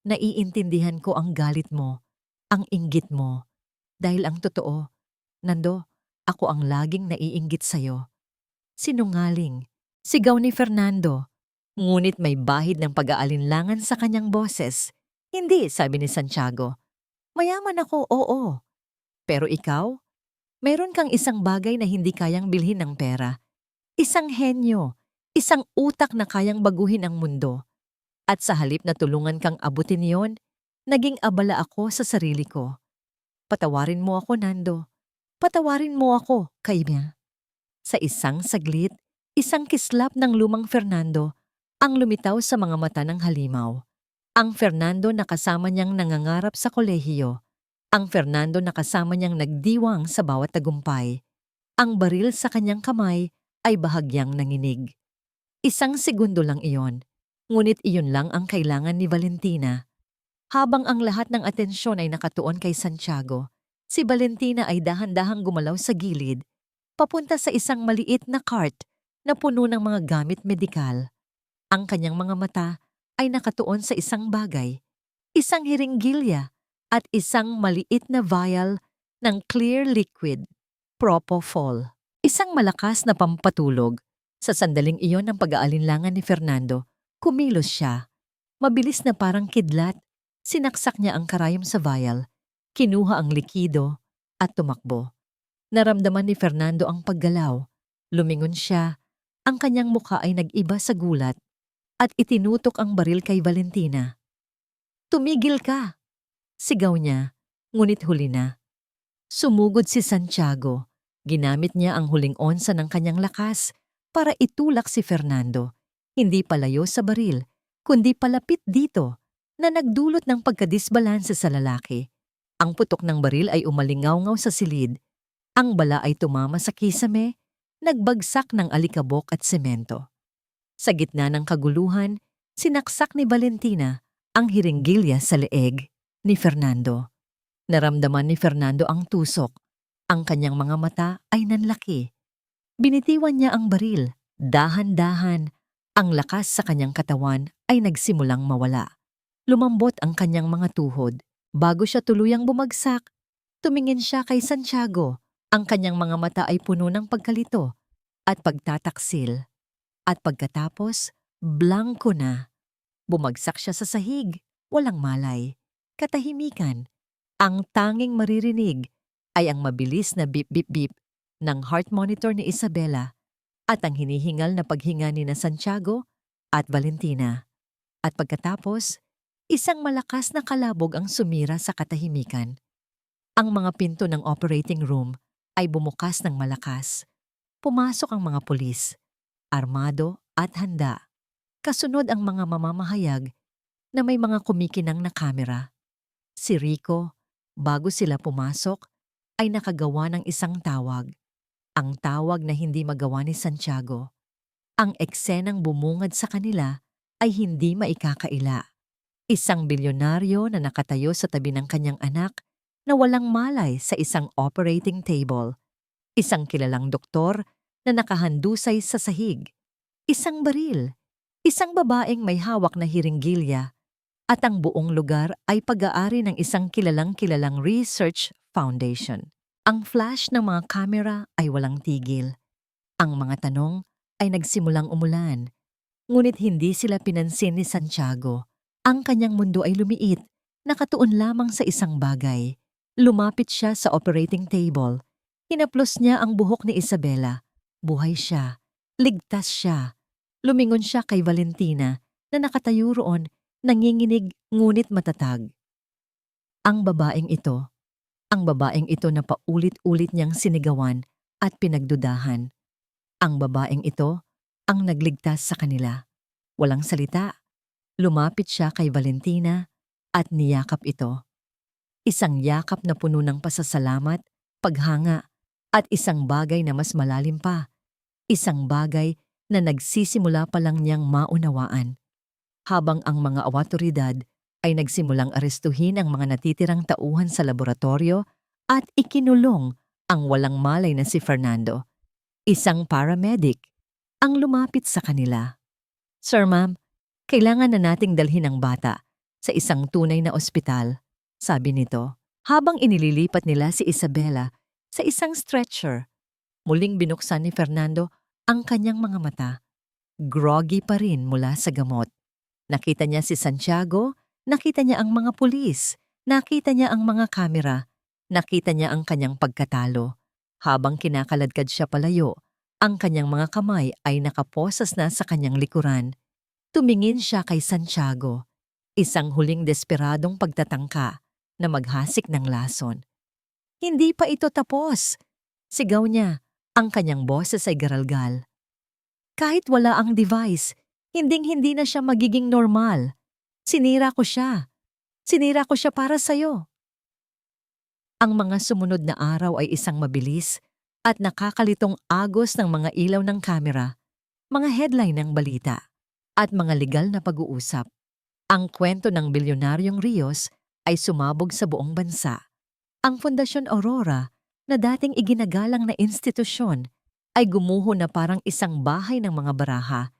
"Naiintindihan ko ang galit mo, ang inggit mo. Dahil ang totoo, Nando, ako ang laging naiinggit sa'yo." "Sinungaling," sigaw ni Fernando. Ngunit may bahid ng pag-aalinlangan sa kanyang boses. "Hindi," sabi ni Santiago. "Mayaman ako, oo. Pero ikaw, mayroon kang isang bagay na hindi kayang bilhin ng pera. Isang henyo, isang utak na kayang baguhin ang mundo. At sa halip na tulungan kang abutin yon, naging abala ako sa sarili ko. Patawarin mo ako, Nando. Patawarin mo ako, kaibigan." Sa isang saglit, isang kislap ng lumang Fernando ang lumitaw sa mga mata ng halimaw. Ang Fernando na kasama niyang nangangarap sa kolehiyo. Ang Fernando na kasama niyang nagdiwang sa bawat tagumpay. Ang baril sa kanyang kamay ay bahagyang nanginig. Isang segundo lang iyon, ngunit iyon lang ang kailangan ni Valentina. Habang ang lahat ng atensyon ay nakatuon kay Santiago, si Valentina ay dahan-dahang gumalaw sa gilid, papunta sa isang maliit na cart na puno ng mga gamit medikal. Ang kanyang mga mata ay nakatuon sa isang bagay, isang hiringgilya at isang maliit na vial ng clear liquid, propofol. Isang malakas na pampatulog. Sa sandaling iyon ng pag-aalinlangan ni Fernando, kumilos siya. Mabilis na parang kidlat, sinaksak niya ang karayom sa vial, kinuha ang likido at tumakbo. Naramdaman ni Fernando ang paggalaw. Lumingon siya. Ang kanyang mukha ay nag-iba sa gulat at itinutok ang baril kay Valentina. "Tumigil ka!" sigaw niya, ngunit huli na. Sumugod si Santiago. Ginamit niya ang huling onsa ng kanyang lakas para itulak si Fernando. Hindi palayo sa baril, kundi palapit dito na nagdulot ng pagkadisbalanse sa lalaki. Ang putok ng baril ay umalingaw-ngaw sa silid. Ang bala ay tumama sa kisame, nagbagsak ng alikabok at semento. Sa gitna ng kaguluhan, sinaksak ni Valentina ang hiringgilya sa leeg ni Fernando. Naramdaman ni Fernando ang tusok. Ang kanyang mga mata ay nanlaki. Binitiwan niya ang baril. Dahan-dahan, ang lakas sa kanyang katawan ay nagsimulang mawala. Lumambot ang kanyang mga tuhod. Bago siya tuluyang bumagsak, tumingin siya kay Santiago. Ang kanyang mga mata ay puno ng pagkalito at pagtataksil. At pagkatapos, blanko na. Bumagsak siya sa sahig, walang malay. Katahimikan. Ang tanging maririnig ay ang mabilis na beep-beep-beep ng heart monitor ni Isabela at ang hinihingal na paghinga ni na Santiago at Valentina. At pagkatapos, isang malakas na kalabog ang sumira sa katahimikan. Ang mga pinto ng operating room ay bumukas ng malakas. Pumasok ang mga pulis, armado at handa. Kasunod ang mga mamamahayag na may mga kumikinang na kamera. Si Rico, bago sila pumasok, ay nakagawa ng isang tawag. Ang tawag na hindi magawa ni Santiago. Ang eksenang bumungad sa kanila ay hindi maikakaila. Isang bilyonaryo na nakatayo sa tabi ng kanyang anak na walang malay sa isang operating table. Isang kilalang doktor na nakahandusay sa sahig. Isang baril. Isang babaeng may hawak na hiringgilya. At ang buong lugar ay pag-aari ng isang kilalang-kilalang research foundation. Ang flash ng mga kamera ay walang tigil. Ang mga tanong ay nagsimulang umulan. Ngunit hindi sila pinansin ni Santiago. Ang kanyang mundo ay lumiit, nakatuon lamang sa isang bagay. Lumapit siya sa operating table. Hinaplos niya ang buhok ni Isabela. Buhay siya. Ligtas siya. Lumingon siya kay Valentina na nakatayo roon, nanginginig ngunit matatag. Ang babaeng ito na paulit-ulit niyang sinigawan at pinagdudahan. Ang babaeng ito ang nagligtas sa kanila. Walang salita. Lumapit siya kay Valentina at niyakap ito. Isang yakap na puno ng pasasalamat, paghanga, at isang bagay na mas malalim pa. Isang bagay na nagsisimula pa lang niyang maunawaan. Habang ang mga awatoridad ay nagsimulang arestuhin ang mga natitirang tauhan sa laboratorio at ikinulong ang walang malay na si Fernando. Isang paramedic ang lumapit sa kanila. "Sir, ma'am, kailangan na nating dalhin ang bata sa isang tunay na ospital," sabi nito. Habang inililipat nila si Isabela sa isang stretcher, muling binuksan ni Fernando ang kanyang mga mata. Groggy pa rin mula sa gamot. Nakita niya si Santiago, nakita niya ang mga pulis, nakita niya ang mga kamera, nakita niya ang kanyang pagkatalo. Habang kinakaladkad siya palayo, ang kanyang mga kamay ay nakaposas na sa kanyang likuran. Tumingin siya kay Santiago, isang huling desperadong pagtatangka na maghasik ng lason. "Hindi pa ito tapos!" Sigaw niya, ang kanyang boses ay garalgal. "Kahit wala ang device, hinding-hindi na siya magiging normal. Sinira ko siya. Sinira ko siya para sa'yo." Ang mga sumunod na araw ay isang mabilis at nakakalitong agos ng mga ilaw ng kamera, mga headline ng balita, at mga legal na pag-uusap. Ang kwento ng bilyonaryong Rios ay sumabog sa buong bansa. Ang Fundasyon Aurora, na dating iginagalang na institusyon, ay gumuho na parang isang bahay ng mga baraha.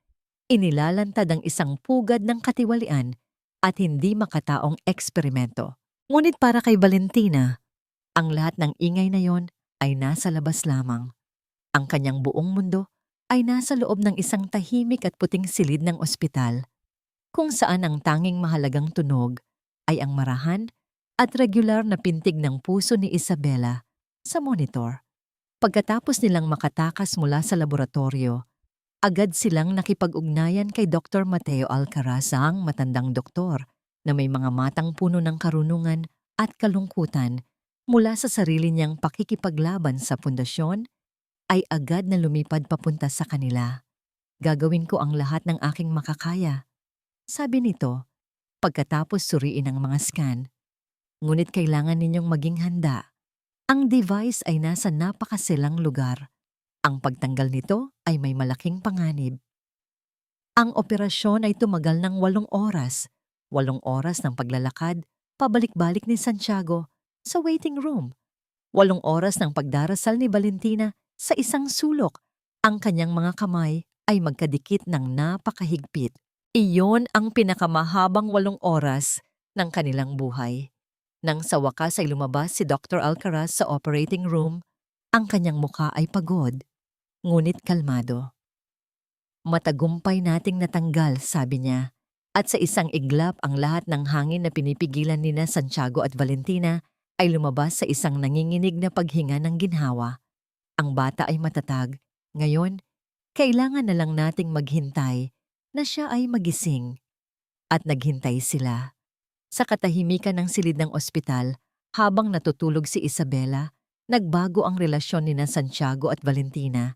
Inilalantad ang isang pugad ng katiwalian at hindi makataong eksperimento. Ngunit para kay Valentina, ang lahat ng ingay na yon ay nasa labas lamang. Ang kanyang buong mundo ay nasa loob ng isang tahimik at puting silid ng ospital, kung saan ang tanging mahalagang tunog ay ang marahan at regular na pintig ng puso ni Isabela sa monitor. Pagkatapos nilang makatakas mula sa laboratorio, agad silang nakipag-ugnayan kay Dr. Mateo Alcaraz, ang matandang doktor na may mga matang puno ng karunungan at kalungkutan mula sa sarili niyang pakikipaglaban sa pundasyon, ay agad na lumipad papunta sa kanila. "Gagawin ko ang lahat ng aking makakaya," sabi nito, pagkatapos suriin ang mga scan. "Ngunit kailangan ninyong maging handa. Ang device ay nasa napakasilang lugar. Ang pagtanggal nito ay may malaking panganib." Ang operasyon ay tumagal ng 8 oras. 8 oras ng paglalakad, pabalik-balik ni Santiago sa waiting room. 8 oras ng pagdarasal ni Valentina sa isang sulok. Ang kanyang mga kamay ay magkadikit ng napakahigpit. Iyon ang pinakamahabang 8 oras ng kanilang buhay. Nang sa wakas ay lumabas si Dr. Alcaraz sa operating room, ang kanyang mukha ay pagod, ngunit kalmado. "Matagumpay nating natanggal," sabi niya, at sa isang iglap ang lahat ng hangin na pinipigilan nina Santiago at Valentina ay lumabas sa isang nanginginig na paghinga ng ginhawa. Ang bata ay matatag. Ngayon, kailangan na lang nating maghintay na siya ay magising. At naghintay sila. Sa katahimikan ng silid ng ospital, Habang natutulog si Isabela, nagbago ang relasyon ni Santiago at Valentina.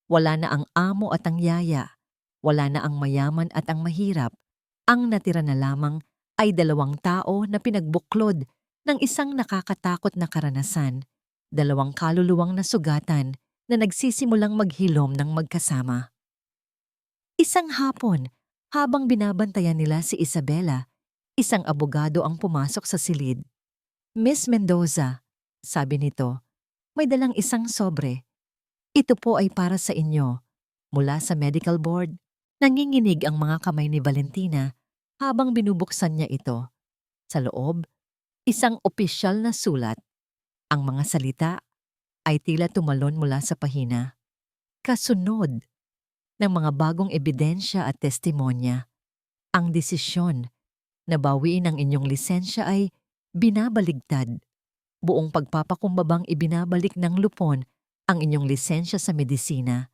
Wala na ang amo at ang yaya. Wala na ang mayaman at ang mahirap. Ang natira na lamang ay dalawang tao na pinagbuklod ng isang nakakatakot na karanasan. Dalawang kaluluwang nasugatan na nagsisimulang maghilom ng magkasama. Isang hapon, habang binabantayan nila si Isabela, isang abogado ang pumasok sa silid. Miss Mendoza, sabi nito, may dalang isang sobre. Ito po ay para sa inyo. Mula sa medical board, nanginginig ang mga kamay ni Valentina habang binubuksan niya ito. Sa loob, isang opisyal na sulat. Ang mga salita ay tila tumalon mula sa pahina. Kasunod ng mga bagong ebidensya at testimonya, ang desisyon na bawiin ang inyong lisensya ay binabaligtad. Buong pagpapakumbabang ibinabalik ng lupon ang inyong lisensya sa medisina,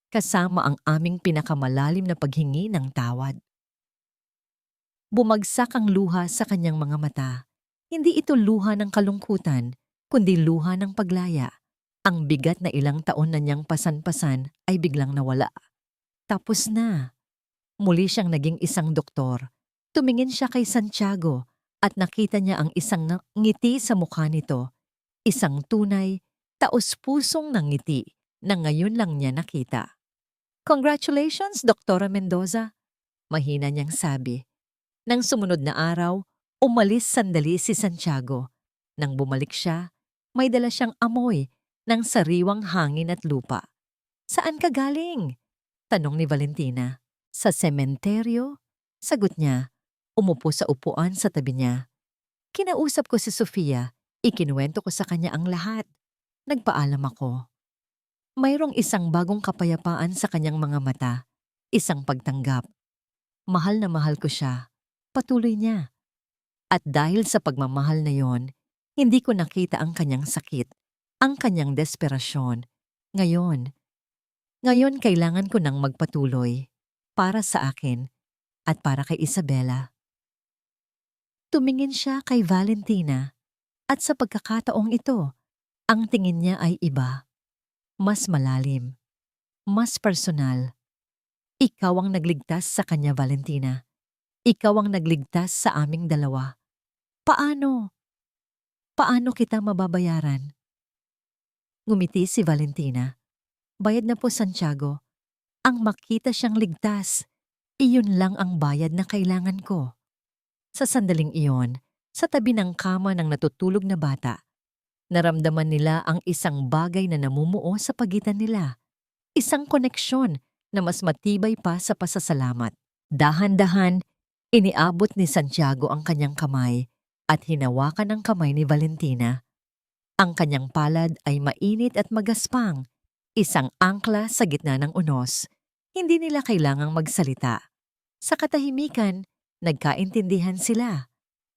kasama ang aming pinakamalalim na paghingi ng tawad. Bumagsak ang luha sa kanyang mga mata. Hindi ito luha ng kalungkutan, kundi luha ng paglaya. Ang bigat na ilang taon na niyang pasan-pasan ay biglang nawala. Tapos na. Muli siyang naging isang doktor. Tumingin siya kay Santiago at nakita niya ang isang ngiti sa mukha nito. Isang tunay, taos-pusong ngiti na ngayon lang niya nakita. Congratulations, Doktora Mendoza, mahina niyang sabi. Nang sumunod na araw, umalis sandali si Santiago. Nang bumalik siya, may dala siyang amoy ng sariwang hangin at lupa. Saan ka galing? Tanong ni Valentina. Sa sementeryo? Sagot niya. Umupo sa upuan sa tabi niya. Kinausap ko si Sofia. Ikinuwento ko sa kanya ang lahat. Nagpaalam ako. Mayroong isang bagong kapayapaan sa kanyang mga mata. Isang pagtanggap. Mahal na mahal ko siya. Patuloy niya. At dahil sa pagmamahal na yon, hindi ko nakita ang kanyang sakit, ang kanyang desperasyon. Ngayon kailangan ko nang magpatuloy. Para sa akin at para kay Isabela. Tumingin siya kay Valentina at sa pagkakataong ito, ang tingin niya ay iba. Mas malalim. Mas personal. Ikaw ang nagligtas sa kanya, Valentina. Ikaw ang nagligtas sa aming dalawa. Paano? Paano kita mababayaran? Ngumiti si Valentina. Bayad na po, Santiago. Ang makita siyang ligtas, iyon lang ang bayad na kailangan ko. Sa sandaling iyon, sa tabi ng kama ng natutulog na bata, naramdaman nila ang isang bagay na namumuo sa pagitan nila. Isang koneksyon na mas matibay pa sa pasasalamat. Dahan-dahan, iniabot ni Santiago ang kanyang kamay at hinawakan ang kamay ni Valentina. Ang kanyang palad ay mainit at magaspang, isang angkla sa gitna ng unos. Hindi nila kailangang magsalita. Sa katahimikan, nagkaintindihan sila.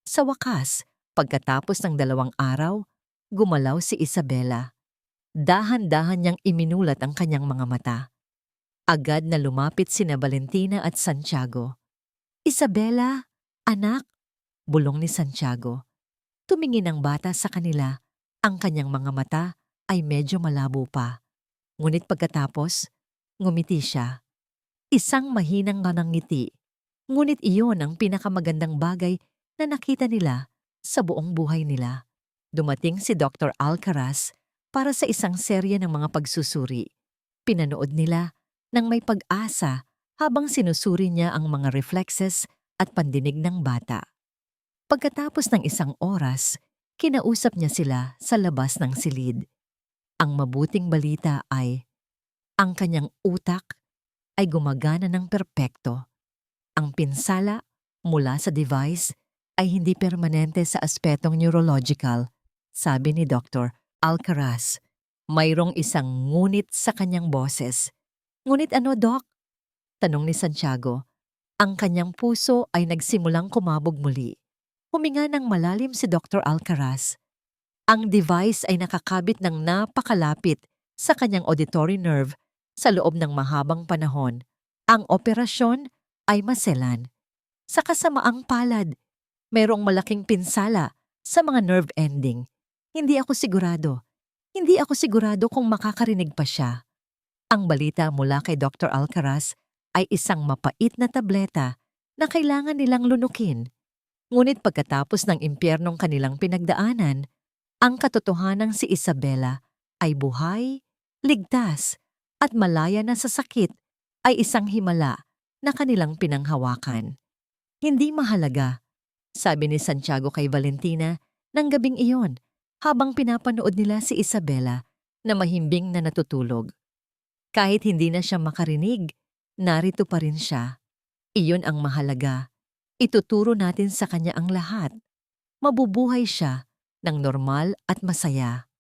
Sa wakas, pagkatapos ng 2 araw, gumalaw si Isabela. Dahan-dahan niyang iminulat ang kanyang mga mata. Agad na lumapit sina Valentina at Santiago. Isabela, anak, bulong ni Santiago. Tumingin ang bata sa kanila. Ang kanyang mga mata ay medyo malabo pa. Ngunit pagkatapos, ngumiti siya. Isang mahinang ngiti. Ngunit iyon ang pinakamagandang bagay na nakita nila sa buong buhay nila. Dumating si Dr. Alcaraz para sa isang serye ng mga pagsusuri. Pinanood nila nang may pag-asa habang sinusuri niya ang mga reflexes at pandinig ng bata. Pagkatapos ng 1 oras, kinausap niya sila sa labas ng silid. Ang mabuting balita ay, ang kanyang utak ay gumagana ng perpekto. Ang pinsala mula sa device ay hindi permanente sa aspetong neurological, sabi ni Dr. Alcaraz. Mayroong isang ngunit sa kanyang boses. Ngunit ano, Doc? Tanong ni Santiago. Ang kanyang puso ay nagsimulang kumabog muli. Huminga ng malalim si Dr. Alcaraz. Ang device ay nakakabit ng napakalapit sa kanyang auditory nerve sa loob ng mahabang panahon. Ang operasyon ay maselan. Sa kasamaang palad, mayroong malaking pinsala Sa mga nerve ending, hindi ako sigurado. Hindi ako sigurado kung makakarinig pa siya. Ang balita mula kay Dr. Alcaraz ay isang mapait na tableta na kailangan nilang lunukin. Ngunit pagkatapos ng impyernong kanilang pinagdaanan, ang katotohanang si Isabela ay buhay, ligtas, at malaya na sa sakit ay isang himala na kanilang pinanghawakan. Hindi mahalaga, sabi ni Santiago kay Valentina ng gabing iyon habang pinapanood nila si Isabela na mahimbing na natutulog. Kahit hindi na siya makarinig, narito pa rin siya. Iyon ang mahalaga. Ituturo natin sa kanya ang lahat. Mabubuhay siya ng normal at masaya.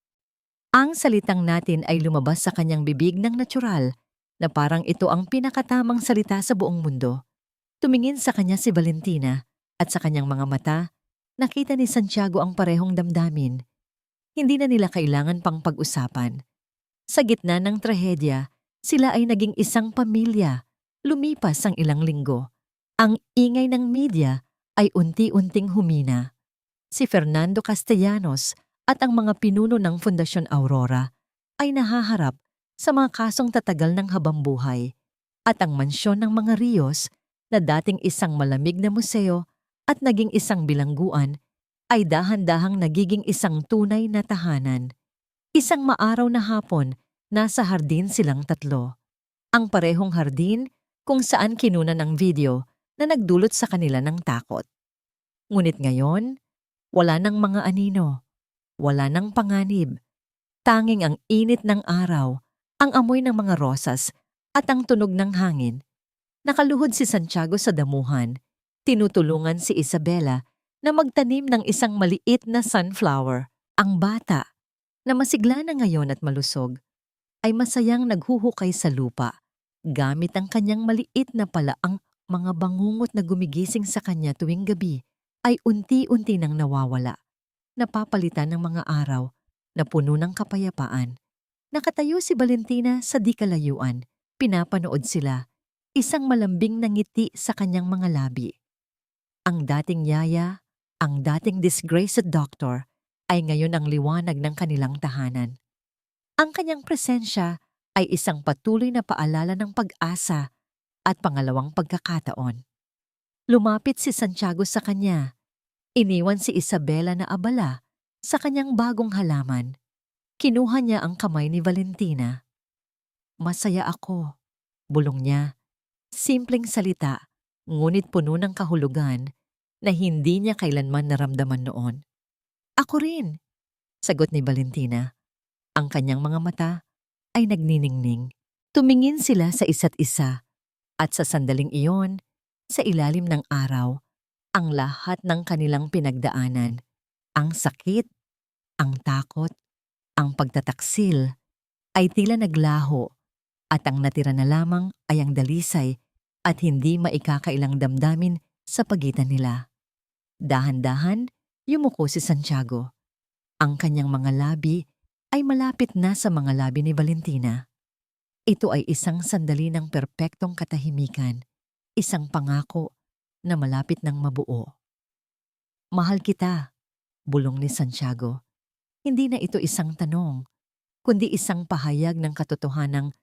Ang salitang natin ay lumabas sa kanyang bibig ng natural na parang ito ang pinakatamang salita sa buong mundo. Tumingin sa kanya si Valentina at sa kanyang mga mata, nakita ni Santiago ang parehong damdamin. Hindi na nila kailangan pang pag-usapan. Sa gitna ng trahedya, sila ay naging isang pamilya. Lumipas ang ilang linggo. Ang ingay ng media ay unti-unting humina. Si Fernando Castellanos at ang mga pinuno ng Fundasyon Aurora ay nahaharap sa mga kasong tatagal ng habambuhay at ang mansyon ng mga Rios na dating isang malamig na museo at naging isang bilangguan ay dahan-dahang nagiging isang tunay na tahanan. Isang maaraw na hapon, nasa hardin silang tatlo. Ang parehong hardin kung saan kinunan ang video na nagdulot sa kanila ng takot. Ngunit ngayon, wala nang mga anino, wala nang panganib. Tanging ang init ng araw, ang amoy ng mga rosas at ang tunog ng hangin. Nakaluhod si Santiago sa damuhan, tinutulungan si Isabela na magtanim ng isang maliit na sunflower. Ang bata, na masigla na ngayon at malusog, ay masayang naghuhukay sa lupa. Gamit ang kanyang maliit na palaang, mga bangungot na gumigising sa kanya tuwing gabi ay unti-unti nang nawawala. Napapalitan ng mga araw na puno ng kapayapaan. Nakatayo si Valentina sa di kalayuan. Pinapanood sila. Isang malambing na ngiti sa kanyang mga labi. Ang dating yaya, ang dating disgraced doctor, ay ngayon ang liwanag ng kanilang tahanan. Ang kanyang presensya ay isang patuloy na paalala ng pag-asa at pangalawang pagkakataon. Lumapit si Santiago sa kanya. Iniwan si Isabela na abala sa kanyang bagong halaman. Kinuha niya ang kamay ni Valentina. "Masaya ako," bulong niya. Simpleng salita, ngunit puno ng kahulugan na hindi niya kailanman naramdaman noon. "Ako rin," sagot ni Valentina. Ang kanyang mga mata ay nagniningning. Tumingin sila sa isa't isa at sa sandaling iyon, sa ilalim ng araw, ang lahat ng kanilang pinagdaanan, ang sakit, ang takot, ang pagtataksil, ay tila naglaho at ang natira na lamang ay ang dalisay at hindi maikakailang damdamin sa pagitan nila. Dahan-dahan, yumuko si Santiago. Ang kanyang mga labi ay malapit na sa mga labi ni Valentina. Ito ay isang sandali ng perpektong katahimikan, isang pangako na malapit ng mabuo. "Mahal kita," bulong ni Santiago. Hindi na ito isang tanong, kundi isang pahayag ng katotohanang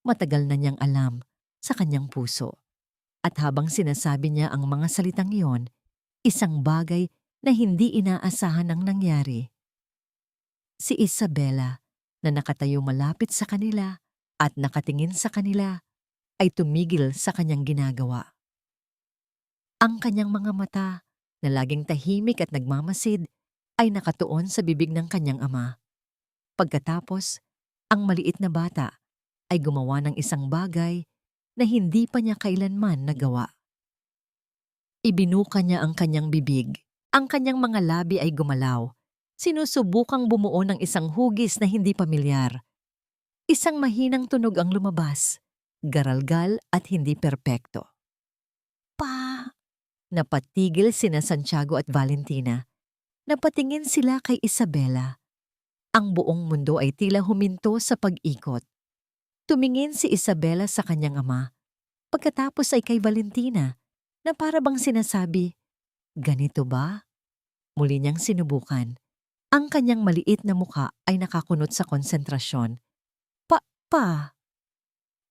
matagal na niyang alam sa kanyang puso. At habang sinasabi niya ang mga salitang iyon, isang bagay na hindi inaasahan ang nangyari. Si Isabela, na nakatayo malapit sa kanila at nakatingin sa kanila, ay tumigil sa kanyang ginagawa. Ang kanyang mga mata, na laging tahimik at nagmamasid, ay nakatuon sa bibig ng kanyang ama. Pagkatapos, ang maliit na bata ay gumawa ng isang bagay na hindi pa niya kailanman nagawa. Ibinuka niya ang kanyang bibig. Ang kanyang mga labi ay gumalaw. Sinusubukang bumuo ng isang hugis na hindi pamilyar. Isang mahinang tunog ang lumabas, garalgal at hindi perpekto. "Pa!" Napatigil sina Santiago at Valentina. Napatingin sila kay Isabela. Ang buong mundo ay tila huminto sa pag-ikot. Tumingin si Isabela sa kanyang ama. Pagkatapos ay kay Valentina, na para bang sinasabi, "Ganito ba?" Muli niyang sinubukan. Ang kanyang maliit na muka ay nakakunot sa konsentrasyon. Pa!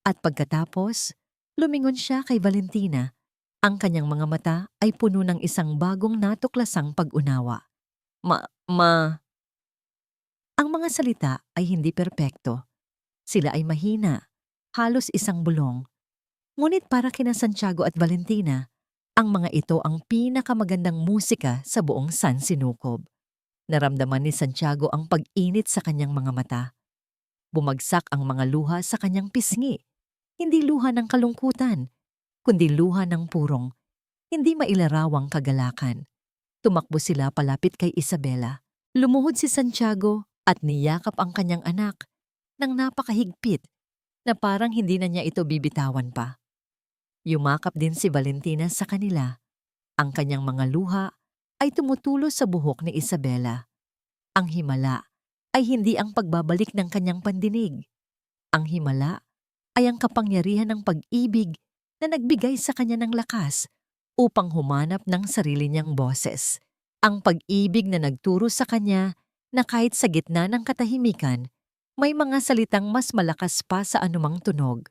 At pagkatapos, lumingon siya kay Valentina. Ang kanyang mga mata ay puno ng isang bagong natuklasang pag-unawa. Ma. Ang mga salita ay hindi perpekto. Sila ay mahina, halos isang bulong. Ngunit para kina Santiago at Valentina, ang mga ito ang pinakamagandang musika sa buong San Sinukob. Naramdaman ni Santiago ang pag-init sa kanyang mga mata. Bumagsak ang mga luha sa kanyang pisngi. Hindi luha ng kalungkutan, kundi luha ng purong, hindi mailarawang kagalakan. Tumakbo sila palapit kay Isabela. Lumuhod si Santiago at niyakap ang kanyang anak ng napakahigpit na parang hindi na niya ito bibitawan pa. Yumakap din si Valentina sa kanila. Ang kanyang mga luha ay tumutulo sa buhok ni Isabela. Ang himala ay hindi ang pagbabalik ng kanyang pandinig. Ang himala ay ang kapangyarihan ng pag-ibig na nagbigay sa kanya ng lakas upang humanap ng sarili niyang boses. Ang pag-ibig na nagturo sa kanya na kahit sa gitna ng katahimikan, may mga salitang mas malakas pa sa anumang tunog.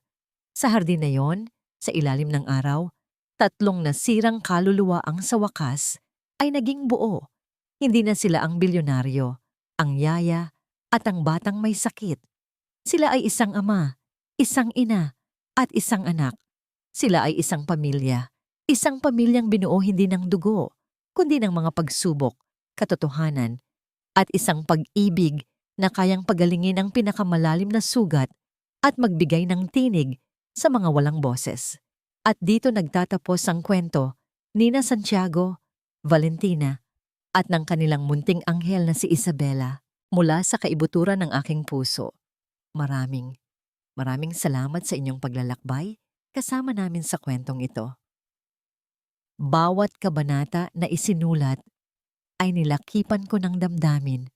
Sa hardin na yon, sa ilalim ng araw, 3 nasirang kaluluwa ang sa wakas ay naging buo. Hindi na sila ang bilyonaryo, ang yaya, at ang batang may sakit. Sila ay isang ama, isang ina, at isang anak. Sila ay isang pamilyang binuo hindi ng dugo, kundi ng mga pagsubok, katotohanan, at isang pag-ibig na kayang pagalingin ang pinakamalalim na sugat at magbigay ng tinig sa mga walang boses. At dito nagtatapos ang kwento ni na Santiago, Valentina, at ng kanilang munting anghel na si Isabela mula sa kaibuturan ng aking puso. Maraming salamat sa inyong paglalakbay kasama namin sa kwentong ito. Bawat kabanata na isinulat ay nilakipan ko ng damdamin.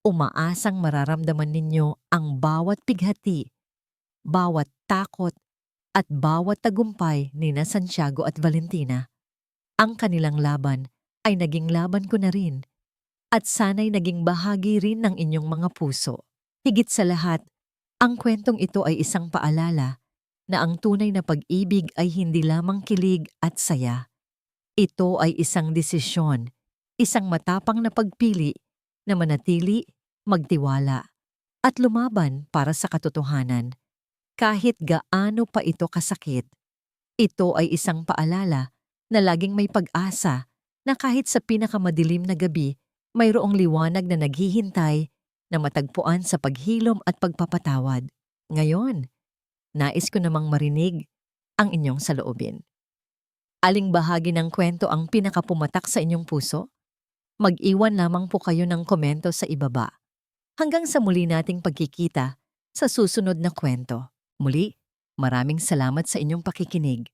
Umaasang mararamdaman ninyo ang bawat pighati, bawat takot, at bawat tagumpay ni na Santiago at Valentina. Ang kanilang laban ay naging laban ko na rin at sana'y naging bahagi rin ng inyong mga puso. Higit sa lahat, ang kwentong ito ay isang paalala na ang tunay na pag-ibig ay hindi lamang kilig at saya. Ito ay isang desisyon, isang matapang na pagpili na manatili, magtiwala, at lumaban para sa katotohanan. Kahit gaano pa ito kasakit, ito ay isang paalala na laging may pag-asa na kahit sa pinakamadilim na gabi, mayroong liwanag na naghihintay na matagpuan sa paghilom at pagpapatawad. Ngayon, nais ko namang marinig ang inyong saloobin. Aling bahagi ng kwento ang pinakapumatak sa inyong puso? Mag-iwan lamang po kayo ng komento sa ibaba. Hanggang sa muli nating pagkikita sa susunod na kwento. Muli, maraming salamat sa inyong pakikinig.